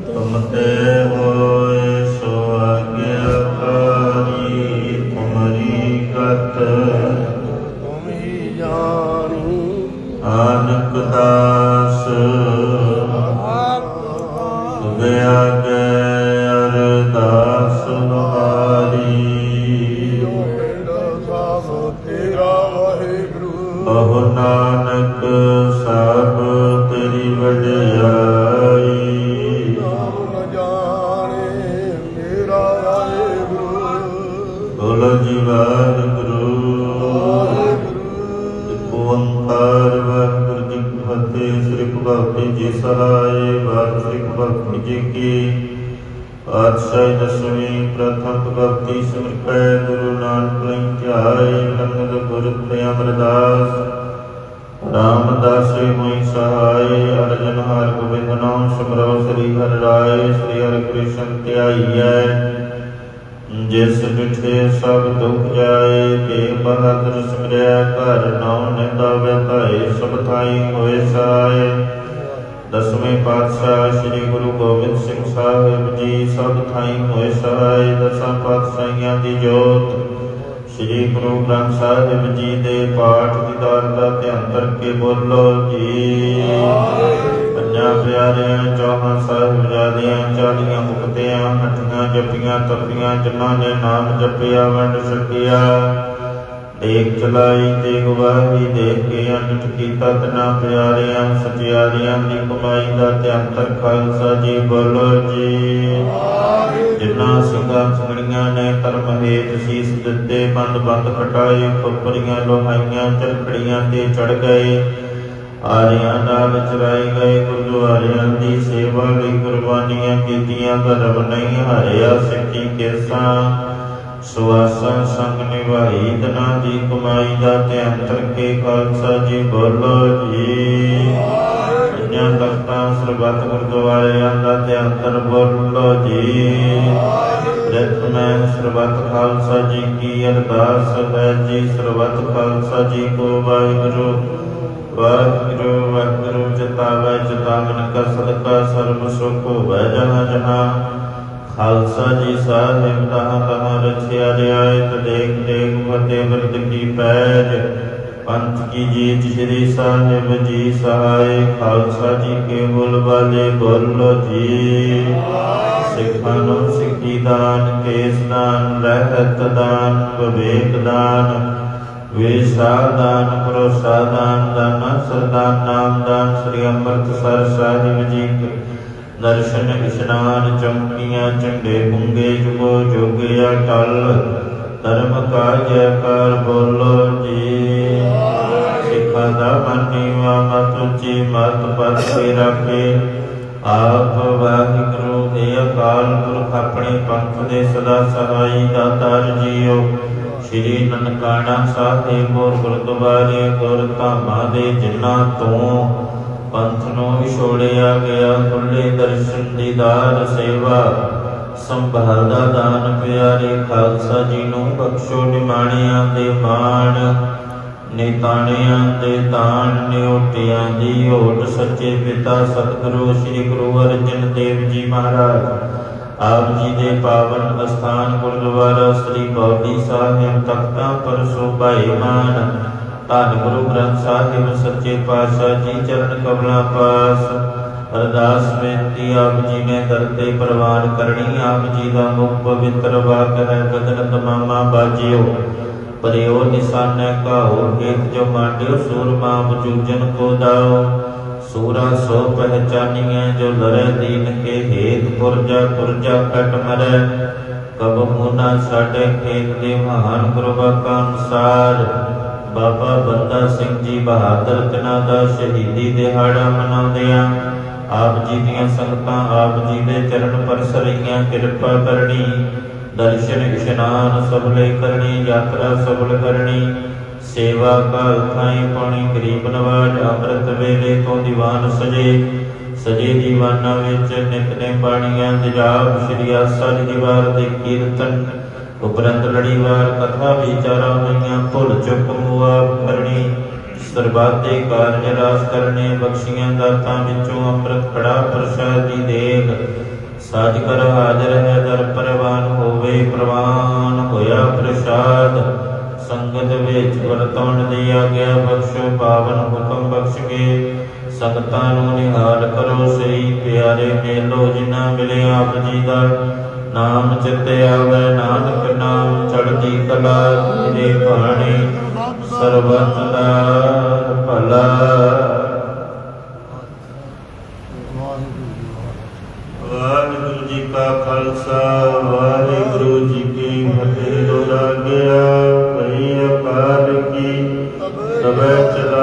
ਤੁਮ ਤੇ ਹੋਏ ਸੋ ਆਗਿਆਕਾਰੀ, ਤੁਮਰੀ ਗਤ ਤੁਮ ਹੀ ਜਾਣੀ। ਨਾਨਕ ਦਾਸ ਸੁਭਿਆ ਗਏ ਅਰਦਾਸ ਤੁਹਾਰੀ, ਬਹੁ ਨਾਨਕ ਸਭ ਤੇਰੀ ਵਡਿਆਈ, ਬੋਲੋ ਜੀ ਵਾਹਿਗੁਰੂ। ਓੰਕਾਰ ਵਾਹਿਗੁਰੂ ਜੀ ਕੀ ਫਤਿਹ। ਸ੍ਰੀ ਭਗਵਤੀ ਜੀ ਸਹਾਇ। ਵਾਹਿਗੁਰੂ ਸ੍ਰੀ ਭਗਵਤੀ ਜੀ ਕੀ ਪਾਤਸ਼ਾਹੀ ਦਸਵੀਂ। ਪ੍ਰਥਮ ਭਗਵਤੀ ਸਿਮਰਪੈ ਗੁਰੂ ਨਾਨਕ ਲਈ ਧਿਆਏ, ਅੰਗਦ ਗੁਰ ਤੇ ਅਮਰਦਾਸ ਰਾਮਦਾਸੇ ਹੋਈ ਸਹਾਇ। ਅਰਜਨ ਹਰਿ ਗੋਬਿੰਦ ਨਾਮ ਸਿਮਰੋ ਸ੍ਰੀ ਹਰਿ ਰਾਏ, ਸ੍ਰੀ ਹਰਿ ਕ੍ਰਿਸ਼ਨ ਧਿਆਈਐ। ਜਿਸ ਡਿਠੇ ਸਭ ਦੁਖ ਜਾਏ, ਤੇਗ ਬਹਾਦਰ ਸਿਮਰਿਆ ਘਰ ਨਾਮ ਨਿੰਦਾ ਵੈਤਾਏ, ਸਭ ਥਾਈ ਹੋਏ ਸਹਾਇ। ਦਸਵੇਂ ਪਾਤਸ਼ਾਹ ਸ੍ਰੀ ਗੁਰੂ ਗੋਬਿੰਦ ਸਿੰਘ ਸਾਹਿਬ ਜੀ ਸਭ ਥਾਈ ਹੋਏ ਸਹਾਇ। ਦਸਾਂ ਪਾਤਸ਼ਾਹੀਆਂ ਦੀ ਜੋਤ ਸ੍ਰੀ ਗੁਰੂ ਗ੍ਰੰਥ ਸਾਹਿਬ ਜੀ ਦੇ ਪਾਠ ਦੀਦਾਰ ਦਾ ਧਿਆਨ ਕਰਕੇ ਬੋਲੋ ਜੀ। ਪੰਜਾਂ ਪਿਆਰਿਆਂ ਚੌਹਾਂ ਸਾਹਿਬਜ਼ਾਦਿਆਂ 40 ਮੁਕਤਿਆਂ 8 ਜਪੀਆਂ ਤਪੀਆਂ, ਜਿਨ੍ਹਾਂ ਨੇ ਨਾਮ ਜਪਿਆ ਵੰਡ ਛਕਿਆ, ਦੇਖ ਚਲਾਈ ਤੇ ਗਵਾਹੀ ਦੇਖ ਕੇ ਅੰਮ੍ਰਿਤ ਕੀਤਾ, ਤਿਨਾਂ ਪਿਆਰਿਆਂ ਸਚਿਆਰਿਆਂ ਦੀ ਕਮਾਈ ਦਾ ਧਿਆਨ ਤਰ ਖਾਲਸਾ ਜੀ ਬੋਲੋ ਜੀ। ਜਿਨ੍ਹਾਂ ਸਿੰਘਾਂ ਸਿੰਘਣੀਆਂ ਨੇ ਧਰਮ ਹੇਤ ਸੀਸ ਦਿੱਤੇ, ਬੰਦ ਬੰਦ ਹਟਾਏ, ਖੋਪਰੀਆਂ ਲੋਹਾਈਆਂ ਚਰਖੜੀਆਂ ਤੇ ਚੜ ਗਏ, ਆਰਿਆਂ ਨਾਲ ਵਿਚਰਾਏ ਗਏ, ਗੁਰਦੁਆਰਿਆਂ ਦੀ ਸੇਵਾ ਲਈ ਕੁਰਬਾਨੀਆਂ ਕੀਤੀਆਂ, ਧਰਮ ਨਹੀਂ ਹਾਰਿਆ, ਸਿੱਖੀ ਕੇਸਾਂ ਸੁਆਸਾਂ ਸੰਗ ਨਿਭਾਈ, ਦਿਨਾਂ ਦੀ ਕਮਾਈ ਦਾ ਧਿਆਨ ਕਰਕੇ ਖਾਲਸਾ ਜੀ ਬੋਲੋ ਜੀ। ਪੰਜਾਂ ਤਖਤਾਂ ਸਰਬੱਤ ਗੁਰਦੁਆਰਿਆਂ ਦਾ ਧਿਆਨ ਤਰ ਬੋਲੋ ਜੀ। ਪ੍ਰਥਮੈ ਸਰਬੱਤ ਖਾਲਸਾ ਜੀ ਕੀ ਅਰਦਾਸ ਹੈ ਜੀ। ਸਰਬੱਤ ਖਾਲਸਾ ਜੀ ਕੋ ਵਾਹਿਗੁਰੂ ਵਾਹਿਗੁਰੂ ਵਾਹਿਗੁਰੂ। ਜਿਤਾਵੈ ਜਿਤਾਵਨ ਕਾ ਸਦਕਾ ਸਰਬ ਸੁਖ ਹੋਵੈ, ਜਹਾਂ ਜਹਾਂ ਖਾਲਸਾ ਜੀ ਸਾਹਿਬ ਤਹਾਂ ਤਹਾਂ ਰਚਿਆ ਰਿਆਇਤ ਦੇਖ ਦੇਖ ਫਤਿਹ ਬਿਰਦ ਕੀ ਪੈਜ ਪੰਥ ਕੀ ਜੀਤ ਸ਼੍ਰੀ ਸਾਹਿਬ ਜੀ ਸਹਾਏ ਖਾਲਸਾ ਜੀ ਕੇ ਬੋਲ ਵਾਲੇ ਬੋਲੋ ਜੀ ਸਿੱਖਾਂ ਨੂੰ ਸਿੱਖੀ ਦਾਨ ਕੇਸ ਦਾਨ ਰਹਿਤ ਦਾਨ ਵਿਵੇਕ ਦਾਨ ਵਿਸ਼ਾ ਦਾਨ ਭਰੋਸਾ ਦਾਨ ਦਾਨਾ ਸਰਦਾਨ ਨਾਮ ਦਾਨ ਸ੍ਰੀ ਅੰਮ੍ਰਿਤਸਰ ਸਾਹਿਬ ਜੀ ਦਰਸ਼ਨ ਇਸ਼ਨਾਨ ਚੌਂਕੀਆਂ ਝੰਡੇ ਗੁੰਗੇ ਜੁਗੋ ਜੁਗ ਅਟਲ ਧਰਮ ਕਾ ਜੈਕਾਰ ਬੋਲੋ ਜੀ ਸਿੱਖਾਂ ਦਾ ਮਨ ਨੀਵਾ ਮਤ ਉੱਚੀ ਮਤ ਪਦ ਕੇ ਰੱਖੇ ਆਪ ਵਾਹਿਗੁਰੂ ਦੇ ਅਕਾਲ ਪੁਰਖ ਆਪਣੇ ਪੰਥ ਦੇ ਸਦਾ ਸਹਾਈ ਦਾਤਾਰ ਜੀਓ ਸ਼੍ਰੀ ਨਨਕਾਣਾ ਸਾਹਿਬ ਗੁਰਦੁਆਰੇ ਗੁਰਧਾਮਾਂ ਦੇ ਜਿਨ੍ਹਾਂ ਤੋਂ ਪੰਥ ਨੂੰ ਵਿਛੋੜਿਆ ਗਿਆ ਖੁੱਲੇ ਦਰਸ਼ਨ ਦੀਦਾਰ ਸੇਵਾ ਸੰਭਾਲ ਦਾ ਦਾਨ ਪਿਆਰੇ ਖਾਲਸਾ ਜੀ ਨੂੰ ਬਖਸ਼ੋ ਨਿਮਾਣਿਆਂ ਦੇ ਮਾਣ ਨਿਤਾਣਿਆਂ ਦੇ ਤਾਣ ਨਿਉਟਿਆਂ ਦੀ ਓਟ ਸੱਚੇ ਪਿਤਾ ਸਤਿਗੁਰੂ ਸ੍ਰੀ ਗੁਰੂ ਅਰਜਨ ਦੇਵ ਜੀ ਮਹਾਰਾਜ ਆਪ ਜੀ ਦੇ ਪਾਵਨ ਅਸਥਾਨ ਗੁਰਦੁਆਰਾ ਸ੍ਰੀ ਬੌਧੀ ਸਾਹਿਬ ਤਖਤਾਂ ਪਰ ਸ਼ੋਭਾਇਮਾਨ ਧੰਨ ਗੁਰੂ ਗ੍ਰੰਥ ਸਾਹਿਬ ਸੱਚੇ ਪਾਤਸ਼ਾਹ ਜੀ ਚਰਨ ਕਮਲਾਂ ਪਾਸ ਅਰਦਾਸ ਬੇਨਤੀ ਆਪ ਜੀ ਨੇ ਦਰ ਤੇ ਪ੍ਰਵਾਨ ਕਰਨੀ ਆਪ ਜੀ ਦਾ ਮੁਖ ਪਵਿੱਤਰ ਵਾਕ ਹੈ ਗਗਨ ਤਮਾਮਾ ਬਾਜਿਓ ਪਰਿਓ ਨਿਸ਼ਾਨੇ ਕਾਹੋ ਹੇਤ ਜੋ ਮਾਟਿਓ ਸੂਰਮਾ ਬਚੂਜਨ ਕੋ ਦਾਓ ਸੂਰਾ ਸੋ ਪਹਿਚਾਨੀਐ ਜੋ ਲਰੇ ਦੀਨ ਕੇ ਹੇਤ ਪੁਰਜਾ ਕਟ ਮਰੈ ਕਬ ਮੁਨਾ ਸਾਡੇ ਖੇਤ ਦੇ ਮਹਾਨ ਗੁਰਬਾਕਾ ਅਨੁਸਾਰ ਬਾਬਾ ਬੰਦਾ ਸਿੰਘ ਜੀ ਬਹਾਦਰ ਤਿਨਾਂ ਦਾ ਸ਼ਹੀਦੀ ਦਿਹਾੜਾ ਮਨਾਉਂਦਿਆਂ ਆਪ ਜੀ ਦੀਆਂ ਸੰਗਤਾਂ ਆਪ ਜੀ ਦੇ ਚਰਨ ਪਰਸ ਰਹੀਆਂ ਕਿਰਪਾ ਕਰਨੀ ਦਰਸ਼ਨ ਇਸ਼ਨਾਨ ਸਭਲੇ ਕਰਨੀ ਯਾਤਰਾ ਸਫਲ ਕਰਨੀ ਸੇਵਾ ਕਾਲ ਥਾਈ ਪਾਣੀ ਗਰੀਬ ਨਵਾਜ ਅੰਮ੍ਰਿਤ ਵੇਲੇ ਤੋਂ ਦੀਵਾਨ ਸਜੇ ਦੀਵਾਨਾਂ ਵਿੱਚ ਨਿਤਨੇ ਬਾਣੀਆਂ ਦੇ ਜਾਪ ਸ਼੍ਰੀ ਆਸਾ ਦੀ ਵਾਰ ਦੇ ਕੀਰਤਨ ਉਪਰੰਤ ਲੜੀਵਾਰ ਕਥਾ ਵਿਚਾਰਾਂ ਹੋਈਆਂ ਭੁੱਲ ਚੁੱਕ ਮੁਆਫ ਕਰਨੀ ਸਰਬਾਤੇ ਕਾਰਜ ਰਾਸ ਕਰਨੇ ਬਖਸ਼ੀਆਂ ਦਾਤਾਂ ਵਿੱਚੋਂ ਅੰਮ੍ਰਿਤ ਖੜਾ ਪ੍ਰਸਾਦ ਦੀ ਦੇਗ ਸਾਜ ਕਰ ਹਾਜ਼ਰ ਹੈ ਦਰ ਪ੍ਰਵਾਨ ਹੋਵੇ ਪ੍ਰਵਾਨ ਹੋਇਆ ਪ੍ਰਸਾਦ ਸੰਗਤ ਵਿੱਚ ਵਰਤੋਣ ਦੀ ਆਗਿਆ ਬਖਸ਼ੋ ਪਾਵਨ ਹੁਕਮ ਬਖਸ਼ ਕੇ ਸੰਗਤਾਂ ਨੂੰ ਨਿਹਾਲ ਕਰੋ ਸਹੀ ਪਿਆਰੇ ਮੇਲੋ ਜਿਨ੍ਹਾਂ ਮਿਲੇ ਆਪ ਜੀ ਦਾ ਨਾਮ ਚਿਤੇ ਆਵੇ ਨਾਨਕ ਨਾਮ ਚੜ੍ਹਦੀ ਕਲਾ ਤੇਰੇ ਬਾਣੀ ਸਰਬਤ ਦਾ ਭਲਾ ਵਾਹਿਗੁਰੂ ਜੀ ਕਾ ਖਾਲਸਾ ਵਾਹਿਗੁਰੂ ਜੀ ਕੀ ਫਤਿਹ। ਦੁਰਾਗਿਆ ਕਈ ਅਕਾਲ ਕੀ ਤਬੈ ਚਲਾ